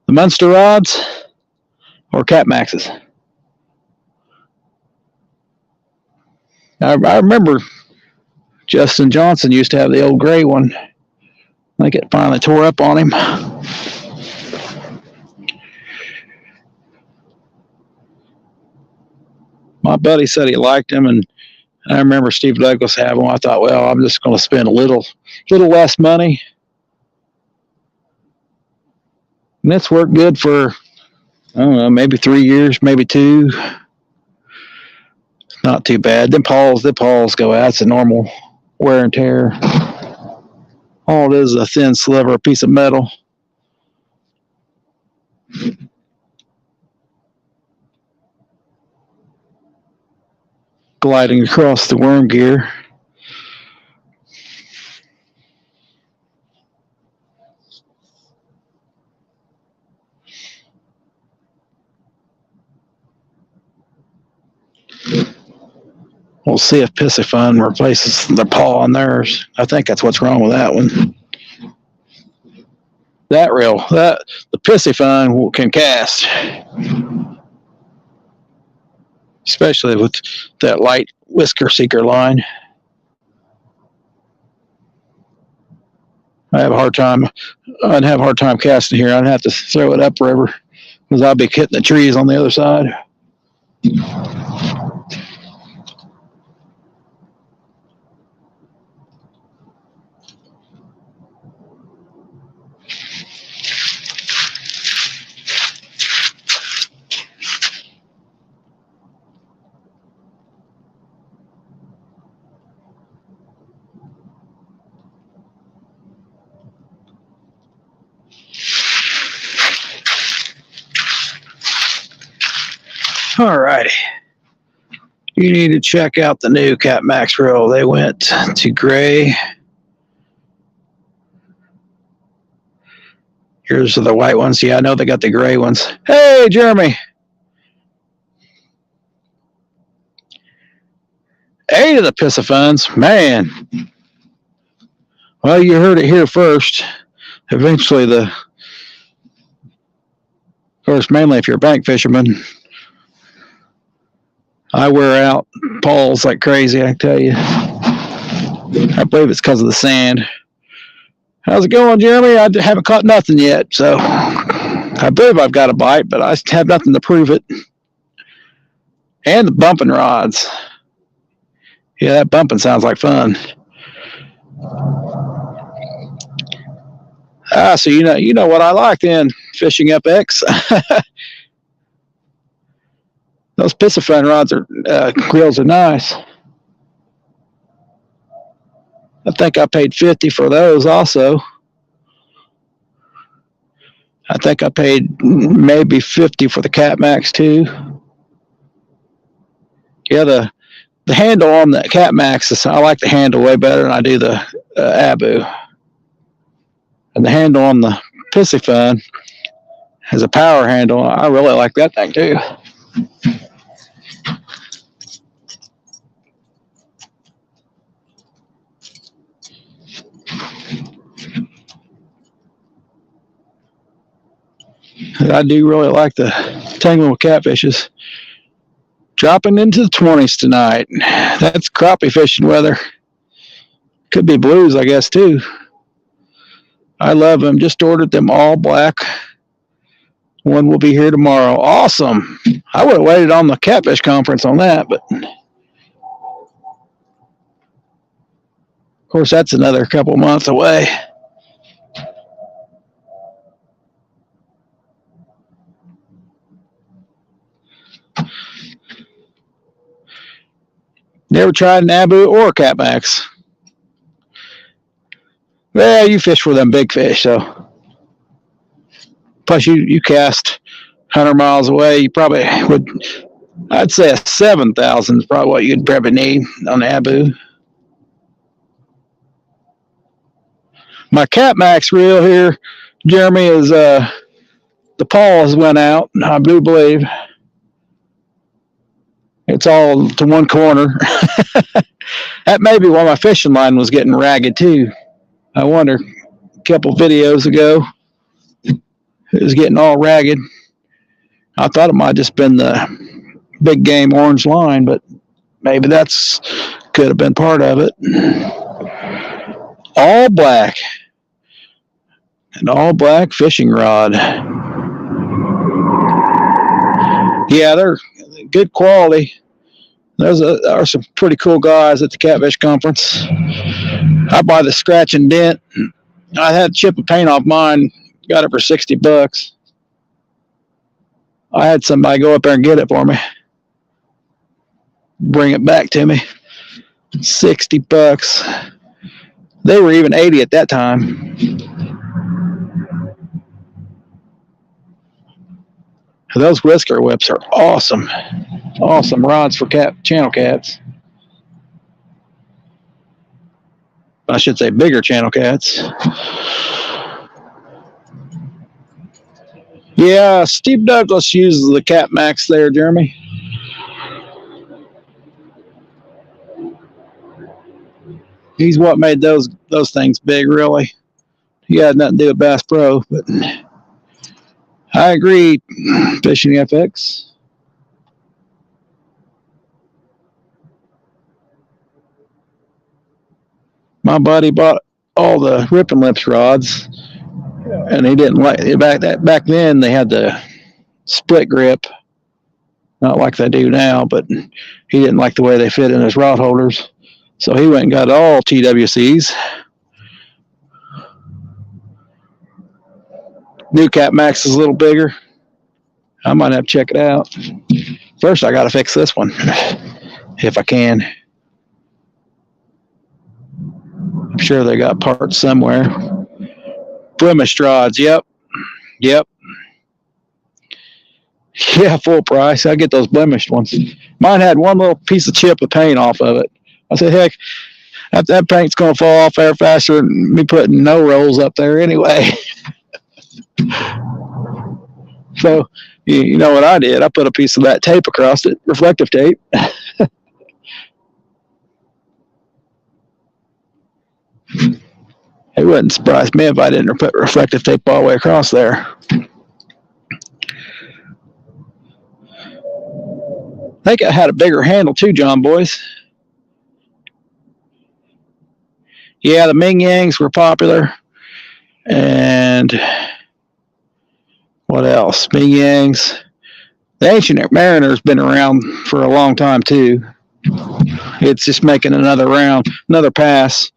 The Munster rods or Cat Maxes? I remember Justin Johnson used to have the old gray one. I think it finally tore up on him. My buddy said he liked him, and I remember Steve Douglas having one. I thought, well, I'm just going to spend a little less money. And it's worked good for, I don't know, maybe 3 years, maybe 2. Not too bad. The pawls go out. It's a normal wear and tear. All it is a thin sliver, a piece of metal. Gliding across the worm gear. We'll see if Piscifun replaces the paw on theirs. I think that's what's wrong with that one. The Piscifun can cast, especially with that light whisker seeker line. I'd have a hard time casting here. I'd have to throw it upriver because I'd be hitting the trees on the other side. All righty. You need to check out the new Cat Max reel. They went to gray. Here's the white ones. Yeah, I know they got the gray ones. Hey, Jeremy. 8 of the Piscifuns. Man. Well, you heard it here first. Eventually, of course, mainly if you're a bank fisherman, I wear out poles like crazy, I tell you. I believe it's because of the sand. How's it going, Jeremy? I haven't caught nothing yet, so I believe I've got a bite, but I have nothing to prove it. And the bumping rods. Yeah, that bumping sounds like fun. So you know what I like then, fishing up X. Those Piscifun rods grills are nice. I think I paid $50 for those also. I think I paid maybe $50 for the Cat Max too. Yeah, the handle on the Cat Max, I like the handle way better than I do the Abu. And the handle on the Piscifun has a power handle. I really like that thing too. I do really like the tangling with catfishes. Dropping into the 20s tonight. That's crappie fishing weather. Could be blues, I guess, too. I love them. Just ordered them all black. One will be here tomorrow. Awesome. I would have waited on the catfish conference on that, but of course, that's another couple months away. Never tried an Abu or a Cat Max. Well, you fish for them big fish, so. Plus, you cast 100 miles away. You probably would, I'd say a 7,000 is probably what you'd probably need on the Abu. My Cat Max reel here, Jeremy, is the paws went out, I do believe. It's all to one corner. That may be why my fishing line was getting ragged too. I wonder, a couple videos ago, it was getting all ragged. I thought it might have just been the big game orange line, but maybe that's could have been part of it. All black. An all black fishing rod. Yeah, they're good quality. There are some pretty cool guys at the Catfish Conference. I buy the scratch and dent. I had to chip a paint off mine. Got it for $60. I had somebody go up there and get it for me. Bring it back to me. $60. They were even 80 at that time. Those whisker whips are awesome. Awesome rods for channel cats. I should say bigger channel cats. Yeah, Steve Douglas uses the Cat Max there, Jeremy. He's what made those things big, really. He had nothing to do with Bass Pro, but I agree, Fishing FX. My buddy bought all the Ripping Lips rods, and he didn't like it. Back then they had the split grip, not like they do now, but he didn't like the way they fit in his rod holders, so he went and got all TWCs. New Cat Max is a little bigger. I might have to check it out. First, I got to fix this one, if I can. I'm sure they got parts somewhere. Blemished rods, yep. Yeah, full price. I get those blemished ones. Mine had one little piece of chip of paint off of it. I said, heck, that paint's going to fall off there faster than me putting no rolls up there anyway. So, you know what I did? I put a piece of that tape across it, reflective tape. It wouldn't surprise me if I didn't put reflective tape all the way across there. I think I had a bigger handle too, John Boys. Yeah, the Ming Yangs were popular. And what else? Ming Yangs. The Ancient Mariner's been around for a long time too. It's just making another round, another pass.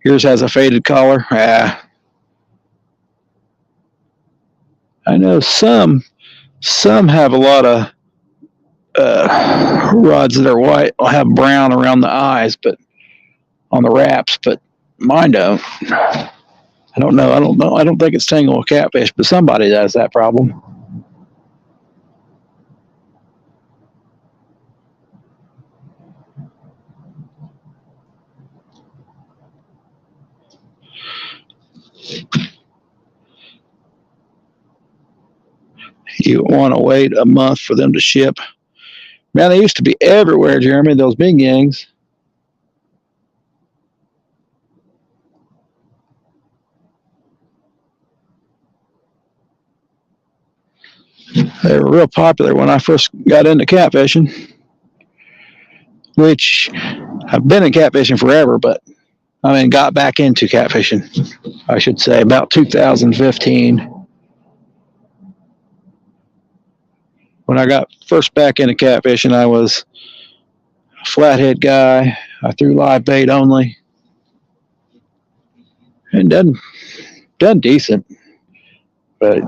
Yours has a faded collar. I know some have a lot of rods that are white. Will have brown around the eyes, but on the wraps. But mine don't. I don't know. I don't think it's tangled with catfish, but somebody has that problem. You want to wait a month for them to ship. Man, they used to be everywhere, Jeremy, those Ming Yangs. They were real popular when I first got into catfishing, which I've been in catfishing forever, but I mean, got back into catfishing, I should say, about 2015. When I got first back into catfishing, I was a flathead guy. I threw live bait only, and done decent. But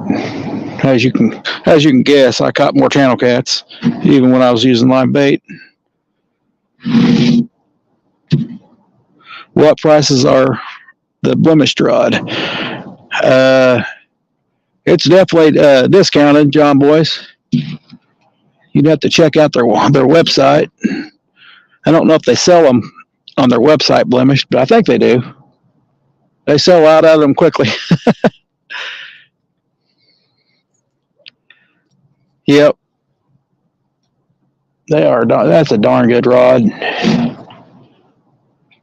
as you can guess, I caught more channel cats, even when I was using live bait. What prices are the blemished rod? It's definitely discounted, John Boys. You'd have to check out their website. I don't know if they sell them on their website blemished, but I think they do. They sell out of them quickly. Yep, they are. That's a darn good rod.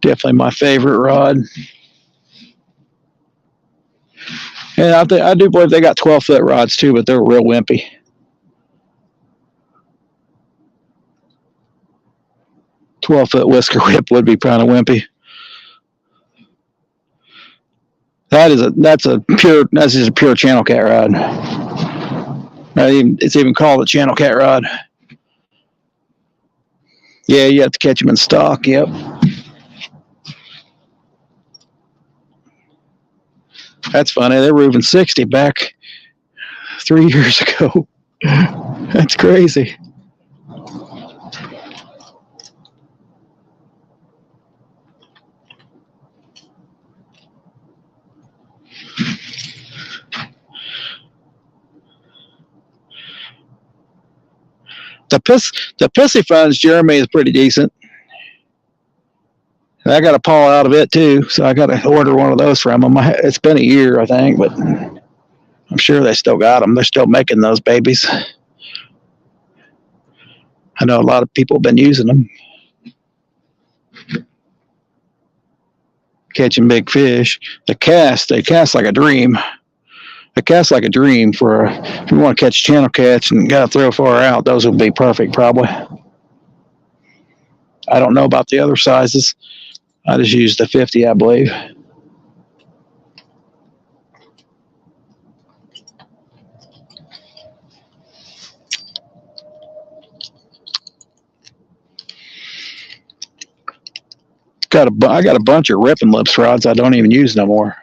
Definitely my favorite rod. And I do believe they got 12-foot rods too, but they're real wimpy. "12-foot whisker whip" would be kind of wimpy. That's just a pure channel cat rod. It's even called a channel cat rod. Yeah, you have to catch them in stock. Yep. That's funny. They were even 60 back 3 years ago. That's crazy. The Pissy Funds Jeremy is pretty decent. I got a paw out of it too, so I got to order one of those from them. It's been a year, I think, but I'm sure they still got them. They're still making those babies. I know a lot of people have been using them. Catching big fish. They cast like a dream. They cast like a dream for if you want to catch channel cats and got to throw far out. Those would be perfect, probably. I don't know about the other sizes. I just used the 50, I believe. I got a bunch of ripping lips rods I don't even use no more.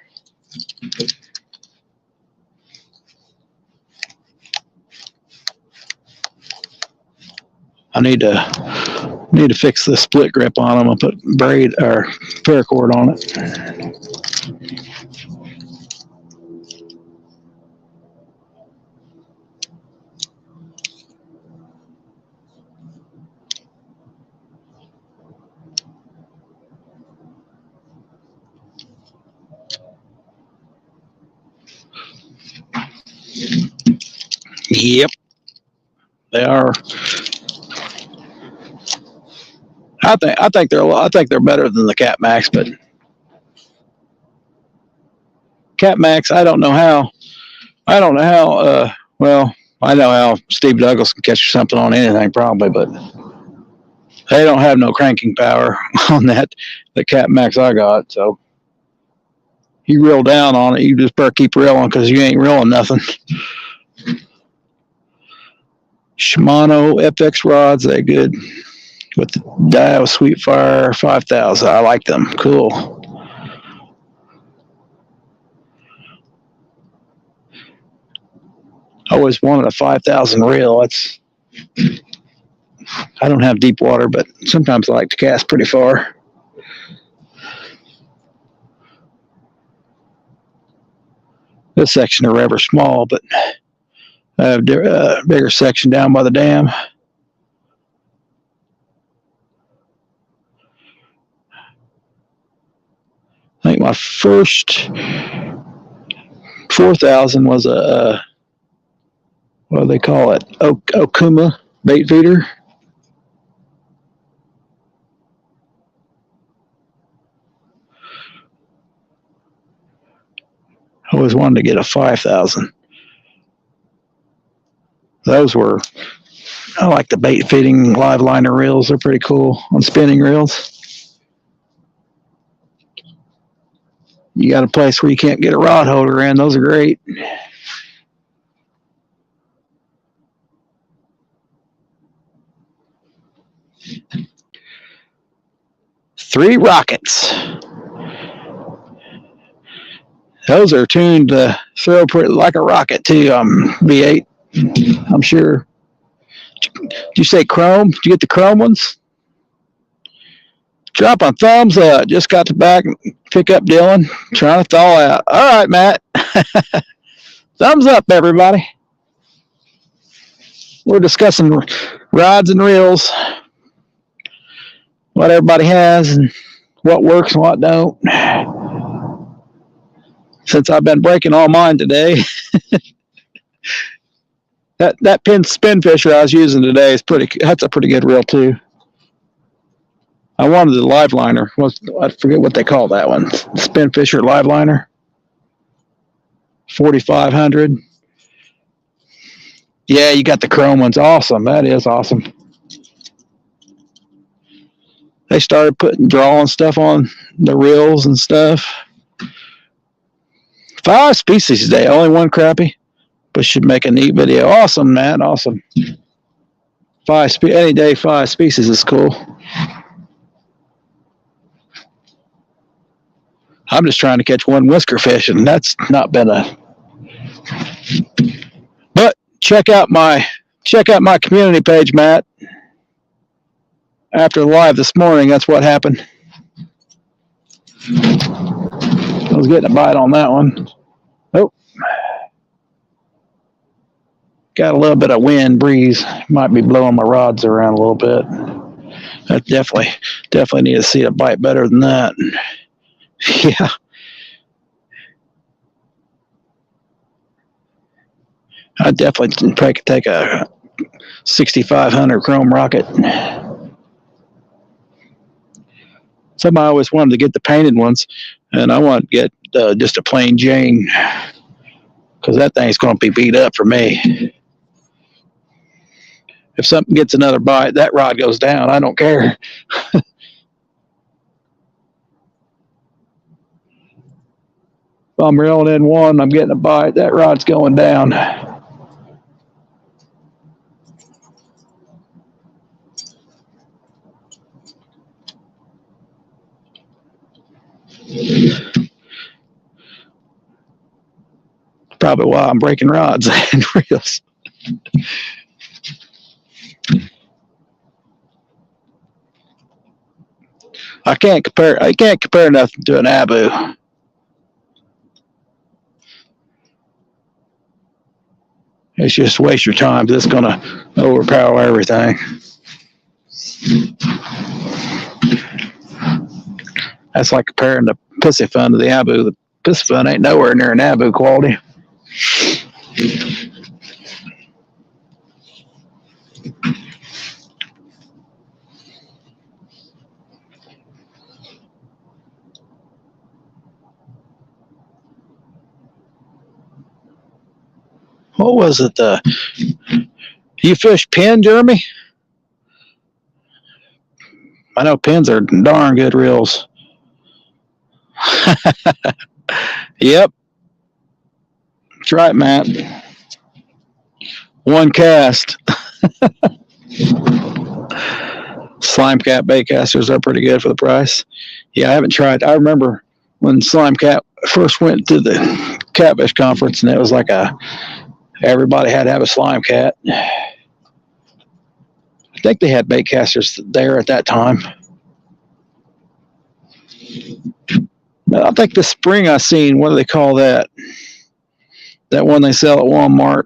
I need to fix the split grip on them and put braid or paracord on it. Yep, they are. I think they're better than the Cat Max, but Cat Max, I don't know how. Well, I know how Steve Douglas can catch something on anything probably, but they don't have no cranking power on that. The Cat Max I got, so you reel down on it, you just better keep reeling because you ain't reeling nothing. Shimano FX rods, they good with the Dio Sweet Fire 5000. I like them. Cool. I always wanted a 5000 reel. I don't have deep water, but sometimes I like to cast pretty far. This section of river small, but I have a bigger section down by the dam. I think my first 4000 was a what do they call it? Okuma bait feeder. I always wanted to get a 5000. Those were, I like the bait feeding live liner reels. They're pretty cool on spinning reels. You got a place where you can't get a rod holder in. Those are great. Three rockets. Those are tuned to throw pretty like a rocket too. V8, I'm sure. Did you say chrome? Did you get the chrome ones? Drop on thumbs up. Just got to back and pick up Dylan. Trying to thaw out. All right, Matt. Thumbs up, everybody. We're discussing rods and reels. What everybody has and what works and what don't. since I've been breaking all mine today. That pin spin fisher I was using today is that's a pretty good reel too. I wanted the live liner. I forget what they call that one. Spin fisher live liner. 4,500. Yeah, you got the chrome ones. Awesome. That is awesome. They started drawing stuff on the reels and stuff. 5 species today. Only one crappie, but should make a neat video. Awesome, Matt. Awesome. Any day 5 species is cool. I'm just trying to catch one whisker fish, and that's not been a. But check out my community page, Matt. After the live this morning, that's what happened. I was getting a bite on that one. Oh, got a little bit of wind breeze. Might be blowing my rods around a little bit. I definitely need to see a bite better than that. Yeah. I definitely could take a 6,500 chrome rocket. Somebody always wanted to get the painted ones, and I want to get just a plain Jane, because that thing's going to be beat up for me. If something gets another bite, that rod goes down. I don't care. If I'm reeling in one, I'm getting a bite, that rod's going down. Probably why I'm breaking rods and reels. I can't compare nothing to an Abu. It's just waste your time. It's going to overpower everything. That's like comparing the Pussyfun to the Abu. The Pussyfun ain't nowhere near an Abu quality. What was it? You fish pin, Jeremy? I know pins are darn good reels. Yep. That's right, Matt. One cast. Slime Cat bait casters are pretty good for the price. Yeah, I haven't tried. I remember when Slime Cat first went to the Catfish conference, and it was like everybody had to have a Slime Cat. I think they had bait casters there at that time. But I think this spring I seen, what do they call that? That one they sell at Walmart.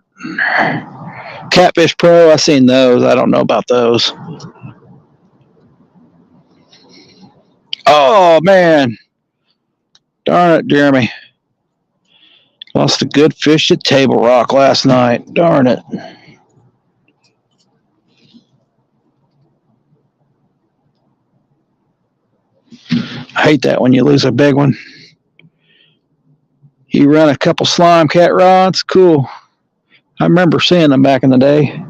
Catfish Pro, I seen those. I don't know about those. Oh, man. Darn it, Jeremy. Lost a good fish at Table Rock last night. Darn it. I hate that when you lose a big one. You run a couple Slime Cat rods. Cool. I remember seeing them back in the day.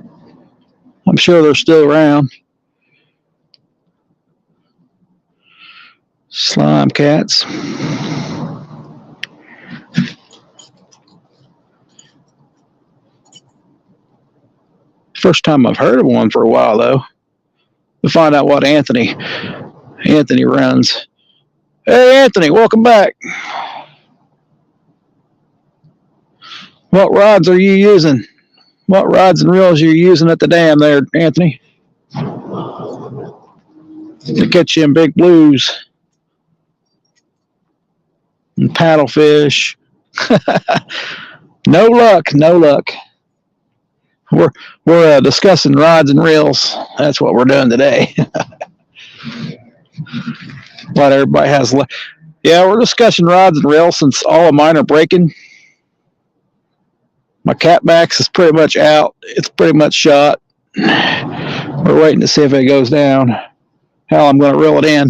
I'm sure they're still around. Slime Cats. First time I've heard of one for a while, though. We'll find out what Anthony runs. Hey, Anthony, welcome back. What rods are you using? What rods and reels are you using at the dam there, Anthony? To catch you in big blues and paddlefish. No luck. We're discussing rods and reels. That's what we're doing today. What everybody has left. Yeah, we're discussing rods and reels since all of mine are breaking. My catbacks is pretty much out. It's pretty much shot. We're waiting to see if it goes down. How I'm going to reel it in.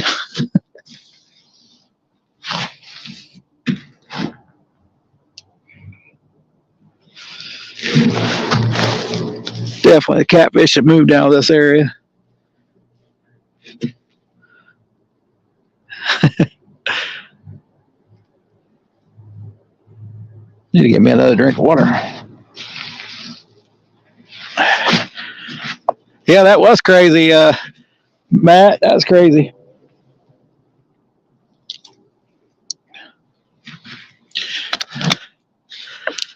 Definitely the catfish should move down to this area. Need to get me another drink of water. Yeah, that was crazy, Matt. That was crazy.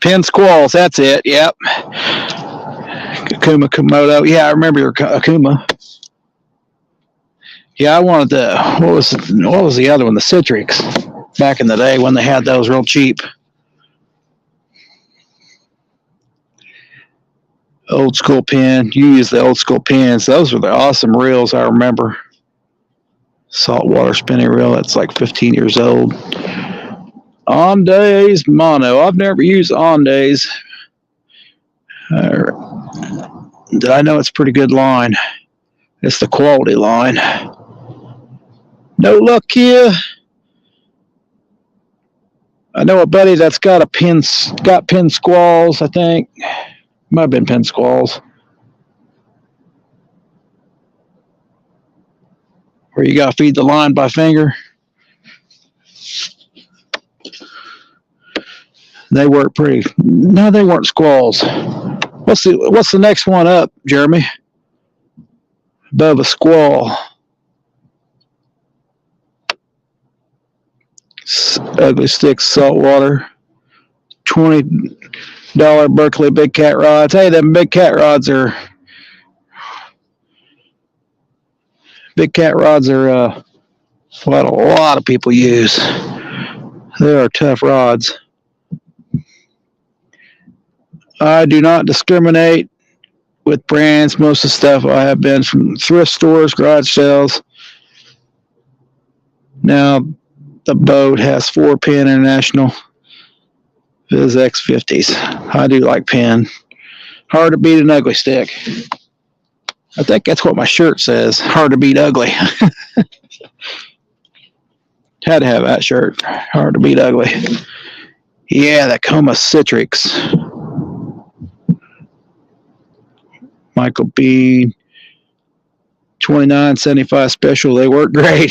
Pin squalls, that's it. Yep. Akuma Komodo. Yeah, I remember your Akuma. Yeah, I wanted the what was the other one? The Citrix. Back in the day when they had those real cheap. Old school pin. You use the old school pins. Those were the awesome reels I remember. Saltwater spinning reel. That's like 15 years old. Ondays mono. I've never used Ondays. Did I know it's a pretty good line? It's the quality line. No luck here. I know a buddy that's got pin squalls, I think. Might have been pin squalls. Where you got to feed the line by finger. They work pretty. No, they weren't squalls. What's the next one up, Jeremy? Above a squall. Ugly Sticks saltwater. $20 Berkeley big cat rods. Hey, them big cat rods are what a lot of people use. They are tough rods. I do not discriminate with brands. Most of the stuff I have been from thrift stores, garage sales. Now the boat has 4-pin International Viz X50s. I do like pin. Hard to beat an ugly stick. I think that's what my shirt says. Hard to beat ugly. Had to have that shirt. Hard to beat ugly. Yeah, that Coma Citrix. Michael B. 29.75 special. They work great.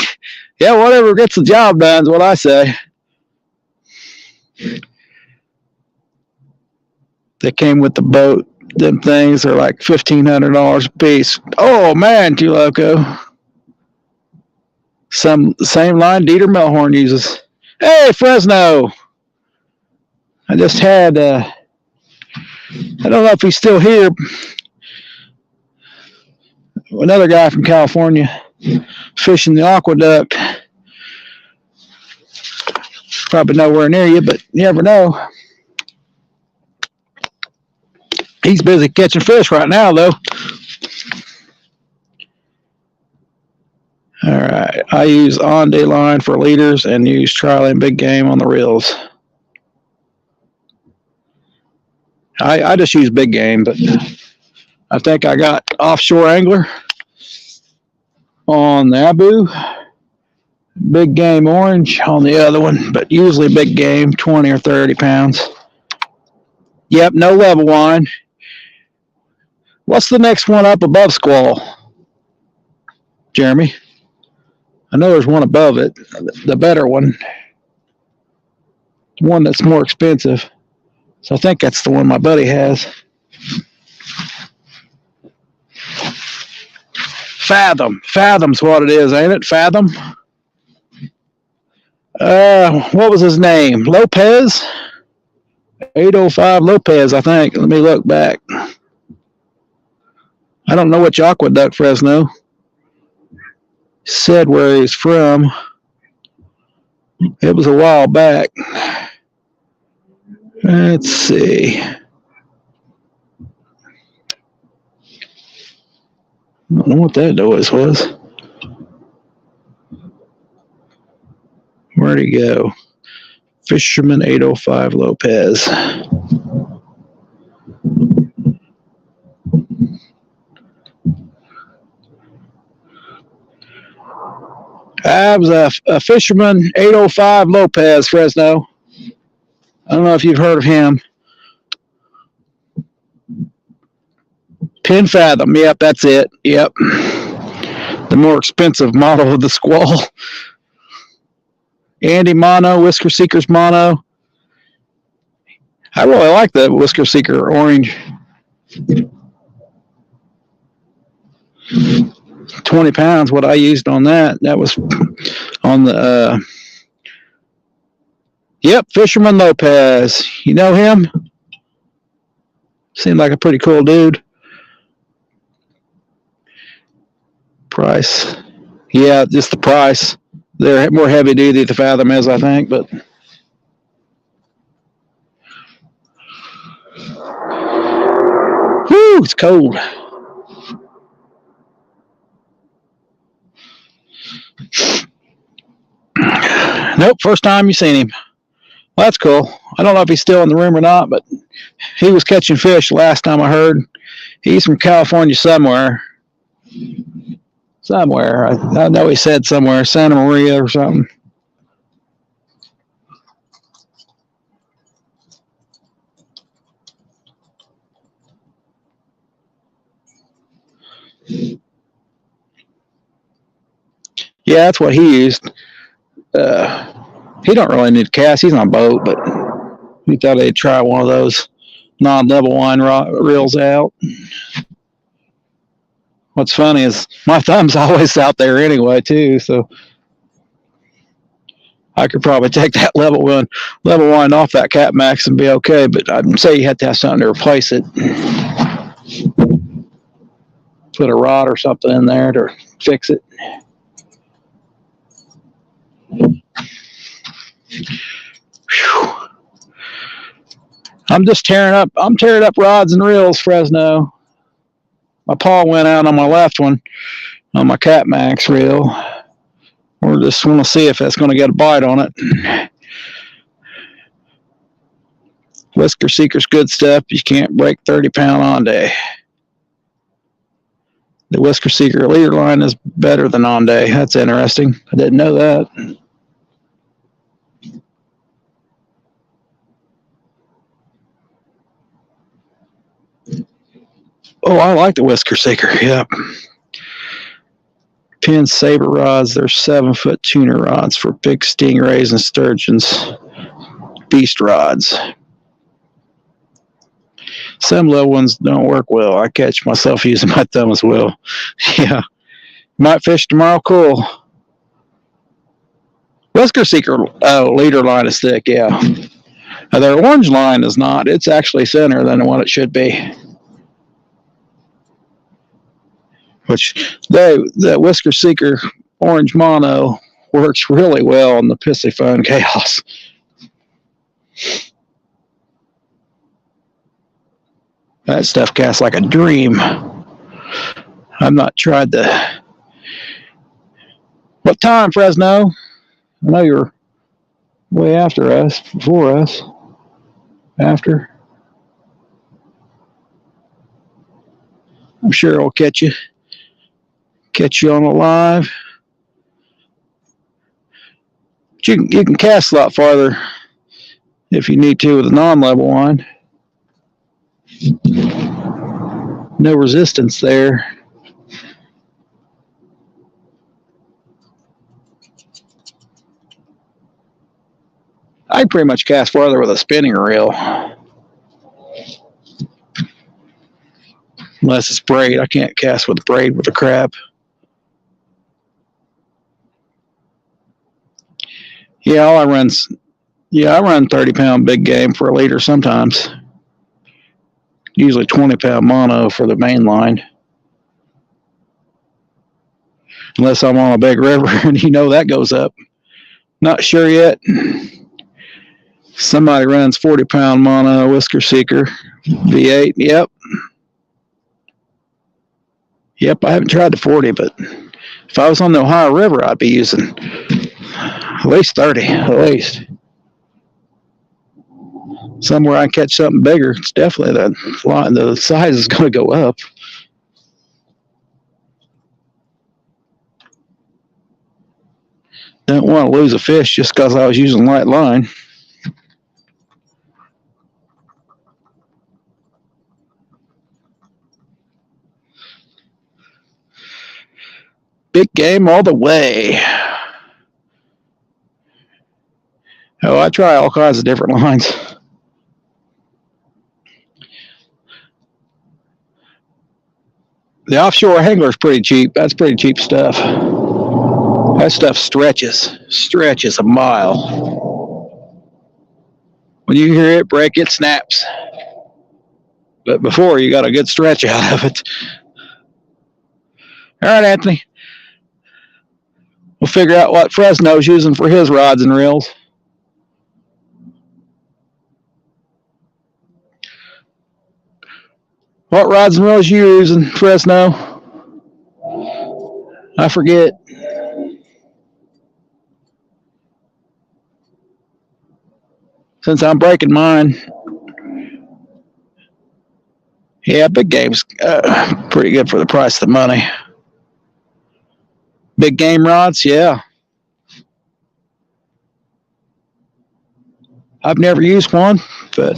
Yeah, whatever gets the job done is what I say. They came with the boat. Them things are like $1,500 a piece. Oh man, too loco. Same line Dieter Melhorn uses. Hey, Fresno. I just had, I don't know if he's still here. Another guy from California fishing the aqueduct. Probably nowhere near you, but you never know. He's busy catching fish right now, though. All right. I use on-day line for leaders and use Trilene Big Game on the reels. I just use Big Game, but I think I got Offshore Angler on the Abu. Big Game Orange on the other one, but usually Big Game, 20 or 30 pounds. Yep, no level line. What's the next one up above Squall, Jeremy? I know there's one above it, the better one. The one that's more expensive. So I think that's the one my buddy has. Fathom. Fathom's what it is, ain't it? Fathom? What was his name? Lopez? 805 Lopez, I think. Let me look back. I don't know which aqueduct, Fresno. Said where he's from. It was a while back. Let's see. I don't know what that noise was. Where Where'd he go? Fisherman 805 Lopez. That was a Fisherman 805 Lopez, Fresno. I don't know if you've heard of him. Pin Fathom. Yep, that's it. Yep. The more expensive model of the Squall. Andy Mono, Whisker Seekers Mono. I really like the Whisker Seeker orange. 20 pounds, what I used on that. That was on the, yep, Fisherman Lopez. You know him? Seemed like a pretty cool dude. Price. Yeah, just the price. They're more heavy duty the Fathom is, I think, but. Whew, it's cold. Nope, first time you've seen him. Well, that's cool. I don't know if he's still in the room or not, but he was catching fish last time I heard. He's from California somewhere. I know he said somewhere, Santa Maria or something. Yeah, that's what he used. He don't really need to cast. He's on a boat, but he thought he'd try one of those non-level line reels out. What's funny is my thumb's always out there anyway, too, so I could probably take that level one off that Cat Max and be okay, but I'd say you had to have something to replace it. Put a rod or something in there to fix it. Whew. I'm tearing up rods and reels, Fresno. My paw went out on my left one on my Cat Max reel. We're just want to see if that's going to get a bite on it. Whisker Seeker's good stuff. You can't break 30-pound on day. The Whisker Seeker leader line is better than on day. That's interesting. I didn't know that. Oh, I like the Whisker Seeker. Yep. Penn Saber rods. They're 7-foot tuner rods for big stingrays and sturgeons. Beast rods. Some little ones don't work well. I catch myself using my thumb as well. Yeah. Might fish tomorrow. Cool. Whisker Seeker leader line is thick. Yeah. Their orange line is not. It's actually thinner than what it should be. Which the Whisker Seeker orange mono works really well on the Pisciphone Chaos. That stuff casts like a dream. I've not tried the. What time, Fresno? I know you're way after us, before us, after. I'm sure I'll catch you on a live. But you can cast a lot farther if you need to with a non-level line. No resistance there. I pretty much cast farther with a spinning reel. Unless it's braid. I can't cast with braid with a crab. Yeah, I run 30-pound big game for a leader sometimes. Usually 20-pound mono for the main line. Unless I'm on a big river and that goes up. Not sure yet. Somebody runs 40-pound mono Whisker Seeker V8. Yep, I haven't tried the 40, but if I was on the Ohio River, I'd be using At least 30, at least. Somewhere I catch something bigger, it's definitely the size is going to go up. Don't want to lose a fish just because I was using light line. Big game all the way. Oh, I try all kinds of different lines. The offshore angler is pretty cheap. That's pretty cheap stuff. That stuff stretches a mile. When you hear it break, it snaps. But before, you got a good stretch out of it. All right, Anthony. We'll figure out what Fresno's using for his rods and reels. What rods and reels you using, Fresno? I forget. Since I'm breaking mine. Yeah, big game's pretty good for the price of the money. Big game rods, yeah. I've never used one, but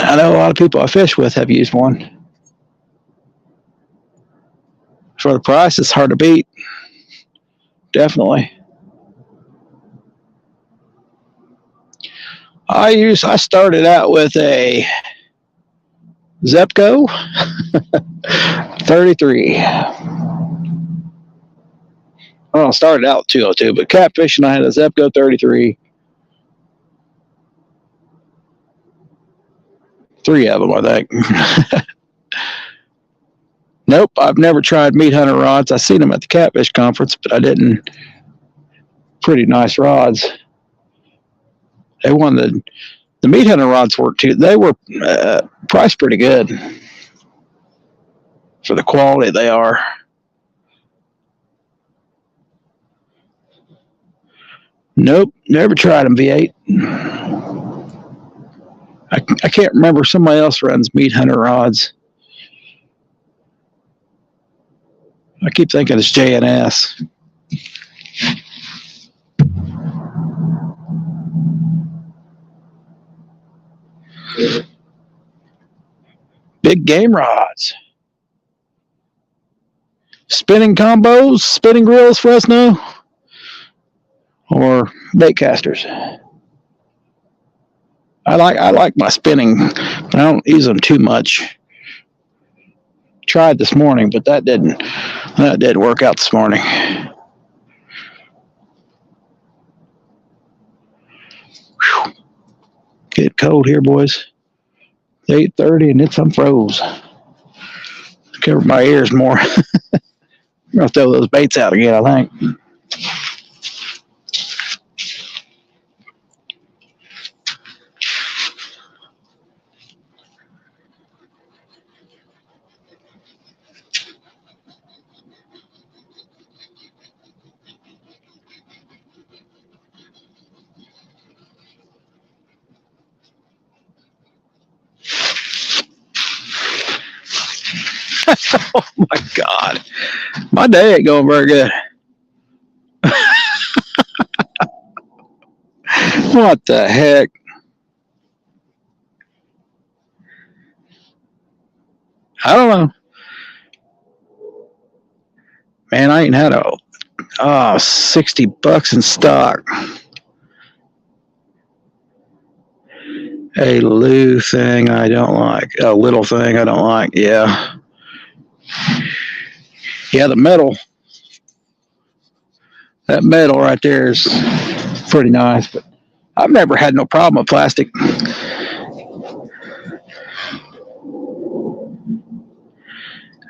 I know a lot of people I fish with have used one. For the price, it's hard to beat. Definitely. I started out with a Zepco 33. Well, I started out with 202, but catfishing, I had a Zepco 33. 3 of them, I think. Nope, I've never tried meat hunter rods. I seen them at the catfish conference, but I didn't. Pretty nice rods. They won the meat hunter rods work too. They were priced pretty good for the quality they are. Nope, never tried them V8. I can't remember. Somebody else runs meat hunter rods. I keep thinking it's J&S. Big game rods. Spinning combos, spinning reels, Fresno, or bait casters. I like my spinning, but I don't use them too much. Tried this morning, but that didn't work out this morning. Whew. Get cold here, boys. It's 8:30 and it's unfroze. Cover my ears more. I'm gonna throw those baits out again, I think. Oh my God. My day ain't going very good. What the heck? I don't know. Man, I ain't had $60 in stock. A Lou thing I don't like. A little thing I don't like. Yeah. Yeah, the metal. That metal right there is pretty nice, but I've never had no problem with plastic.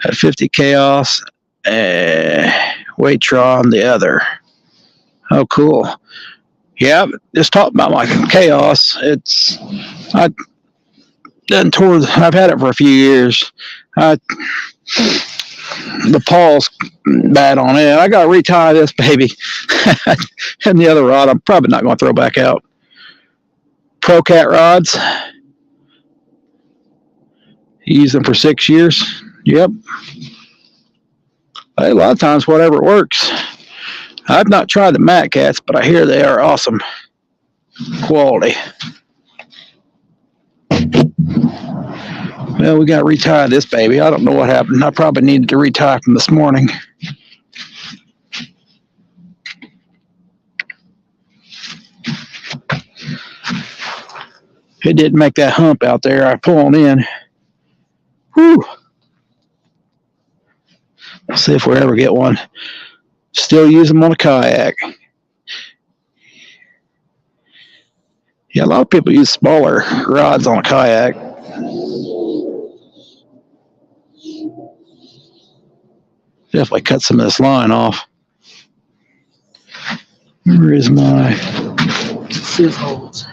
At 50 Chaos, Waitron the other. Oh, cool. Yeah, just talking about my Chaos. I've had it for a few years. the paw's bad on it. I got to retie this baby. And the other rod, I'm probably not going to throw back out. Pro Cat rods. Use them for 6 years. Yep. Hey, a lot of times, whatever works. I've not tried the Mat Cats, but I hear they are awesome quality. Well, we got to retie this baby. I don't know what happened. I probably needed to retie from this morning. It didn't make that hump out there. I pulled in. Whew. Let's see if we ever get one. Still use them on a kayak. Yeah, a lot of people use smaller rods on a kayak. Definitely cut some of this line off. Where is my scissors?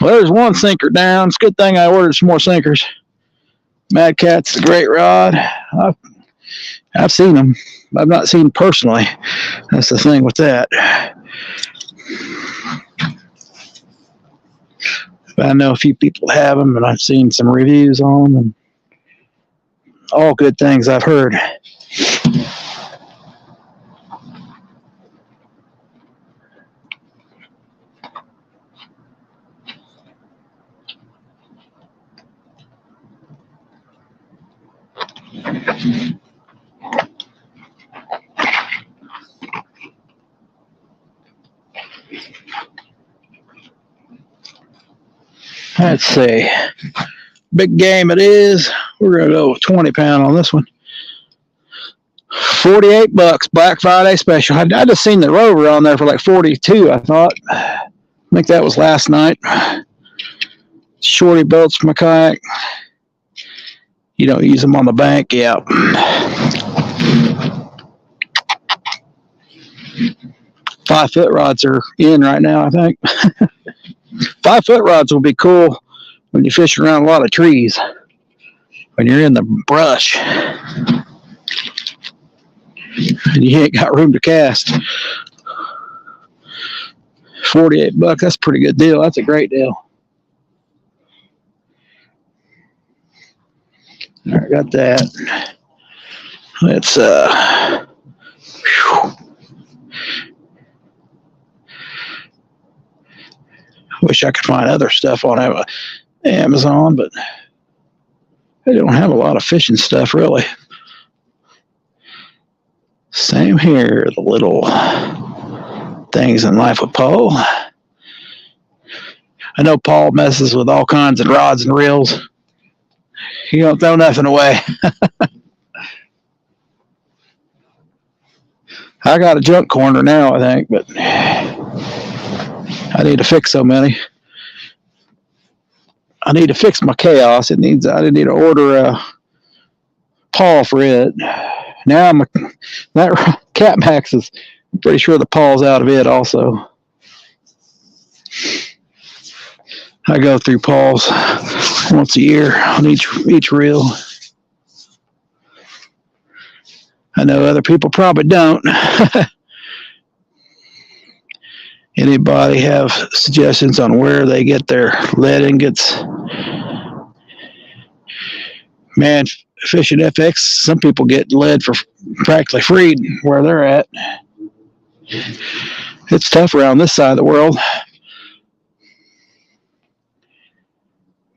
Well, there's one sinker down. It's a good thing I ordered some more sinkers. Mad Cat's a great rod. I've seen them. I've not seen them personally. That's the thing with that. But I know a few people have them, and I've seen some reviews on them. And all good things I've heard. Let's see. Big game it is. We're going to go with 20 pound on this one. $48, Black Friday special. I just seen the Rover on there for like 42, I thought. I think that was last night. Shorty boats for my kayak. You don't use them on the bank, yeah. 5-foot rods are in right now, I think. 5-foot rods will be cool when you fish around a lot of trees. When you're in the brush. And you ain't got room to cast. $48, that's a pretty good deal. That's a great deal. All right, got that. Let's wish I could find other stuff on Amazon, but they don't have a lot of fishing stuff really. Same here, the little things in life with Paul. I know Paul messes with all kinds of rods and reels. He don't throw nothing away. I got a junk corner now, I think, but I need to fix so many. I need to fix my chaos. I need to order a paw for it. Now that Cat Max is, I'm pretty sure the paw's out of it also. I go through paws once a year on each reel. I know other people probably don't. Anybody have suggestions on where they get their lead ingots? Man, Fishing FX, some people get lead for practically free where they're at. It's tough around this side of the world.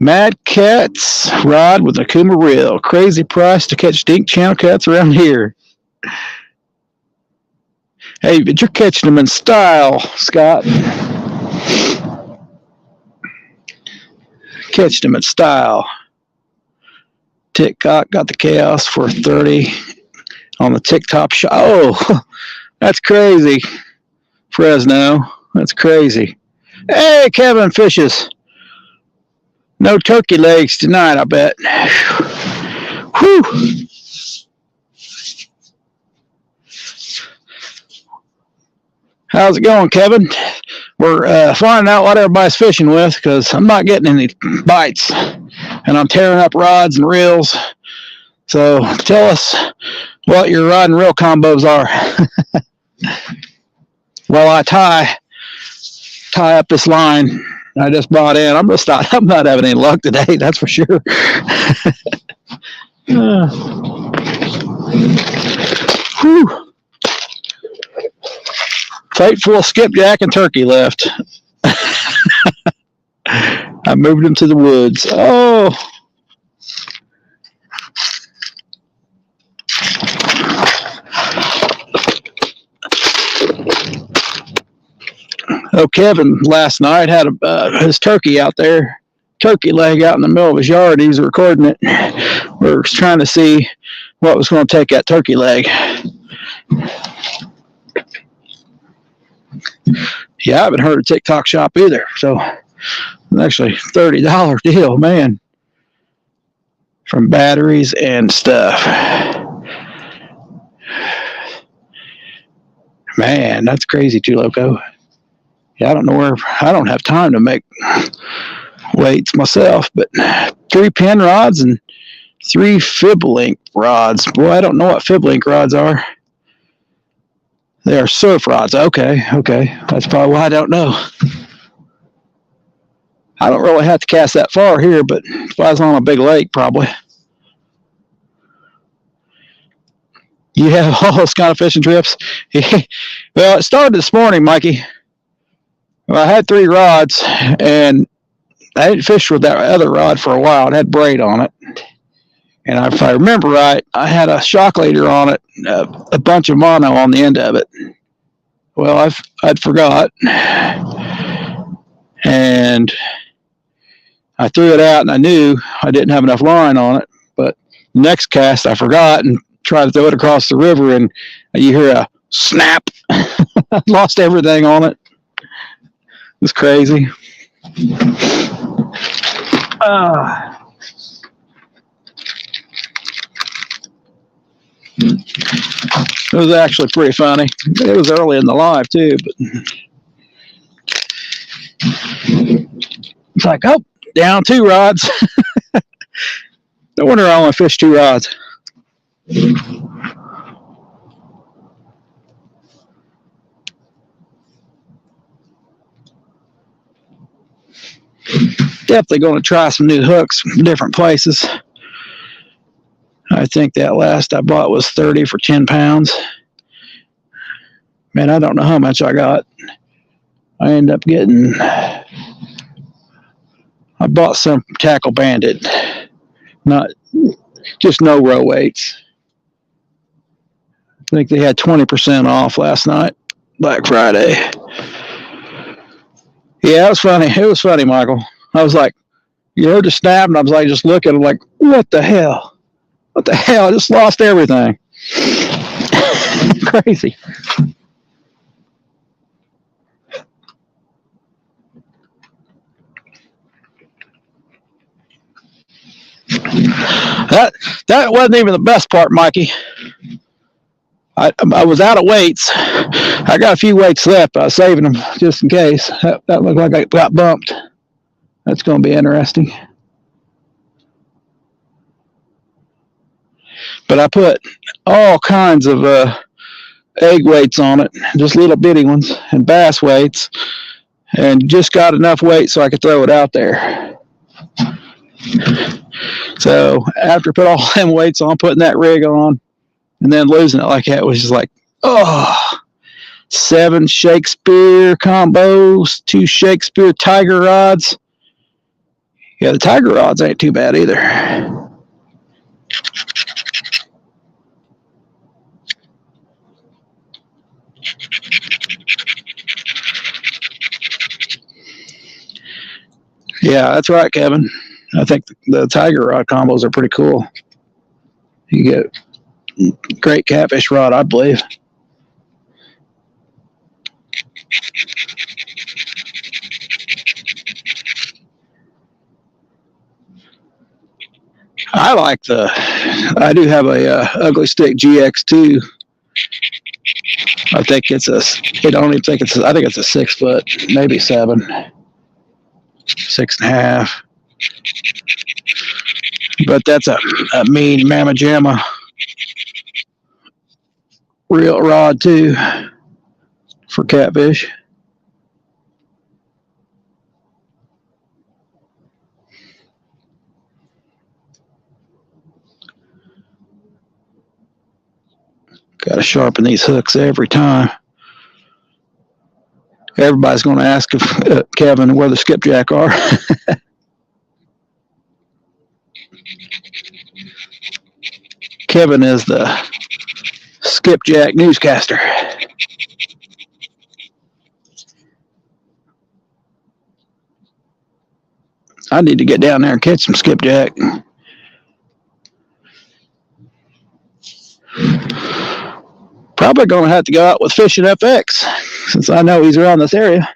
Mad Cat's rod with a Kuma reel. Crazy price to catch dink channel cats around here. Hey, but you're catching them in style, Scott. Catching them in style. TikTok got the chaos for 30 on the TikTok shop. Oh, that's crazy. Fresno, that's crazy. Hey, Kevin Fishes. No turkey legs tonight, I bet. Whew. How's it going, Kevin? we're finding out what everybody's fishing with because I'm not getting any bites, and I'm tearing up rods and reels. So tell us what your rod and reel combos are. While I tie up this line I just brought in, I'm not having any luck today. That's for sure. Whew. Plate full of skipjack and turkey left. I moved them to the woods. Oh. Oh, Kevin last night had his turkey out there, turkey leg out in the middle of his yard. He was recording it. We were trying to see what was going to take that turkey leg. Yeah, I haven't heard of TikTok Shop either. So it's actually $30 deal, man, from batteries and stuff. Man, that's crazy, too, Loco. Yeah, I don't have time to make weights myself, but 3 pin rods and 3 fib link rods. Boy, I don't know what fib link rods are. They are surf rods. Okay. That's probably why I don't know. I don't really have to cast that far here, but if I was on a big lake, probably. You have all those kind of fishing trips? Well, it started this morning, Mikey. Well, I had 3 rods, and I hadn't fished with that other rod for a while. It had braid on it. And if I remember right, I had a shock leader on it, a bunch of mono on the end of it. Well, I'd forgot. And I threw it out, and I knew I didn't have enough line on it. But next cast, I forgot and tried to throw it across the river, and you hear a snap. I lost everything on it. It was crazy. It was actually pretty funny. It was early in the live too, but it's like, oh, down 2 rods. No wonder I only fished 2 rods. Definitely going to try some new hooks from different places. I think that last I bought was 30 for 10 pounds. Man, I don't know how much I got. I ended up getting, I bought some Tackle Bandit, not just no row weights. I think they had 20% off last night, Black Friday. Yeah, it was funny. It was funny, Michael. I was like, you heard the snap, and I was like, just looking, I'm like, what the hell? What the hell? I just lost everything. Crazy. That wasn't even the best part, Mikey. I was out of weights. I got a few weights left, but I was saving them just in case. That looked like I got bumped. That's going to be interesting. But I put all kinds of egg weights on it, just little bitty ones, and bass weights, and just got enough weight so I could throw it out there. So after I put all them weights on, putting that rig on, and then losing it like that was just like, 7 Shakespeare combos, 2 Shakespeare Tiger rods. Yeah, the Tiger rods ain't too bad either. Yeah, that's right, Kevin. I think the Tiger rod combos are pretty cool. You get great catfish rod, I believe. I do have a Ugly Stick GX2 I think it's a, I don't even think it's, I think it's a 6 foot, maybe 7, 6.5. But that's a mean mamma jamma real rod too for catfish. Got to sharpen these hooks every time. Everybody's going to ask if, Kevin where the skipjack are. Kevin is the skipjack newscaster. I need to get down there and catch some skipjack. Probably going to have to go out with Fishing FX since I know he's around this area.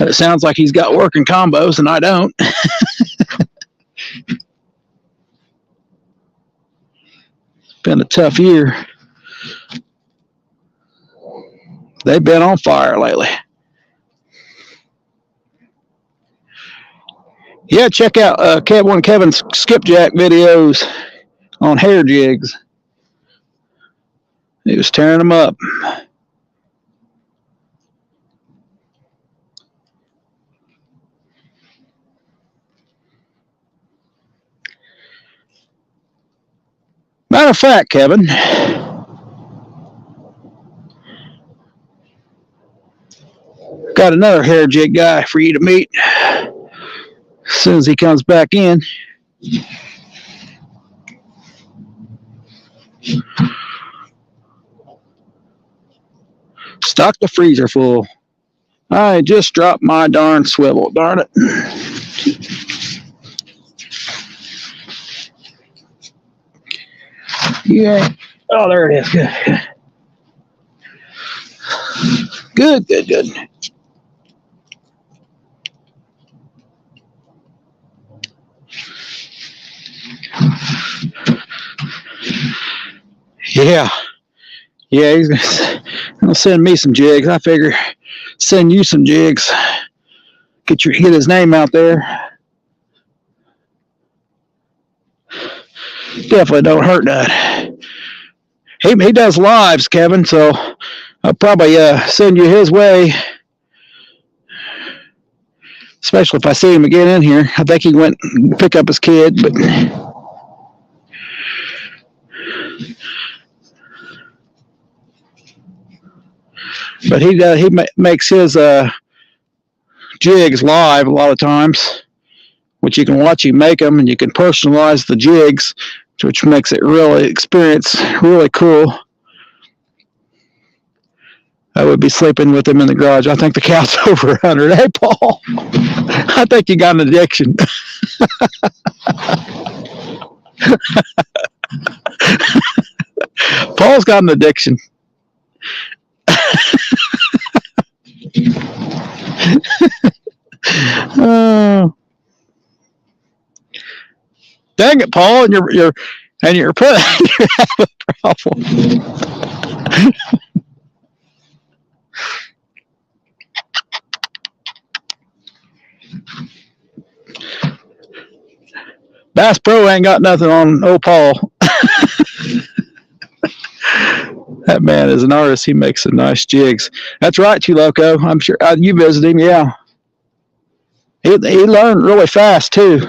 It sounds like he's got working combos and I don't. It's been a tough year. They've been on fire lately. Yeah, check out one of Kevin's skipjack videos on hair jigs. He was tearing them up. Matter of fact, Kevin, got another hair jig guy for you to meet as soon as he comes back in. Stock the freezer full. I just dropped my darn swivel, darn it. Yeah. Oh, there it is. Good. Good. Yeah, he's gonna send me some jigs. I figure send you some jigs. Get his name out there. Definitely don't hurt that. He does lives, Kevin, so I'll probably send you his way. Especially if I see him again in here. I think he went and pick up his kid, but he makes his jigs live a lot of times, which you can watch him make them, and you can personalize the jigs, which makes it really cool. I would be sleeping with him in the garage. I think the count's over 100. Hey, Paul, I think you got an addiction. Paul's got an addiction. Dang it, Paul, and you're having a problem. Bass Pro ain't got nothing on old Paul. That man is an artist. He makes some nice jigs. That's right, Chuloco. I'm sure you visited him. Yeah, he learned really fast too.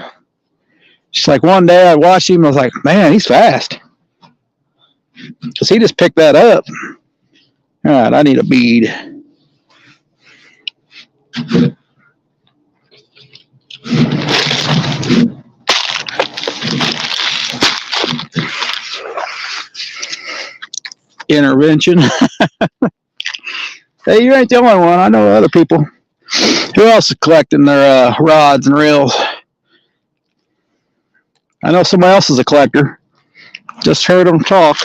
Just like one day I watched him, I was like, man, he's fast, because he just picked that up. All right, I need a bead. Intervention. Hey, you ain't the only one. I know other people. Who else is collecting their rods and reels? I know somebody else is a collector. Just heard them talk.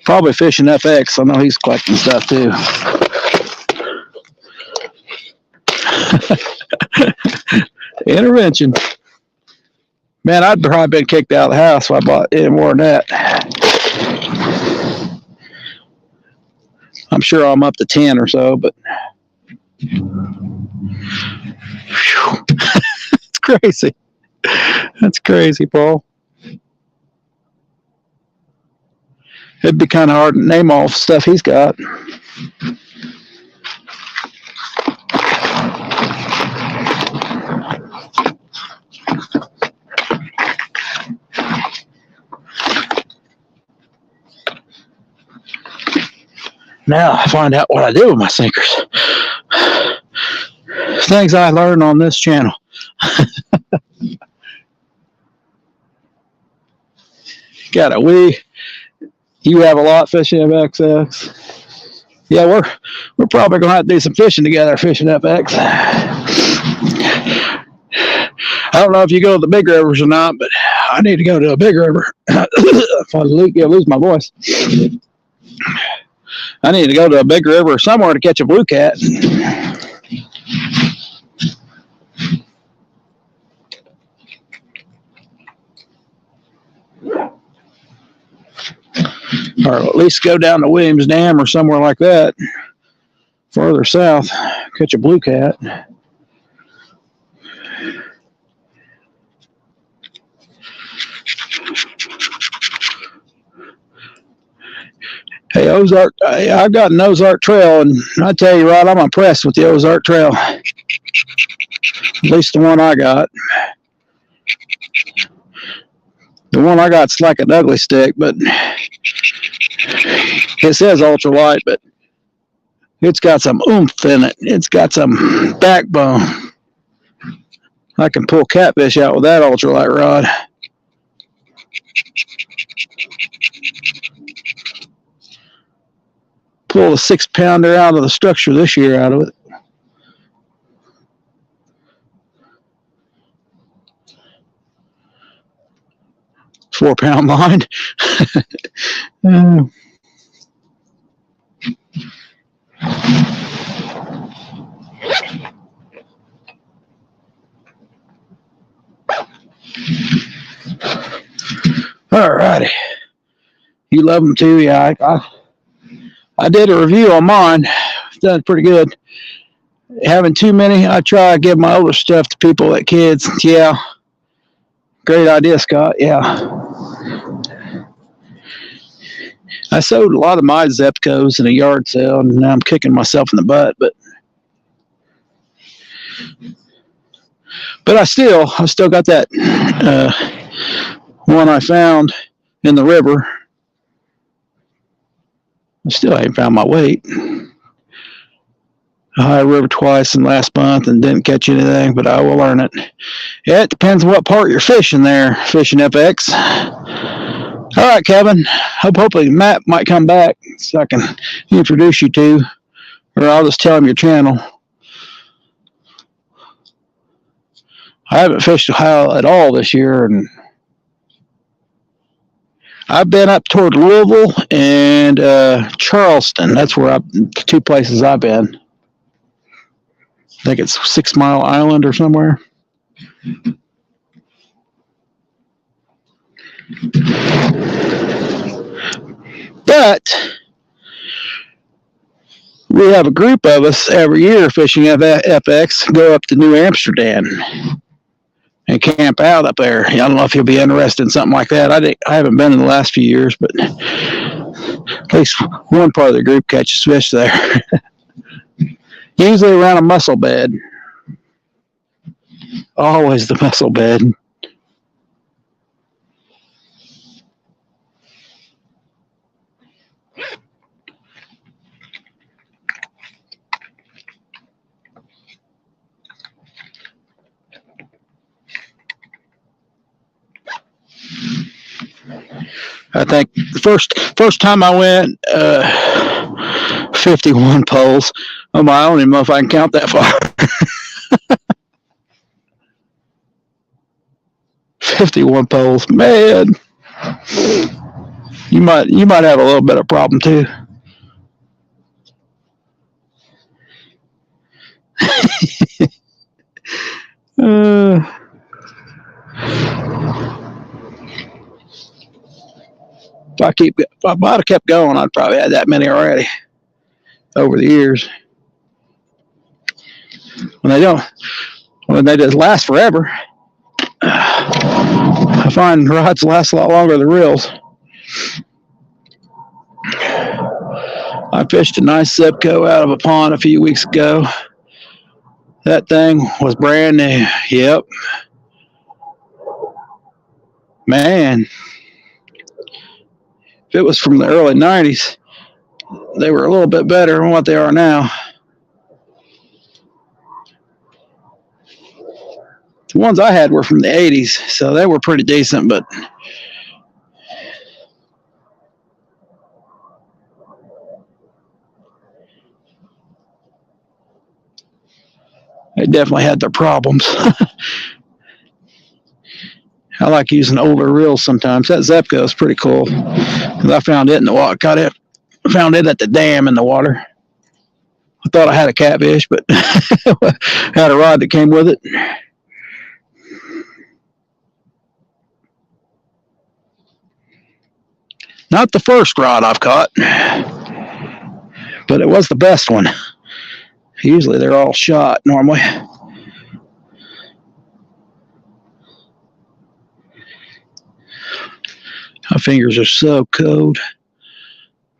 Probably Fishing FX. I know he's collecting stuff too. Intervention. Man, I'd probably been kicked out of the house if I bought any more than that. I'm sure I'm up to 10 or so, but it's crazy. That's crazy, Paul. It'd be kind of hard to name all the stuff he's got. Now I find out what I do with my sinkers. Things I learned on this channel. Got a wee. You have a lot fishing FXX. Yeah, we're probably gonna have to do some fishing together, fishing FX. I don't know if you go to the big rivers or not, but I need to go to a big river. If I lose my voice, I need to go to a big river somewhere to catch a blue cat. Or at least go down to Williams Dam or somewhere like that, further south, catch a blue cat. Hey, Ozark, I've got an Ozark Trail, and I tell you, Rod, I'm impressed with the Ozark Trail. At least the one I got. The one I got's like an ugly stick, but it says ultralight, but it's got some oomph in it. It's got some backbone. I can pull catfish out with that ultralight rod. Pull a 6-pounder out of the structure this year out of it. Four-pound line. All righty. You love them too? Yeah, I did a review on mine. Done pretty good. Having too many, I try to give my older stuff to people, like kids. Yeah. Great idea, Scott. Yeah. I sold a lot of my Zepcos in a yard sale, and now I'm kicking myself in the butt. But I still got that one I found in the river. I still haven't found my weight. I hit the river twice in last month and didn't catch anything, but I will learn it. Yeah, it depends on what part you're fishing there, fishing FX. All right, Kevin. Hopefully Matt might come back so I can introduce you to, or I'll just tell him your channel. I haven't fished Ohio at all this year, and I've been up toward Louisville and Charleston. That's where the two places I've been. I think it's 6 Mile Island or somewhere. But we have a group of us every year fishing FX, go up to New Amsterdam and camp out up there. I don't know if you'll be interested in something like that. I haven't been in the last few years, but at least one part of the group catches fish there. Usually around a mussel bed. Always the mussel bed. I think the first time I went, 51 poles. Oh my, I don't even know if I can count that far. 51 poles, man. You might have a little bit of problem too. If I might have kept going, I'd probably had that many already over the years. When they just last forever. I find rods last a lot longer than reels. I fished a nice Zebco out of a pond a few weeks ago. That thing was brand new. Yep. Man, if it was from the early 90s, they were a little bit better than what they are now. The ones I had were from the 80s, so they were pretty decent, but they definitely had their problems. I like using older reels sometimes. That Zebco is pretty cool. I found it in the water. Found it at the dam in the water. I thought I had a catfish, but had a rod that came with it. Not the first rod I've caught, but it was the best one. Usually they're all shot normally. My fingers are so cold.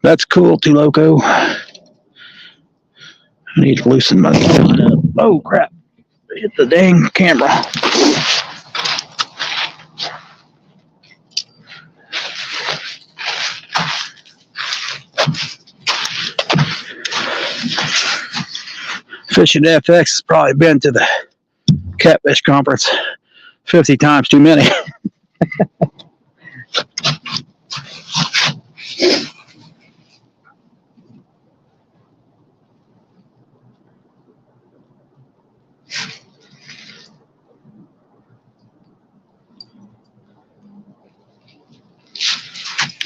That's cool, Too Loco. I need to loosen my line up. Oh, crap. Hit the dang camera. Fishing FX has probably been to the Catfish Conference 50 times too many.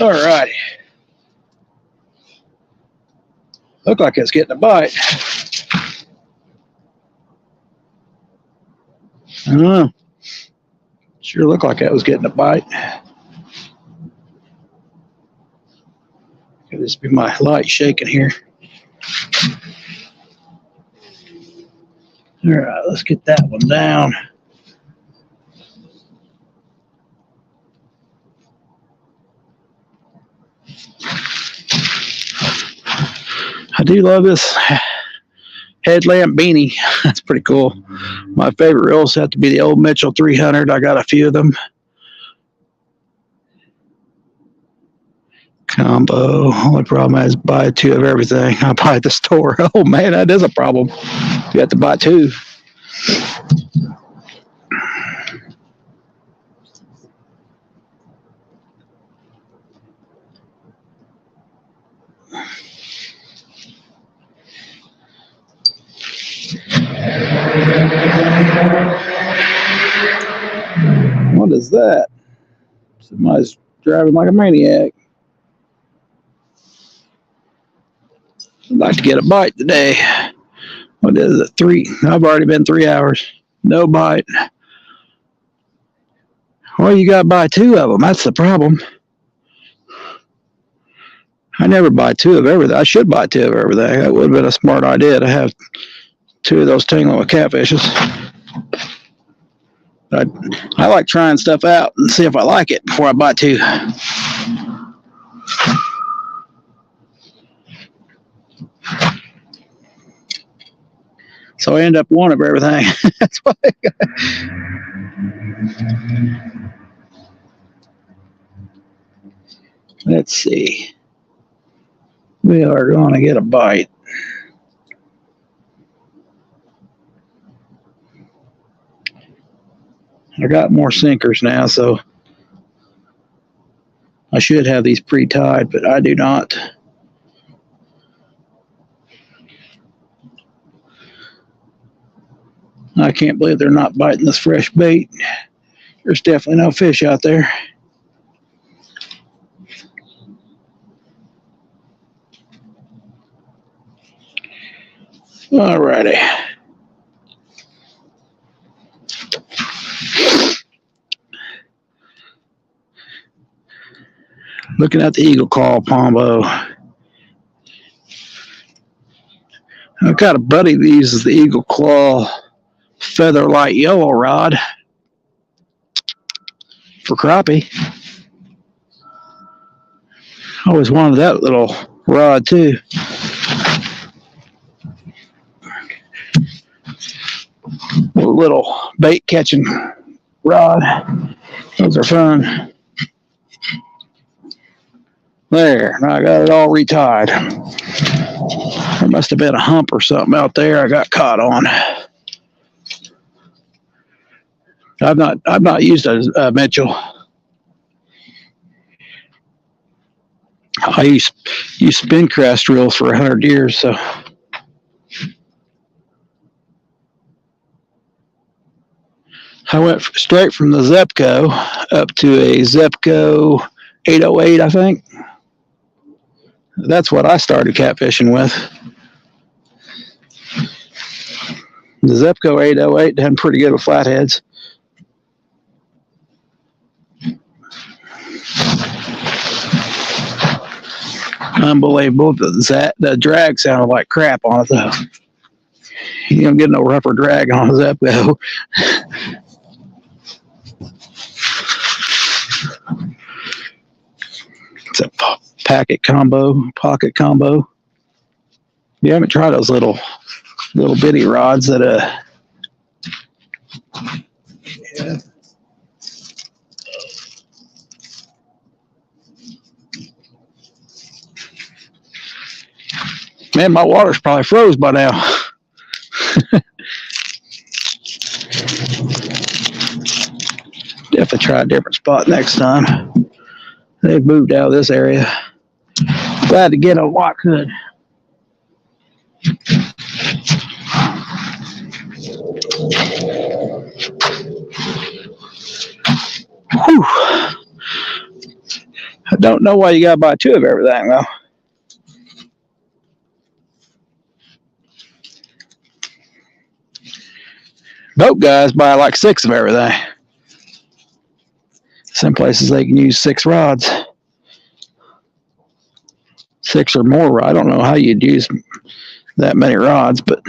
All right. Looked like it's getting a bite. I don't know. Sure looked like that was getting a bite. Could this be my light shaking here? All right, let's get that one down. I do love this headlamp beanie. That's pretty cool. My favorite reels have to be the old Mitchell 300. I got a few of them. Combo. Only problem is buy two of everything. I buy at the store. Oh man, that is a problem. You have to buy two. What is that? Somebody's driving like a maniac. I'd like to get a bite today. What is it? 3? I've already been 3 hours. No bite. Well, you got to buy two of them. That's the problem. I never buy two of everything. I should buy two of everything. That would have been a smart idea to have two of those tingling with catfishes. I like trying stuff out and see if I like it before I buy two. So I end up one of everything. That's why I got. Let's see. We are going to get a bite. I got more sinkers now, so I should have these pre-tied, but I do not. I can't believe they're not biting this fresh bait. There's definitely no fish out there. Alrighty. Looking at the Eagle Claw Pombo. I've got a buddy that uses the Eagle Claw Feather Light Yellow rod for crappie. I always wanted that little rod too. A little bait catching rod. Those are fun. There, I got it all retied. There must have been a hump or something out there I got caught on. I've not used a Mitchell. I used spin crest reels for 100 years, so. I went straight from the Zepco up to a Zepco 808, I think. That's what I started catfishing with. The Zepco 808 had pretty good with flatheads. Unbelievable. The drag sounded like crap on it, though. You don't get no rougher drag on a Zepco. It's a pocket combo. You haven't tried those little bitty rods that yeah. Man, my water's probably froze by now. Definitely try a different spot next time. They've moved out of this area. Glad to get a lock hood. Whew. I don't know why you gotta buy two of everything though. Boat guys buy like 6 of everything. Some places they can use 6 rods. 6 or more. I don't know how you'd use that many rods, but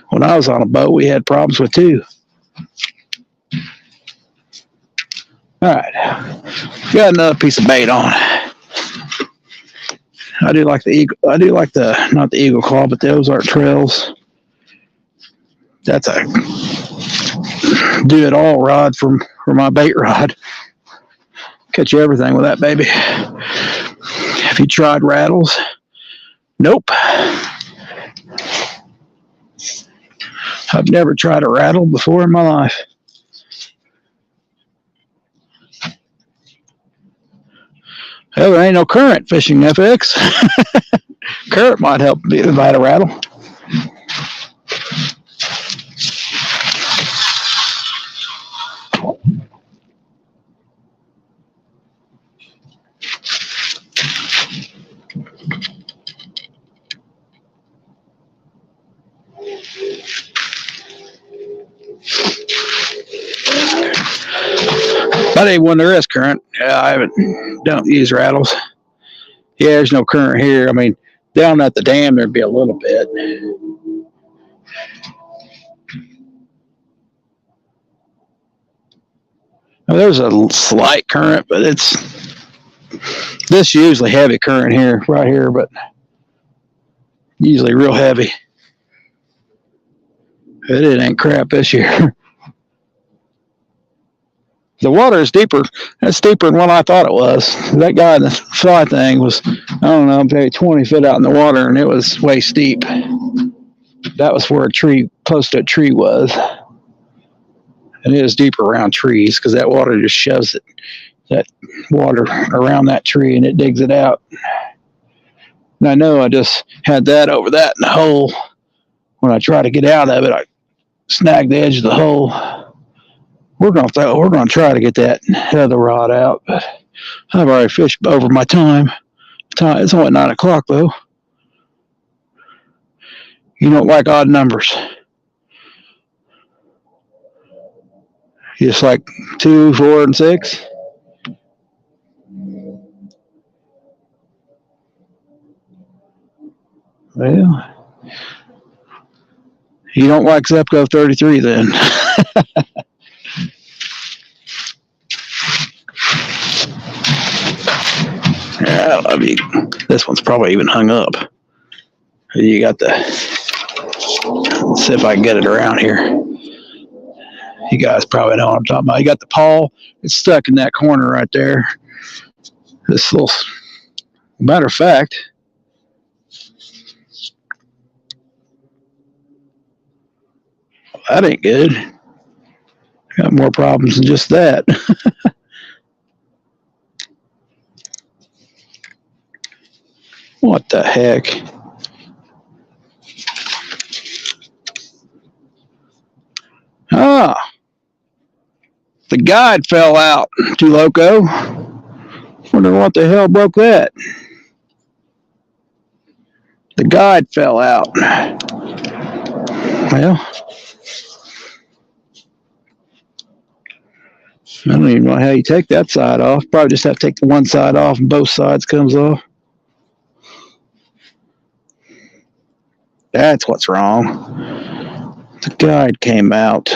when I was on a boat, we had problems with 2. All right, got another piece of bait on. I do like the Eagle. I do like not the Eagle Claw, but the Ozark Trails. That's a do-it-all rod for my bait rod. Catch everything with that baby. Have you tried rattles? Nope. I've never tried a rattle before in my life. Well, there ain't no current fishing FX. Current might help bite a rattle. But hey, when there is current, I don't use rattles. Yeah, there's no current here. I mean, down at the dam, there'd be a little bit. Now, there's a slight current, but this usually heavy current here, right here, but usually real heavy. But it ain't crap this year. The water is deeper. That's deeper than what I thought it was. That guy in the fly thing was, I don't know, maybe 20 feet out in the water, and it was way steep. That was where close to a tree was. And it is deeper around trees because that water just shoves that water around that tree and it digs it out. And I know I just had that over that in the hole. When I try to get out of it, I snagged the edge of the hole. We're gonna try to get that other rod out, but I've already fished over my time. It's only 9 o'clock though. You don't like odd numbers. You just like 2, 4, and 6. Well, you don't like Zepco 33 then. Yeah, I love you. This one's probably even hung up. You got the. Let's see if I can get it around here. You guys probably know what I'm talking about. You got the pawl. It's stuck in that corner right there. This little. Matter of fact, that ain't good. Got more problems than just that. What the heck? Ah, the guide fell out. Too loco. Wonder what the hell broke that. The guide fell out. Well, I don't even know how you take that side off. Probably just have to take the one side off and both sides comes off. That's what's wrong. The guide came out.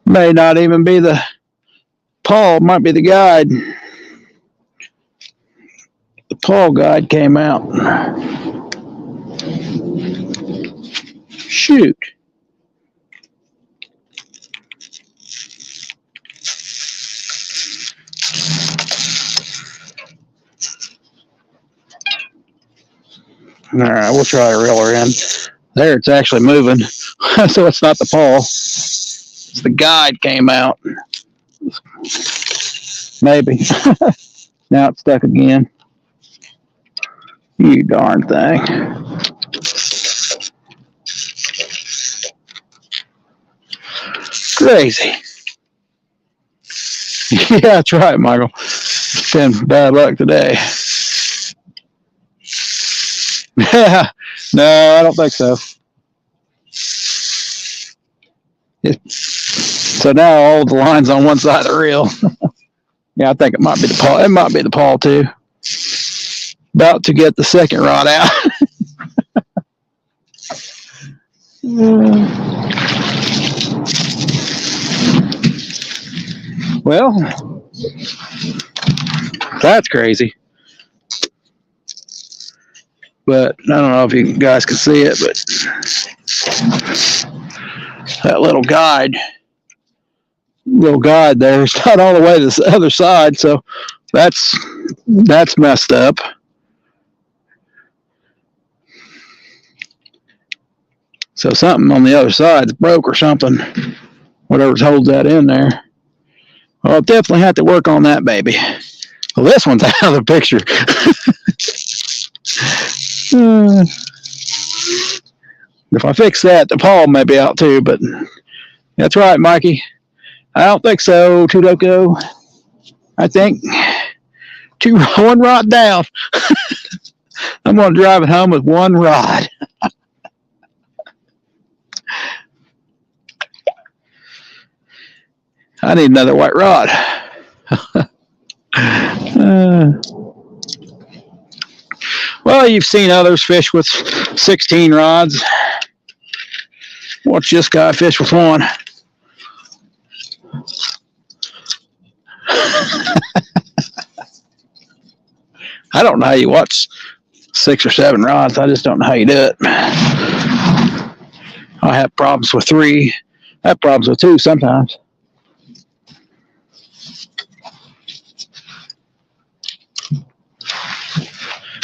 May not even be the pawl, might be the guide. The pawl guide came out. Shoot. All right, we'll try to reel her in. There, it's actually moving. So it's not the pawl. It's the guide came out. Maybe. Now it's stuck again. You darn thing. Crazy. Yeah, that's right, Michael. It's been bad luck today. Yeah. No, I don't think so. So now all the lines on one side of the reel. Yeah, I think it might be the pawl. It might be the pawl too. About to get the second rod out. Well, that's crazy. But I don't know if you guys can see it, but that little guide there is not all the way to the other side, so that's messed up. So something on the other side's broke or something. Whatever holds that in there. Well, I'll definitely have to work on that baby. Well, this one's out of the picture. If I fix that, the pawl may be out too, but that's right, Mikey. I don't think so, Tudoko. I think one rod down. I'm going to drive it home with one rod. I need another white rod. Well, you've seen others fish with 16 rods. Watch this guy fish with one. I don't know how you watch 6 or 7 rods. I just don't know how you do it. I have problems with 3. I have problems with 2 sometimes.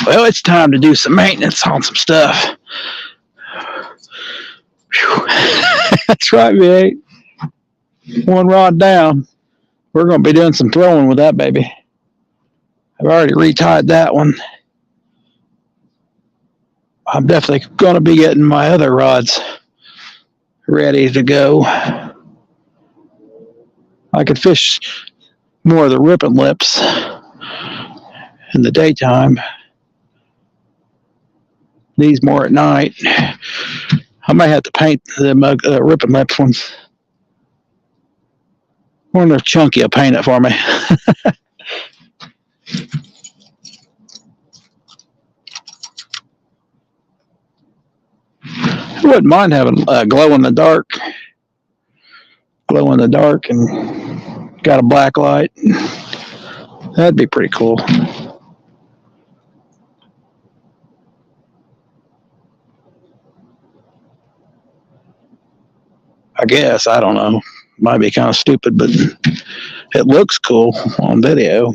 Well, it's time to do some maintenance on some stuff. That's right, V8. One rod down. We're going to be doing some throwing with that baby. I've already retied that one. I'm definitely going to be getting my other rods ready to go. I could fish more of the ripping lips in the daytime. These more at night. I might have to paint the ripping lips ones. I wonder if Chunky will paint it for me. wouldn't mind having glow in the dark and got a black light. That'd be pretty cool. I guess, I don't know. Might be kind of stupid, but it looks cool on video.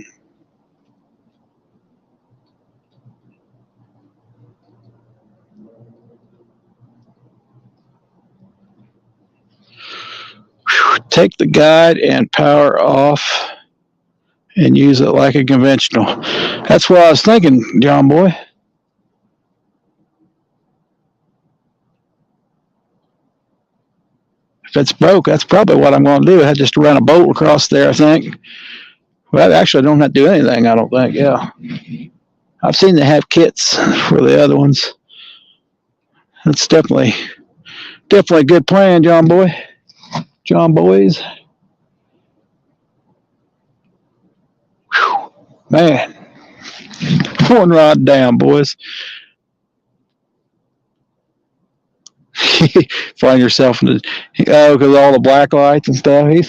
Take the guide and power off and use it like a conventional. That's what I was thinking, John Boy. If it's broke, that's probably what I'm going to do. I just run a bolt across there, I think. Well, actually, I don't have to do anything, I don't think. Yeah. I've seen they have kits for the other ones. That's definitely a good plan, John Boy. John Boys. Whew. Man. One rod down, boys. Find yourself in the, because all the black lights and stuff.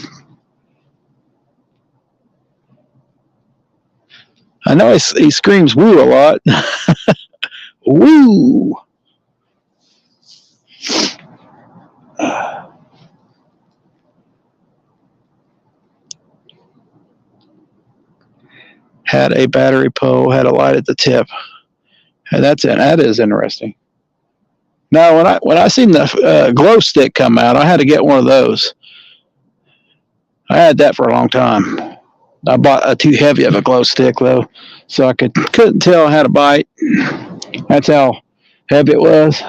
I know he screams woo a lot. Woo! Had a battery pole, had a light at the tip. And that is interesting. Now, when I seen the glow stick come out, I had to get one of those. I had that for a long time. I bought a too heavy of a glow stick though, so I couldn't tell how to bite. That's how heavy it was.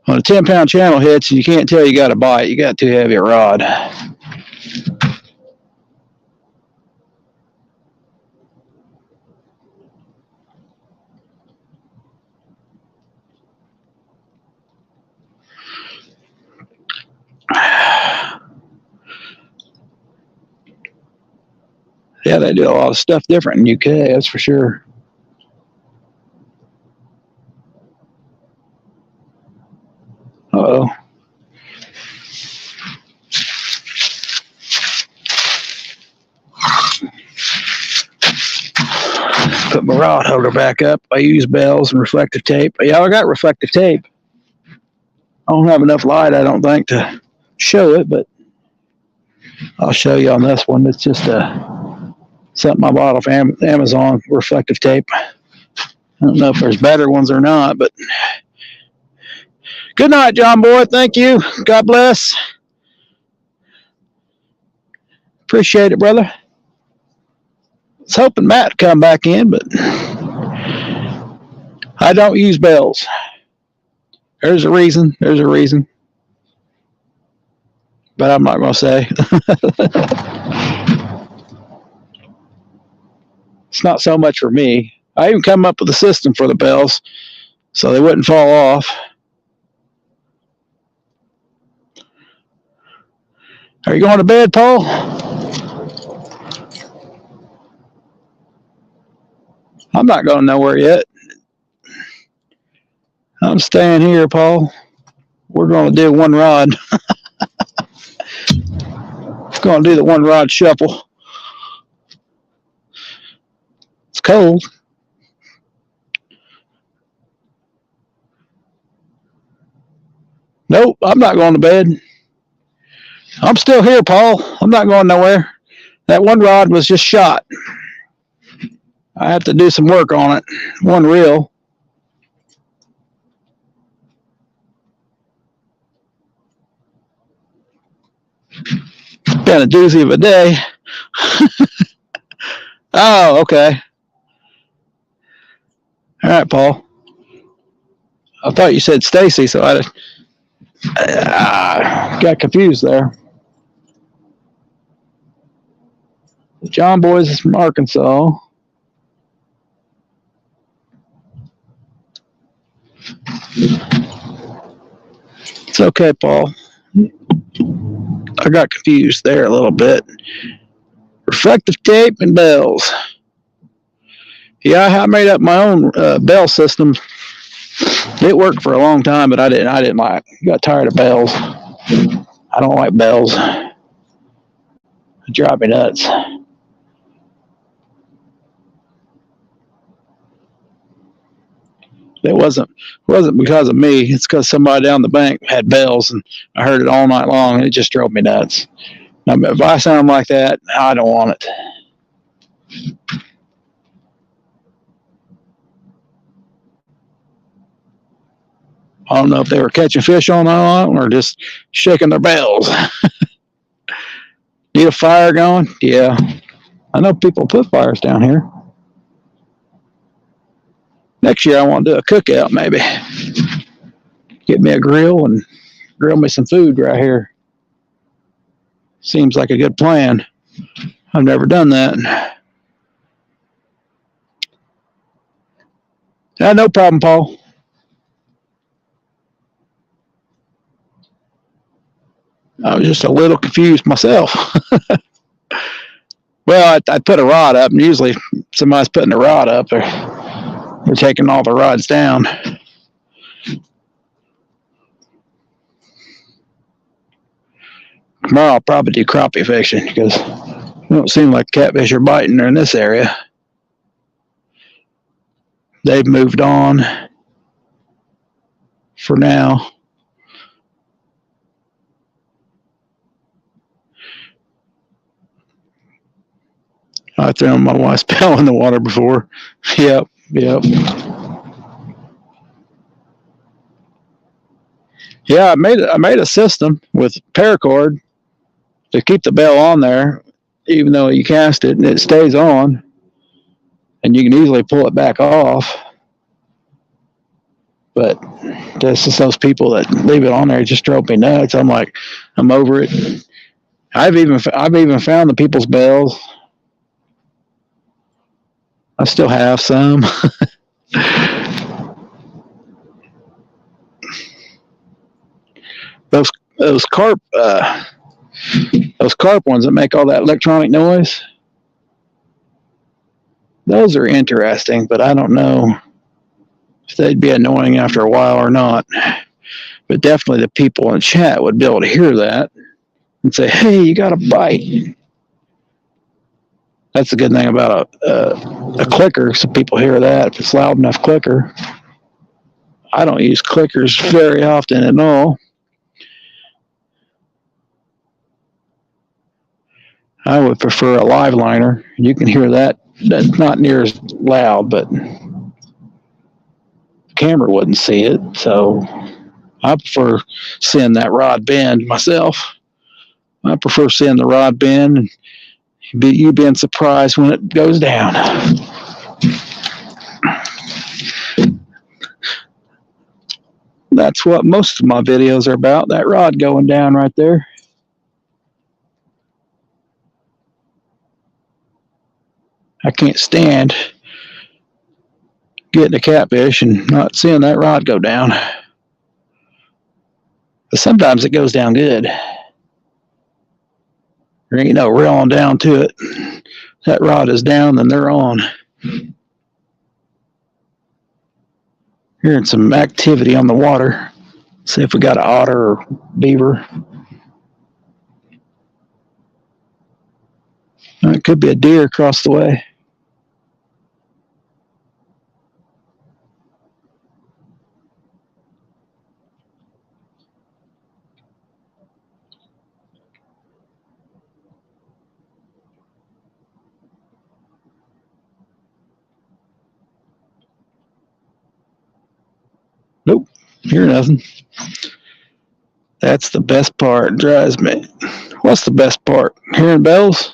When a 10-pound channel hits, you can't tell you got a bite. You got too heavy a rod. Yeah, they do a lot of stuff different in UK, that's for sure. Uh-oh. Put my rod holder back up. I use bells and reflective tape. Yeah, I got reflective tape. I don't have enough light, I don't think, to show it, but I'll show you on this one. It's just something I bought off Amazon, reflective tape. I don't know if there's better ones or not, but good night, John Boy. Thank you. God bless. Appreciate it, brother. I was hoping Matt would come back in, but I don't use bells. There's a reason. But I'm not going to say. It's not so much for me. I even come up with a system for the bells so they wouldn't fall off. Are you going to bed, Paul? I'm not going nowhere yet. I'm staying here, Paul. We're going to do one rod. Going to do the one rod shuffle. It's cold. Nope, I'm not going to bed. I'm still here, Paul. I'm not going nowhere. That one rod was just shot. I have to do some work on it. One reel. Been a doozy of a day. Oh, okay. All right, Paul. I thought you said Stacy, so I got confused there. John Boys is from Arkansas. It's okay, Paul. I got confused there a little bit. Reflective tape and bells. Yeah, I made up my own bell system. It worked for a long time, but I didn't like it. Got tired of bells. I don't like bells. They drive me nuts. It wasn't because of me. It's because somebody down the bank had bells, and I heard it all night long, and it just drove me nuts. Now, if I sound like that, I don't want it. I don't know if they were catching fish all night long or just shaking their bells. Need a fire going? Yeah. I know people put fires down here. Next year I want to do a cookout maybe. Get me a grill and grill me some food right here. Seems like a good plan. I've never done that. Yeah, no problem, Paul. I was just a little confused myself. Well, I put a rod up, and usually somebody's putting a rod up. They're taking all the rods down. Tomorrow I'll probably do crappie fishing because it don't seem like catfish are biting in this area. They've moved on for now. I threw my wife's pail in the water before. Yep. Yeah, I made a system with paracord to keep the bell on there, even though you cast it and it stays on, and you can easily pull it back off. But that's just those people that leave it on there just drove me nuts. I'm like, I'm over it. I've even found the people's bells. I still have some. those carp those carp ones that make all that electronic noise. Those are interesting, but I don't know if they'd be annoying after a while or not. But definitely the people in chat would be able to hear that and say, "Hey, you got a bite." That's the good thing about a clicker, so people hear that if it's loud enough clicker. I don't use clickers very often at all. I would prefer a live liner. You can hear that. That's not near as loud, but the camera wouldn't see it. So I prefer seeing that rod bend myself. I prefer seeing the rod bend and you being surprised when it goes down. That's what most of my videos are about, that rod going down right there. I can't stand getting a catfish and not seeing that rod go down. But sometimes it goes down good. There ain't no reeling down to it. That rod is down, then they're on. Hearing some activity on the water. See if we got an otter or beaver. It could be a deer across the way. Nope, hear nothing. That's the best part. It drives me. What's the best part? Hearing bells?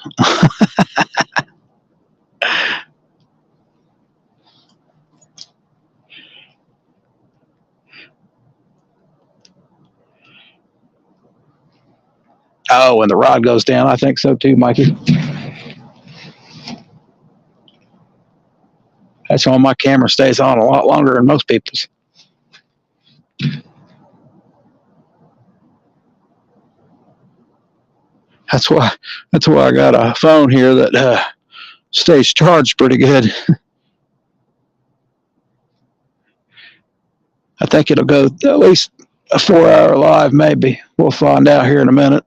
Oh, when the rod goes down, I think so too, Mikey. That's why my camera stays on a lot longer than most people's. That's why I got a phone here that stays charged pretty good. I think it'll go at least a 4-hour live, maybe. We'll find out here in a minute.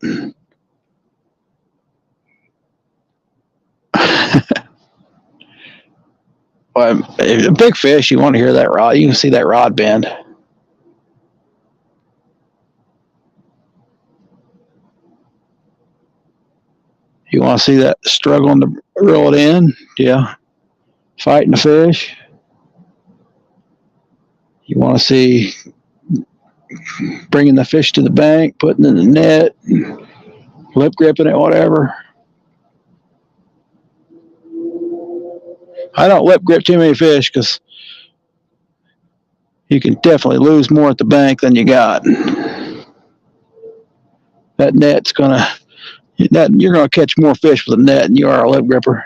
Well, a big fish, you want to hear that rod. You can see that rod bend. You want to see that struggling to reel it in? Yeah. Fighting the fish. You want to see bringing the fish to the bank, putting in the net, lip gripping it, whatever. I don't lip grip too many fish because you can definitely lose more at the bank than you got. That net's gonna, you're gonna catch more fish with a net than you are a lip gripper.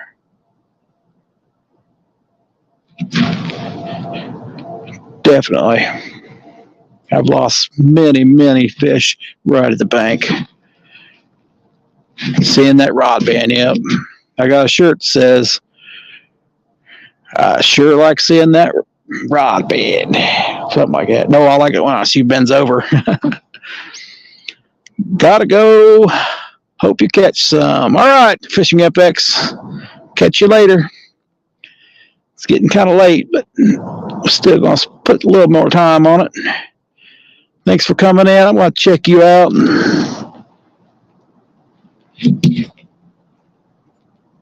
Definitely. I've lost many fish right at the bank. Seeing that rod band, yep. I got a shirt that says, I sure like seeing that rod bend. Something like that. No, I like it when I see bends over. Gotta go. Hope you catch some. All right, Fishing FX. Catch you later. It's getting kind of late, but we're still going to put a little more time on it. Thanks for coming in. I'm going to check you out.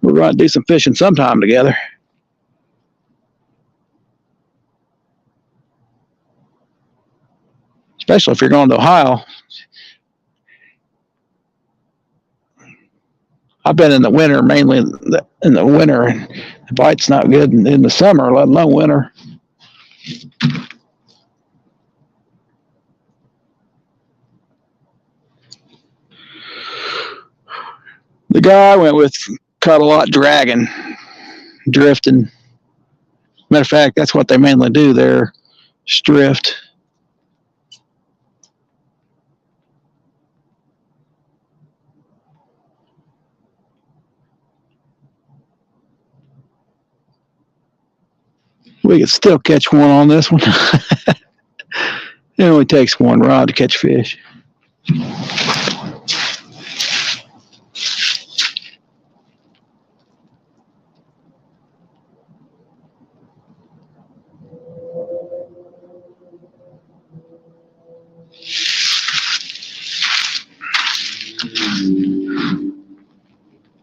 We're going to do some fishing sometime together. Especially if you're going to Ohio. I've been in the winter, mainly in the winter, and the bite's not good in the summer, let alone winter. The guy I went with caught a lot dragging, drifting. Matter of fact, that's what they mainly do there, drift. We could still catch one on this one. It only takes one rod to catch fish.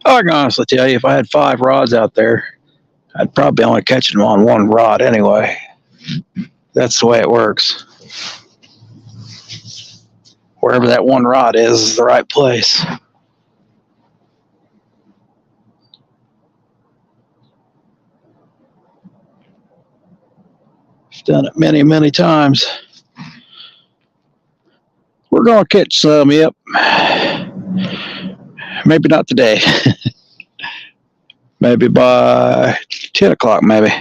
I can honestly tell you, if I had 5 rods out there, I'd probably only catch them on one rod anyway. That's the way it works. Wherever that one rod is the right place. I've done it many times. We're going to catch some, yep. Maybe not today. Maybe by 10 o'clock, maybe.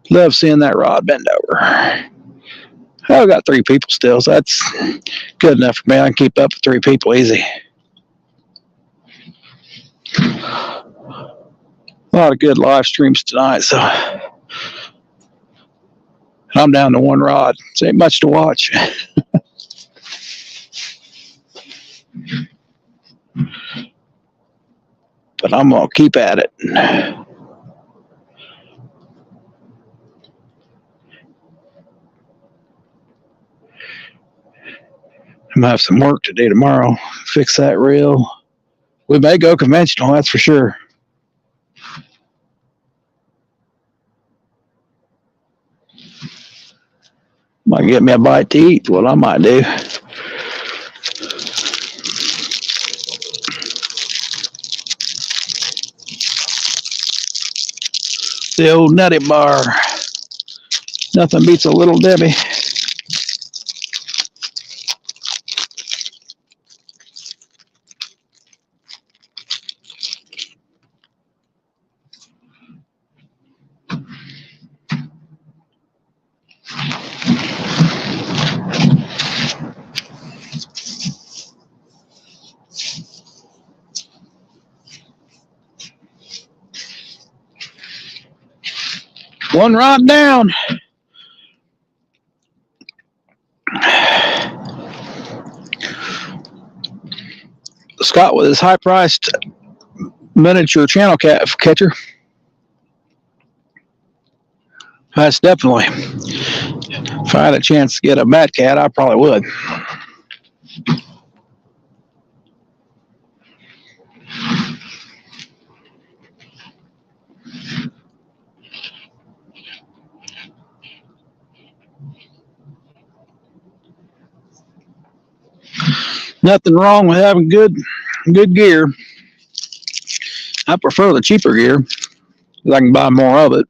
Love seeing that rod bend over. I've got 3 people still, so that's good enough for me. I can keep up with 3 people easy. A lot of good live streams tonight, so I'm down to 1 rod. So ain't much to watch. But I'm going to keep at it. I'm going to have some work to do tomorrow. Fix that reel. We may go conventional, that's for sure. Might get me a bite to eat, what I might do. The old nutty bar. Nothing beats a little Debbie. One rod down. Scott with his high-priced miniature channel catcher. That's definitely. If I had a chance to get a bat cat, I probably would. Nothing wrong with having good gear. I prefer the cheaper gear because I can buy more of it.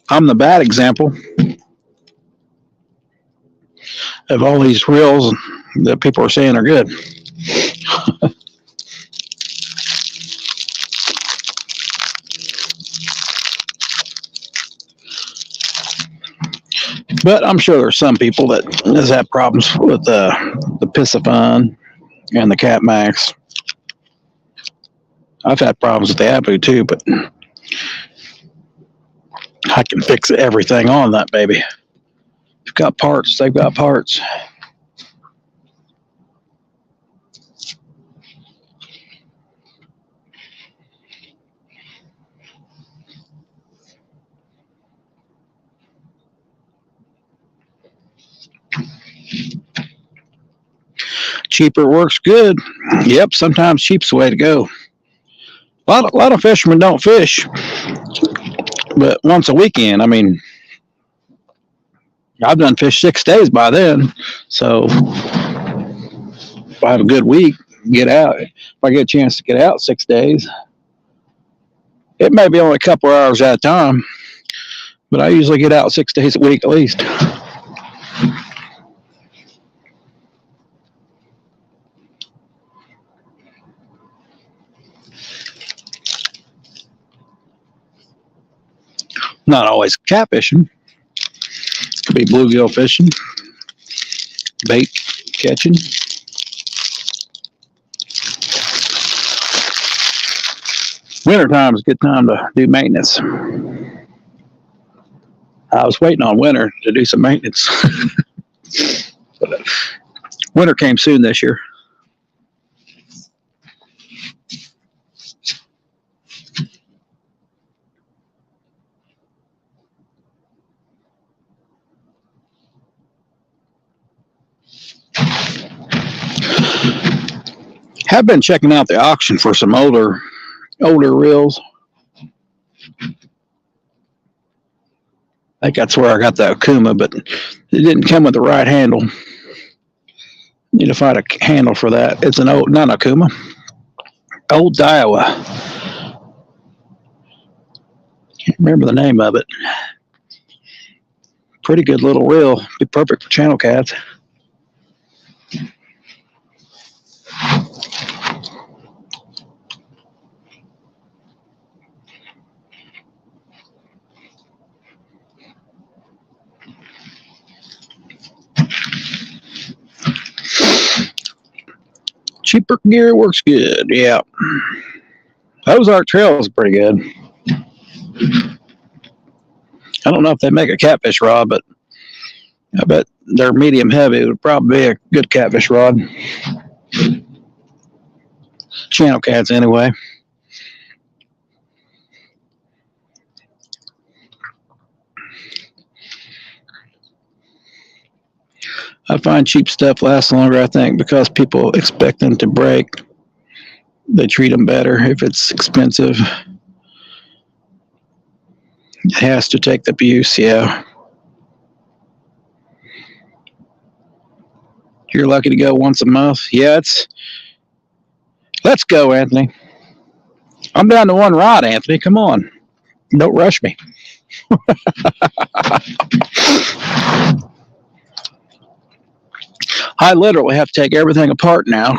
I'm the bad example of all these reels that people are saying are good. But I'm sure there's some people that has had problems with the Piscifun and the Cat Max. I've had problems with the Abu too, but I can fix everything on that baby. You've got parts, they've got parts. Cheaper works good. Yep, sometimes cheap's the way to go. A lot of fishermen don't fish, but once a weekend. I mean, I've done fish 6 days by then, so if I have a good week, get out. If I get a chance to get out 6 days, it may be only a couple hours at a time, but I usually get out 6 days a week at least. Not always catfishing. Could be bluegill fishing, bait catching. Wintertime is a good time to do maintenance. I was waiting on winter to do some maintenance. But winter came soon this year. Have been checking out the auction for some older reels. I think that's where I got the Okuma, but it didn't come with the right handle. Need to find a handle for that. It's an old, not an Okuma, old Daiwa. Can't remember the name of it. Pretty good little reel. Be perfect for channel cats. Cheaper gear works good. Yeah. Ozark Trail is pretty good. I don't know if they make a catfish rod, but I bet they're medium heavy. It would probably be a good catfish rod. Channel cats, anyway. I find cheap stuff lasts longer, I think, because people expect them to break. They treat them better. If it's expensive, it has to take the abuse, yeah. You're lucky to go once a month. Yeah, let's go, Anthony. I'm down to one rod, Anthony. Come on. Don't rush me. I literally have to take everything apart now.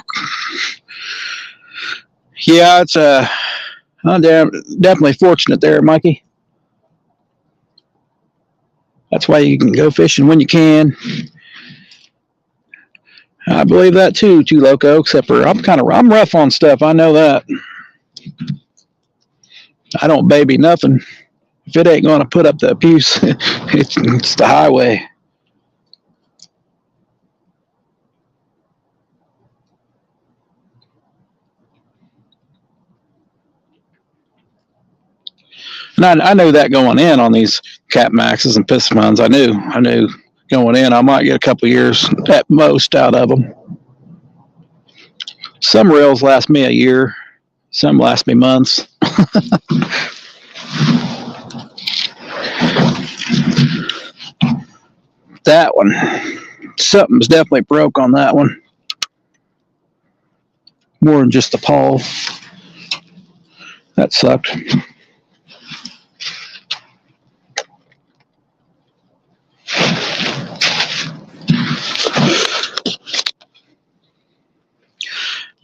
Yeah, it's I'm definitely fortunate there, Mikey. That's why you can go fishing when you can. I believe that too, Loco. Except for I'm rough on stuff. I know that. I don't baby nothing. If it ain't going to put up the abuse, it's the highway. And I knew that going in on these Cat Maxes and Pismons. I knew going in I might get a couple years at most out of them. Some reels last me a year. Some last me months. That one, something's definitely broke on that one. More than just the pawl. That sucked.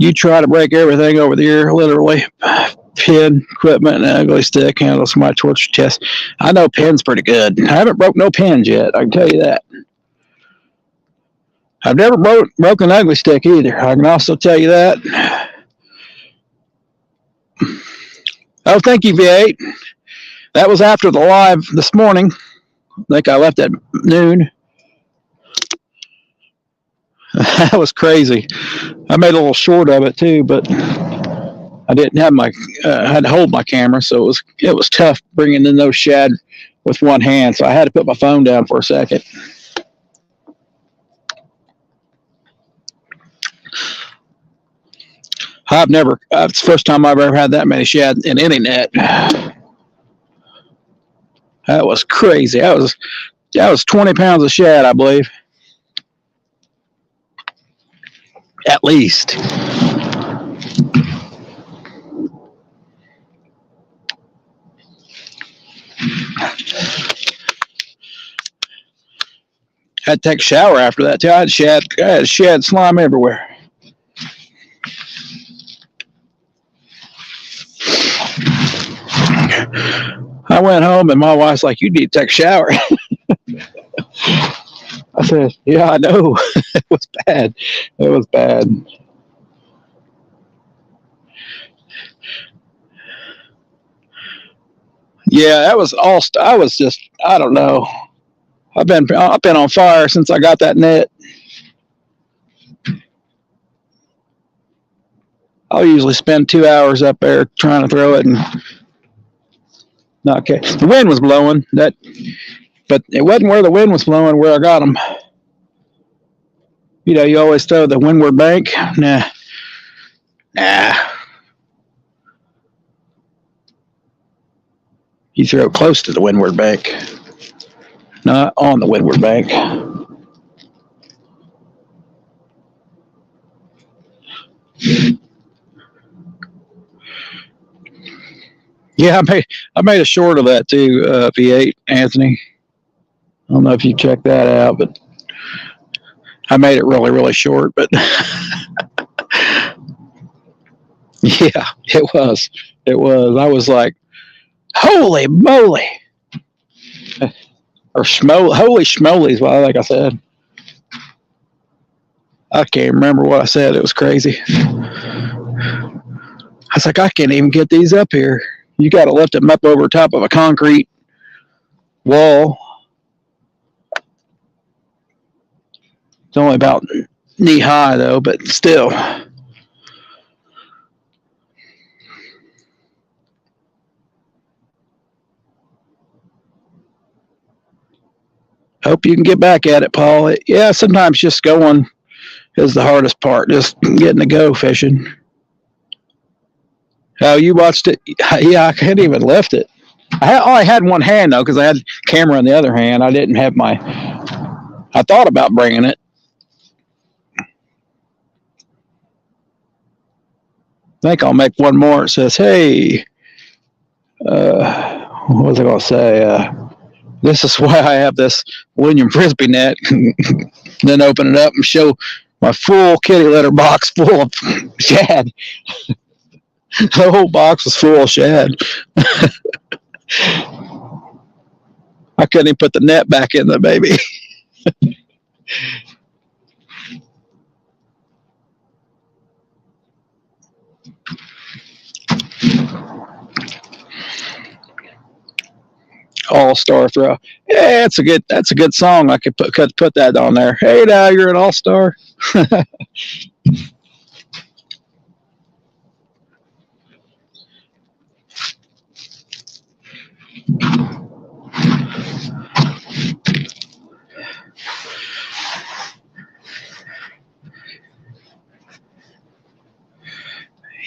You try to break everything over there, literally. Pin, equipment, and an ugly stick, handles my torch chest. I know pin's pretty good. I haven't broke no pins yet, I can tell you that. I've never broke an ugly stick either. I can also tell you that. Oh, thank you, V8. That was after the live this morning. I think I left at noon. That was crazy. I made a little short of it too, but I didn't have I had to hold my camera, so it was tough bringing in those shad with one hand. So I had to put my phone down for a second. It's the first time I've ever had that many shad in any net. That was crazy. That was 20 pounds of shad, I believe. At least. Had to take a shower after that too. I had shad slime everywhere. I went home and my wife's like, "You need to take a shower." I said, "Yeah, I know." It was bad. It was bad. Yeah, that was all. I was just, I don't know. I've been on fire since I got that net. I'll usually spend 2 hours up there trying to throw it and not catch. The wind was blowing, but it wasn't where the wind was blowing where I got them. You know, you always throw the windward bank. Nah. You throw it close to the windward bank, not on the windward bank. Yeah, I made a short of that too, V8, Anthony. I don't know if you checked that out, but I made it really, really short. But yeah, it was. It was. I was like, holy moly. Or holy schmolies, well, like I said. I can't remember what I said. It was crazy. I was like, I can't even get these up here. You got to lift them up over top of a concrete wall. It's only about knee high, though, but still. Hope you can get back at it, Paul. Yeah, sometimes just going is the hardest part, just getting to go fishing. Oh, you watched it? Yeah, I couldn't even lift it. I had one hand, though, because I had camera in the other hand. I didn't have I thought about bringing it. I think I'll make one more. It says, hey, what was I going to say? This is why I have this William Frisbee net. Then open it up and show my full kitty litter box full of shad. The whole box was full of shad. I couldn't even put the net back in the baby. All star throw. Yeah, that's a good song. I could put that on there. Hey now, you're an all star.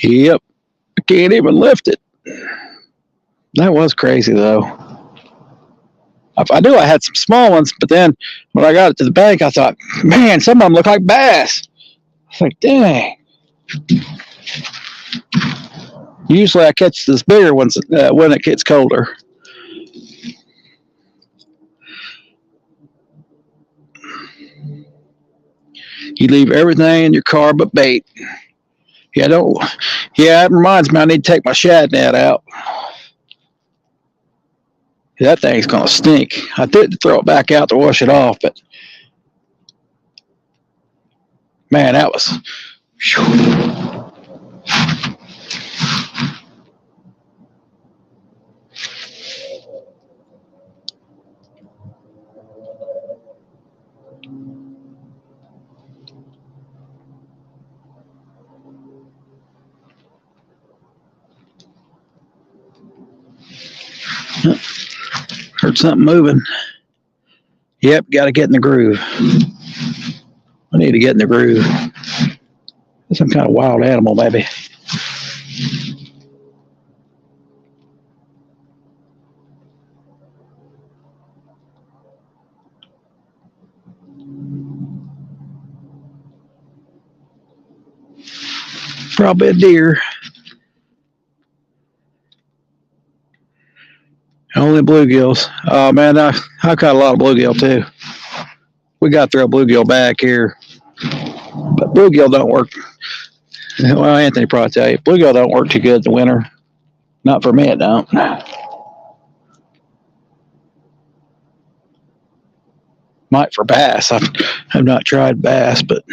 Yep. I can't even lift it. That was crazy though. I knew I had some small ones, but then when I got it to the bank, I thought, man, some of them look like bass. I was like, dang. Usually I catch those bigger ones when it gets colder. You leave everything in your car but bait. Yeah, don't. Yeah, it reminds me I need to take my shad net out. That thing's gonna stink. I did throw it back out to wash it off, but man, that was. Whew. Heard something moving. Yep, got to get in the groove. I need to get in the groove. Some kind of wild animal, maybe. Probably a deer. Only bluegills. Oh man, I caught a lot of bluegill too. We got to throw bluegill back here, but bluegill don't work. Well, Anthony probably tell you, bluegill don't work too good in the winter. Not for me, it don't. Might for bass. I've not tried bass, but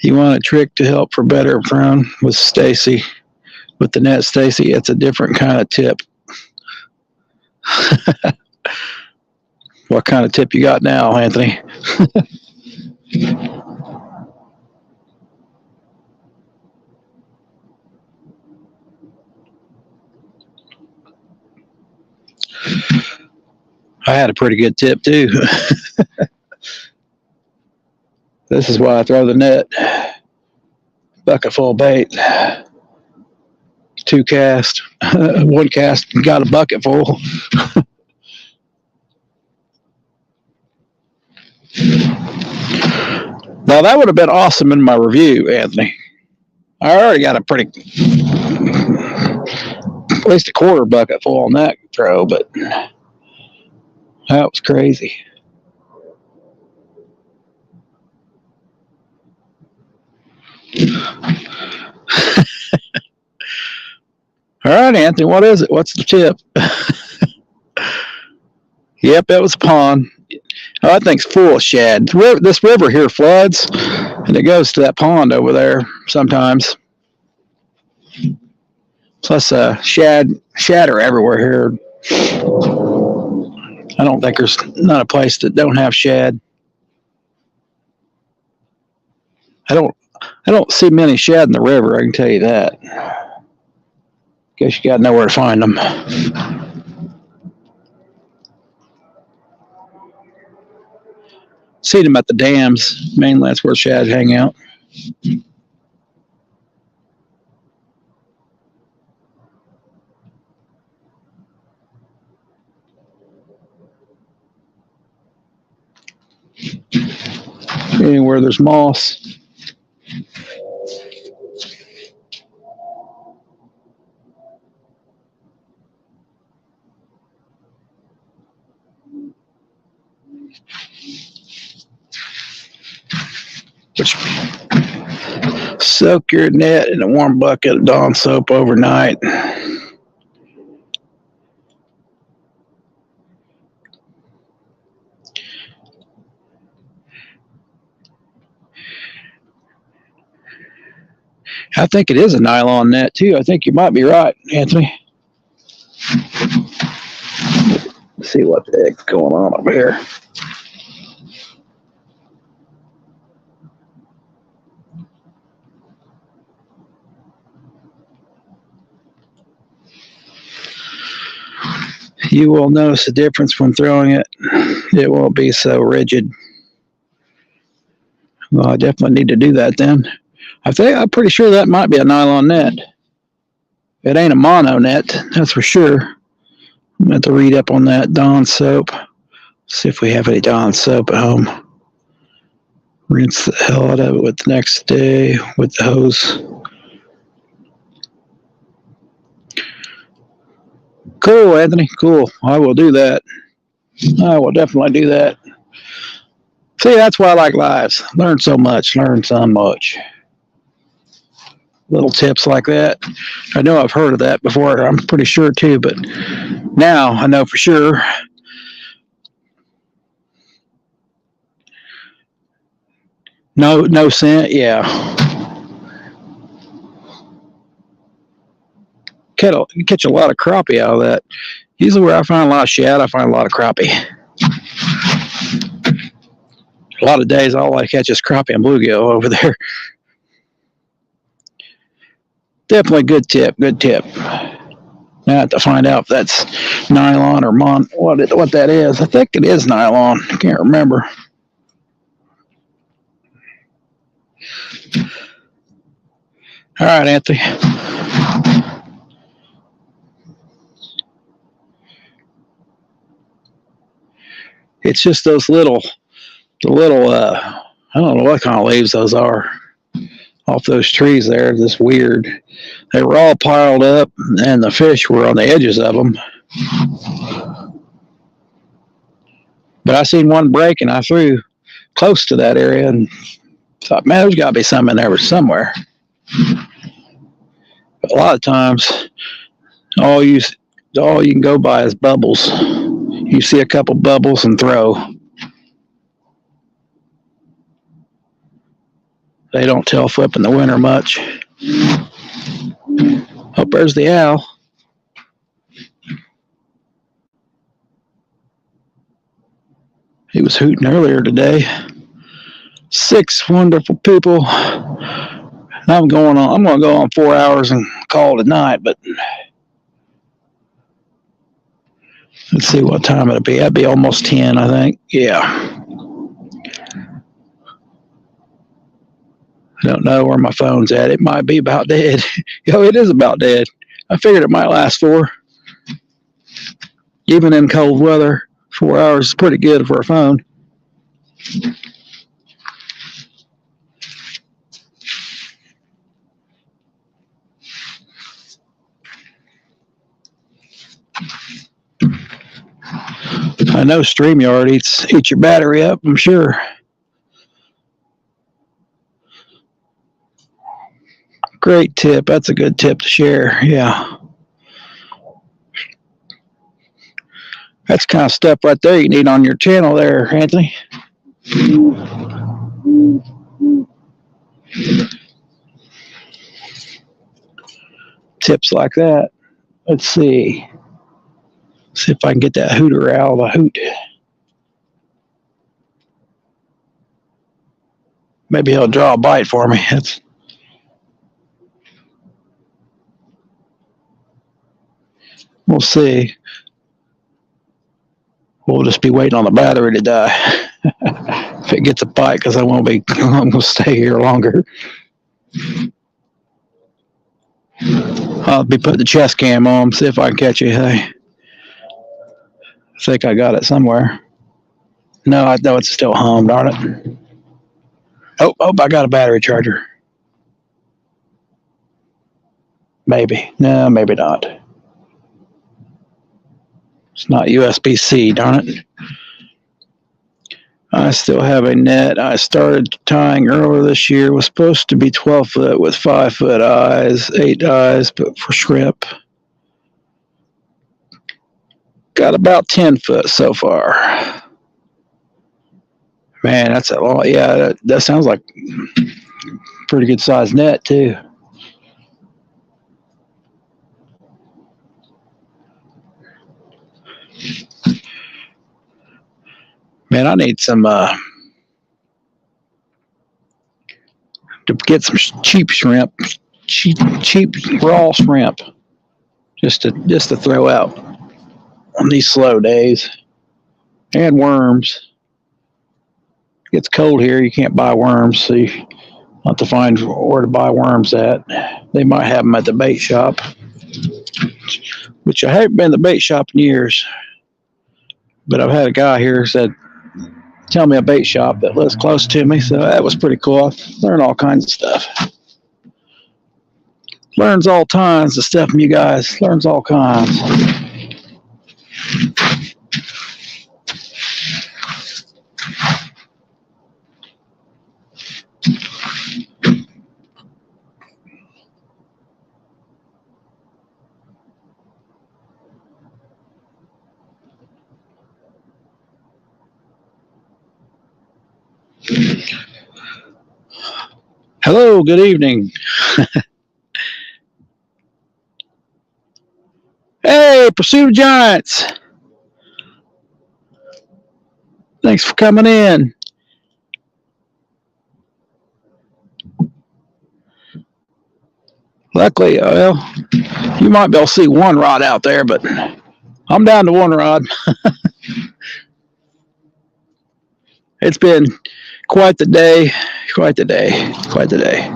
you want a trick to help for better prone with Stacy. With the net, Stacy, it's a different kind of tip. What kind of tip you got now, Anthony? I had a pretty good tip too. This is why I throw the net. Bucket full of bait. 2 cast. 1 cast, got a bucket full. Now that would have been awesome in my review, Anthony. I already got a pretty, at least a quarter bucket full on that throw, but that was crazy. All right, Anthony, what is it? What's the tip? Yep, it was a pond. Oh, that thing's full of shad. This river here floods, and it goes to that pond over there sometimes. Plus, shad are everywhere here. I don't think there's not a place that don't have shad. I don't see many shad in the river. I can tell you that. Guess you got to know where to find them. See them at the dams. Mainly that's where shad hang out. Anywhere there's moss. Soak your net in a warm bucket of Dawn soap overnight. I think it is a nylon net too. I think you might be right, Anthony. Let's see what the heck's going on over here. You will notice the difference when throwing it. It won't be so rigid. Well, I definitely need to do that then. I'm pretty sure that might be a nylon net. It ain't a mono net, that's for sure. I'm going to have to read up on that Dawn soap. See if we have any Dawn soap at home. Rinse the hell out of it with the next day with the hose. Cool, Anthony. Cool. I will do that. I will definitely do that. See, that's why I like lives. Learn so much. Learn so much. Little tips like that. I know I've heard of that before. I'm pretty sure too, but now I know for sure. No scent. Yeah. You catch a lot of crappie out of that. Usually where I find a lot of shad, I find a lot of crappie. A lot of days all I catch is crappie and bluegill over there. Definitely good tip. Good tip. I have to find out if that's nylon or what that is. I think it is nylon. I can't remember. All right, Anthony. It's just those little, I don't know what kind of leaves those are off those trees there. Just weird. They were all piled up, and the fish were on the edges of them. But I seen one break, and I threw close to that area and thought, man, there's got to be some in there somewhere. But a lot of times, all you can go by is bubbles. You see a couple bubbles and throw. They don't tail flip in the winter much. Oh, there's the owl. He was hooting earlier today. 6 wonderful people. I'm going to go on 4 hours and call it a night, but let's see what time it'll be. That'd be almost 10, I think. Yeah. I don't know where my phone's at. It might be about dead. It is about dead. I figured it might last 4. Even in cold weather, 4 hours is pretty good for a phone. I know StreamYard eats your battery up, I'm sure. Great tip. That's a good tip to share. Yeah. That's the kind of stuff right there you need on your channel there, Anthony. Tips like that. Let's see. See if I can get that hooter out of the hoot. Maybe he'll draw a bite for me. We'll see. We'll just be waiting on the battery to die. If it gets a bite, because I'm going to stay here longer. I'll be putting the chest cam on, see if I can catch it. I think I got it somewhere. No, I know it's still home, darn it. Oh, I got a battery charger. Maybe. No, maybe not. It's not USB-C, darn it. I still have a net I started tying earlier this year. It was supposed to be 12 foot with 5 foot eyes, 8 eyes, but for shrimp. Got about 10 foot so far. Man, that's a lot. Yeah, that sounds like pretty good sized net too. Man, I need some to get some cheap shrimp, cheap raw shrimp, just to throw out on these slow days, and worms. It gets cold here, you can't buy worms, so you have to find where to buy worms at. They might have them at the bait shop, which I haven't been to the bait shop in years. But I've had a guy here said, tell me a bait shop that lives close to me, so that was pretty cool. I learned all kinds of stuff. Learns all kinds of stuff from you guys. Learns all kinds. Hello, good evening. Hey, Pursuit of Giants. Thanks for coming in. Luckily, well, you might be able to see one rod out there, but I'm down to one rod. It's been quite the day, quite the day, quite the day.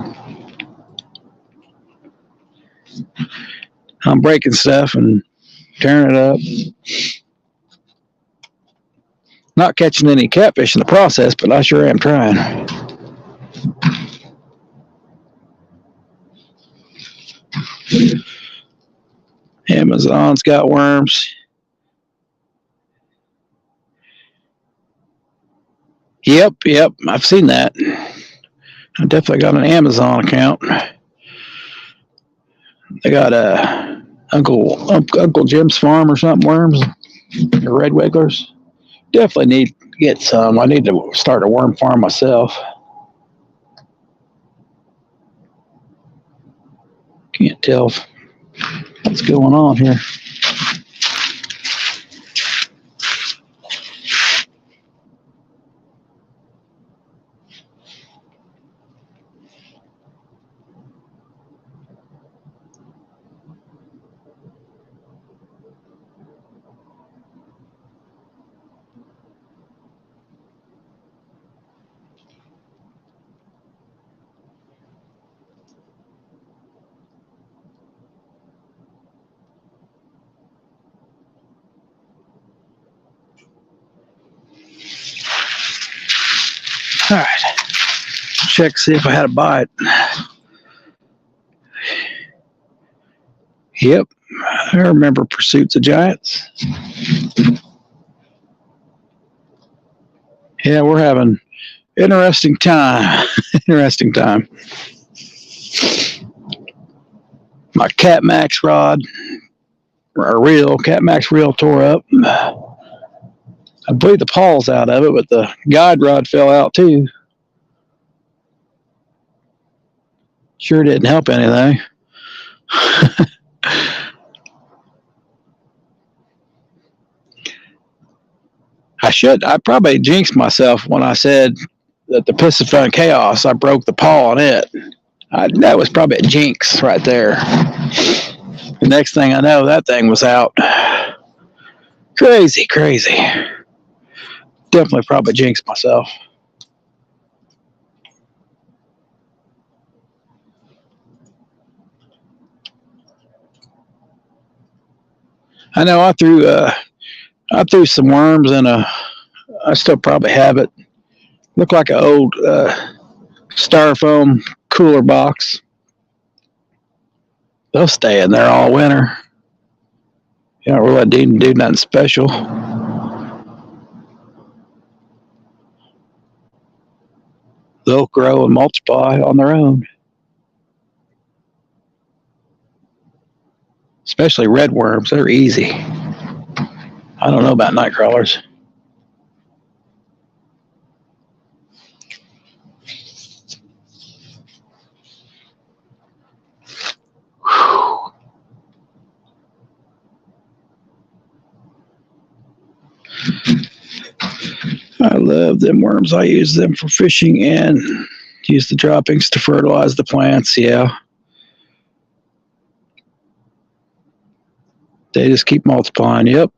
I'm breaking stuff and tearing it up. Not catching any catfish in the process, but I sure am trying. Amazon's got worms. Yep, I've seen that. I definitely got an Amazon account. They got Uncle Jim's farm or something, worms, or red wigglers. Definitely need to get some. I need to start a worm farm myself. Can't tell what's going on here. All right. Check, see if I had a bite. Yep. I remember Pursuits of Giants. Yeah, we're having interesting time. Interesting time. My Cat Max rod, or reel, Cat Max reel tore up. I bleed the paws out of it, but the guide rod fell out too. Sure didn't help anything. I probably jinxed myself when I said that the Piscifun Chaos, I broke the paw on it. That was probably a jinx right there. The next thing I know, that thing was out. Crazy. Definitely probably jinxed myself. I know I threw some worms in I still probably have it. Looked like an old styrofoam cooler box. They'll stay in there all winter. You don't really need to do nothing special. they'll grow and multiply on their own. Especially red worms, they're easy. I don't know about night crawlers. I love them worms. I use them for fishing and use the droppings to fertilize the plants. Yeah. They just keep multiplying. Yep.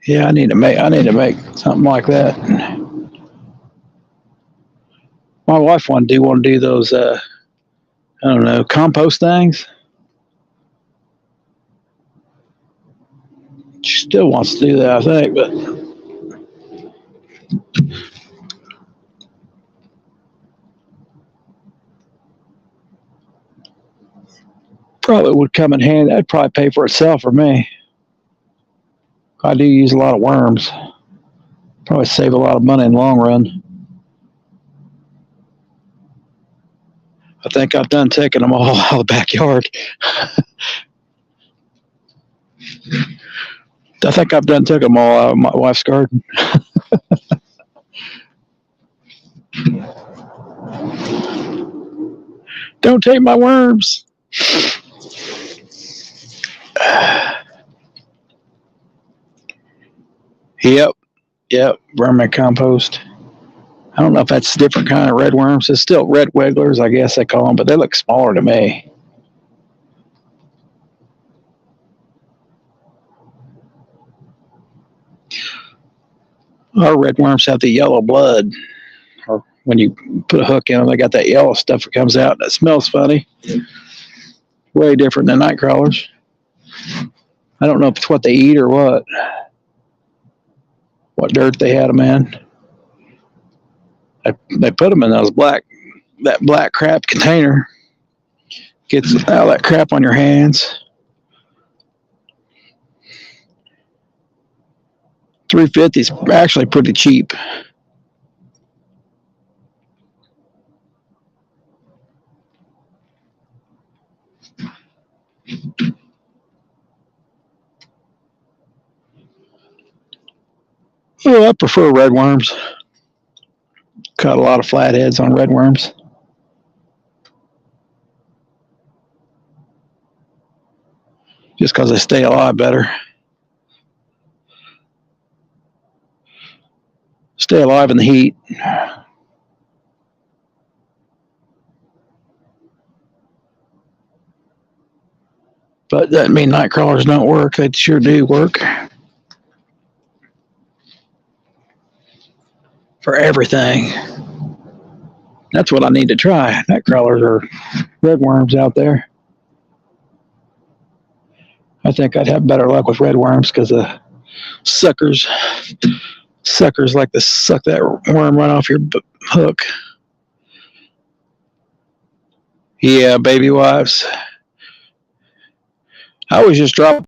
Yeah, I need to make something like that. My wife want to do those I don't know, compost things. She still wants to do that, I think, but probably would come in handy. That'd probably pay for itself for me. I do use a lot of worms. Probably save a lot of money in the long run. I think I've done taking them all out of the backyard. I think I've done took them all out of my wife's garden. Don't take my worms. Yep, vermicompost. I don't know if that's a different kind of red worms. It's still red wigglers, I guess they call them, but they look smaller to me. Our red worms have the yellow blood. Or when you put a hook in them, they got that yellow stuff that comes out. That smells funny. Way different than night crawlers. I don't know if it's what they eat or what dirt they had them in. They put them in that black crap container. Gets all that crap on your hands. $3.50 is actually pretty cheap. Oh, I prefer red worms. Caught a lot of flatheads on red worms. Just because they stay alive better. Stay alive in the heat. But that doesn't mean night crawlers don't work. They sure do work. For everything. That's what I need to try. Night crawlers or red worms out there. I think I'd have better luck with red worms because the suckers like to suck that worm right off your hook. Yeah, baby wives. I always just drop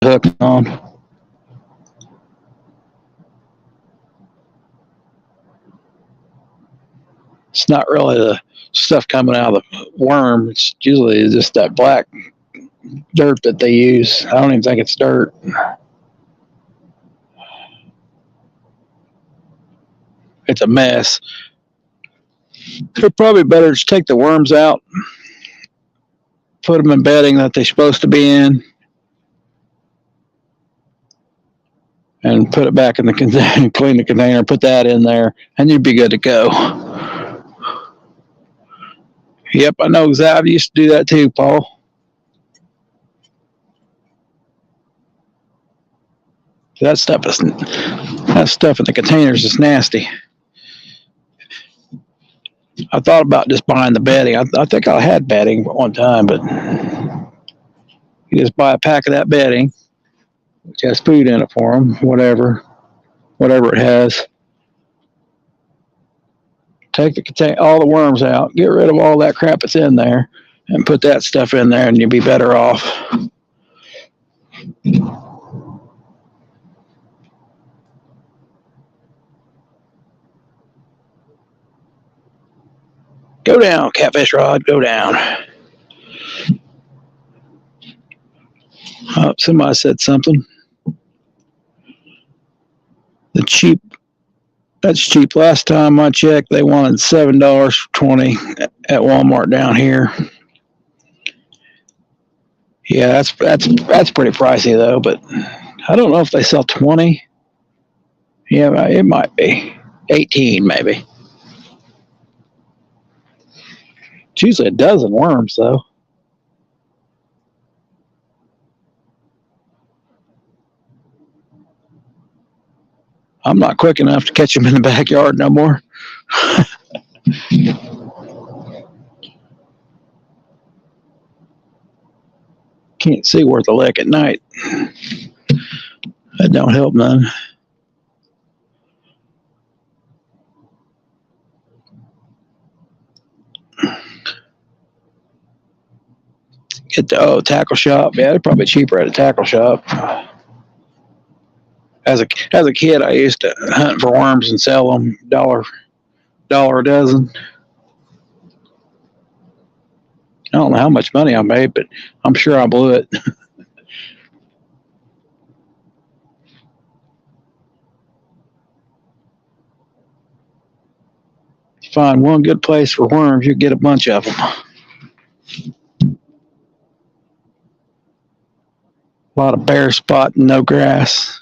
the hook on. It's not really the stuff coming out of the worm. It's usually just that black dirt that they use. I don't even think it's dirt. It's a mess. It's probably better to take the worms out, put them in bedding that they're supposed to be in, and put it back in the container, clean the container, put that in there, and you'd be good to go. Yep, I know exactly. I used to do that too, Paul. That stuff in the containers is nasty. I thought about just buying the bedding. I think I had bedding at one time, but you just buy a pack of that bedding, which has food in it for them, whatever it has. Take all the worms out, get rid of all that crap that's in there, and put that stuff in there, and you'll be better off. Go down, catfish rod, go down. Oh, somebody said something. The cheap, that's cheap. Last time I checked, they wanted $7 for 20 at Walmart down here. Yeah, that's pretty pricey though, but I don't know if they sell 20. Yeah, it might be 18 maybe. It's usually a dozen worms though. I'm not quick enough to catch them in the backyard no more. Can't see worth a lick at night. That don't help none. Get the tackle shop. Yeah, they're probably cheaper at a tackle shop. As a kid, I used to hunt for worms and sell them dollar a dozen. I don't know how much money I made, but I'm sure I blew it. Find one good place for worms, you get a bunch of them. A lot of bare spot and no grass.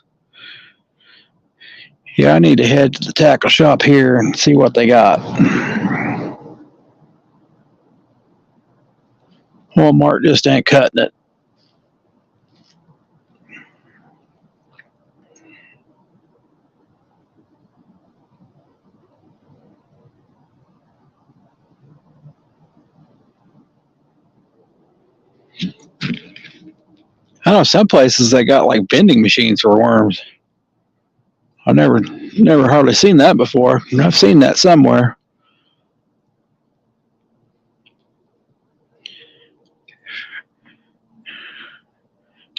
Yeah, I need to head to the tackle shop here and see what they got. Walmart just ain't cutting it. I know some places they got like vending machines for worms. I've never hardly seen that before. I've seen that somewhere.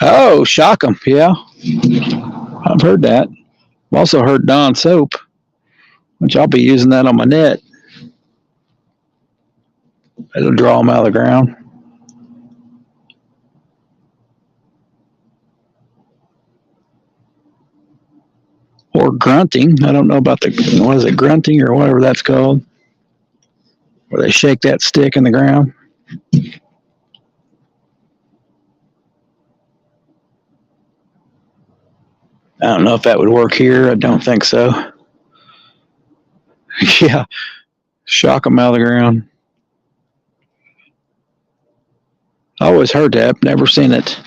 Oh, shock 'em. Yeah, I've heard that. I've also heard Dawn soap, which I'll be using that on my net. It'll draw them out of the ground. Or grunting. I don't know about what is it, grunting or whatever that's called, where they shake that stick in the ground. I don't know if that would work here. I don't think so. Yeah, shock them out of the ground. I always heard that, never seen it.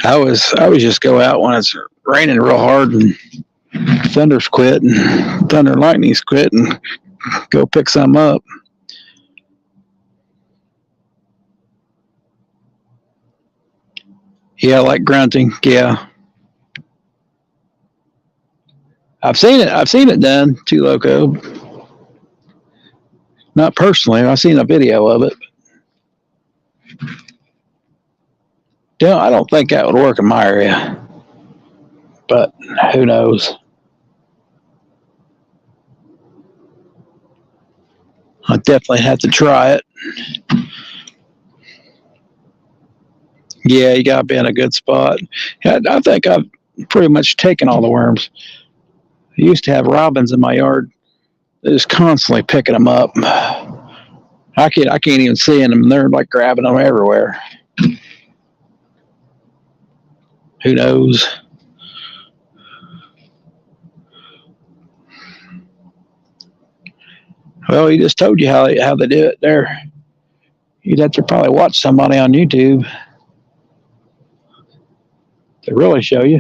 I always just go out when it's raining real hard and thunder's quit and thunder and lightning's quit and go pick some up. Yeah, like grunting. Yeah, I've seen it done. Too Loco. Not personally. I've seen a video of it. Yeah, I don't think that would work in my area, but who knows? I definitely have to try it. Yeah, you gotta be in a good spot. Yeah, I think I've pretty much taken all the worms. I used to have robins in my yard. They're just constantly picking them up. I can't even see them. They're like grabbing them everywhere. Who knows? Well, he just told you how they do it there. You'd have to probably watch somebody on YouTube to really show you.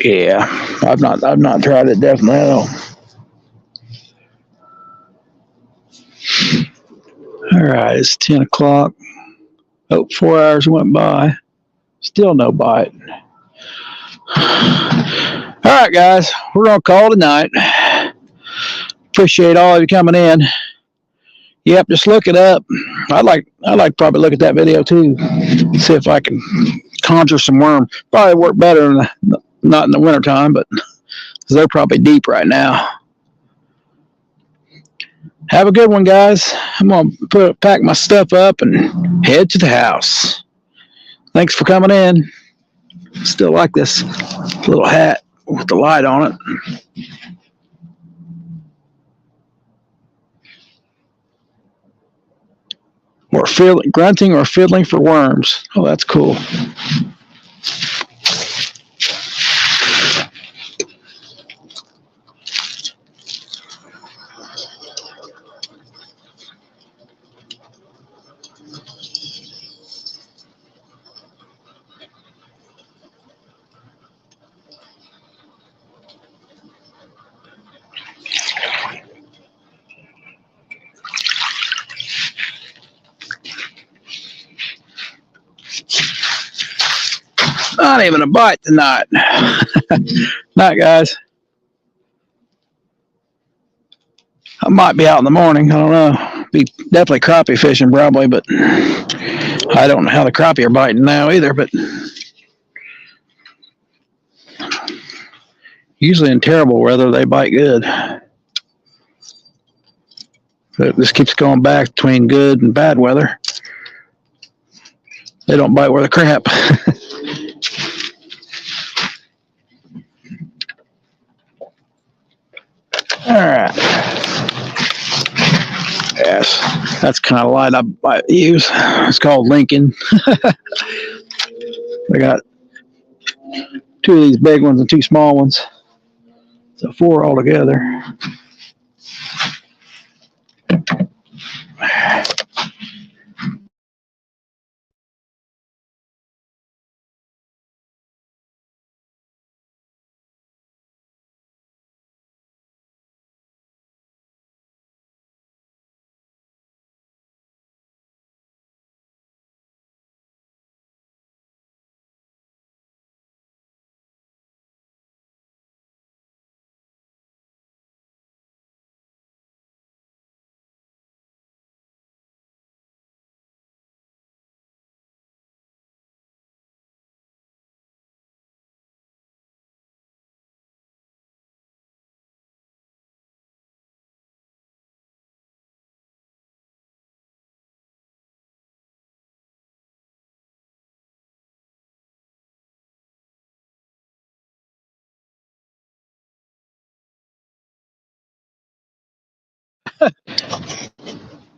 Yeah, I've not tried it definitely at all. All right, it's 10 o'clock. Oh, 4 hours went by. Still no bite. All right, guys, we're gonna call it a night. Appreciate all of you coming in. Yep, just look it up. I'd like probably look at that video too. See if I can conjure some worms. Probably work better not in the wintertime, but they're probably deep right now. Have a good one, guys. I'm gonna pack my stuff up and head to the house. Thanks for coming in. Still like this little hat with the light on it. Or grunting or fiddling for worms. Oh, that's cool. Not even a bite tonight. Night, guys. I might be out in the morning. I don't know. Be definitely crappie fishing probably, but I don't know how the crappie are biting now either. But usually in terrible weather they bite good. But this keeps going back between good and bad weather. They don't bite worth a crap. All right. Yes, that's kind of light I use. It's called Lincoln. I got 2 of these big ones and 2 small ones. So 4 altogether.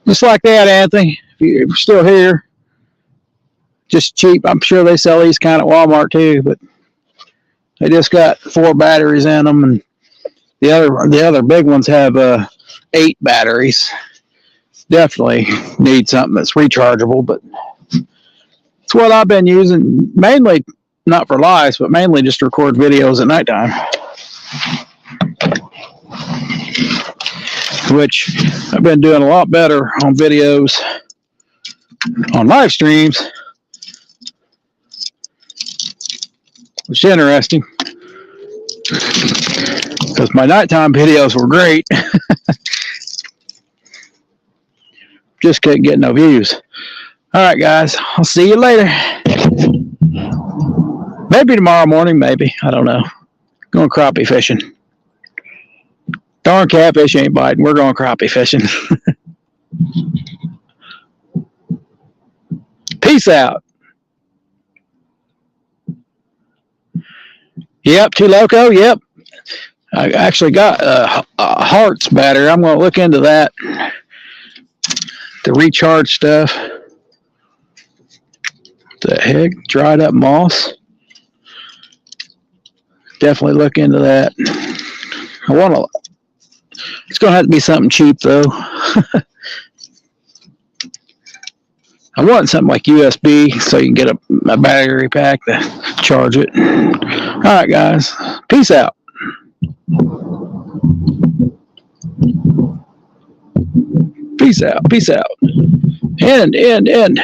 Just like that, Anthony. If you're still here, just cheap. I'm sure they sell these kind at Walmart too, but they just got 4 batteries in them, and the other big ones have 8 batteries. Definitely need something that's rechargeable, but it's what I've been using mainly, not for lives, but mainly just to record videos at nighttime. Which I've been doing a lot better on videos on live streams, which is interesting because my nighttime videos were great. Just couldn't get no views. All right, guys, I'll see you later. Maybe tomorrow morning, maybe. I don't know. Going crappie fishing. Darn catfish ain't biting. We're going crappie fishing. Peace out. Yep, Too Loco. Yep. I actually got a Hearts battery. I'm going to look into that. The recharge stuff. The heck? Dried up moss. Definitely look into that. It's going to have to be something cheap, though. I want something like USB so you can get a battery pack to charge it. All right, guys. Peace out. Peace out. Peace out. End.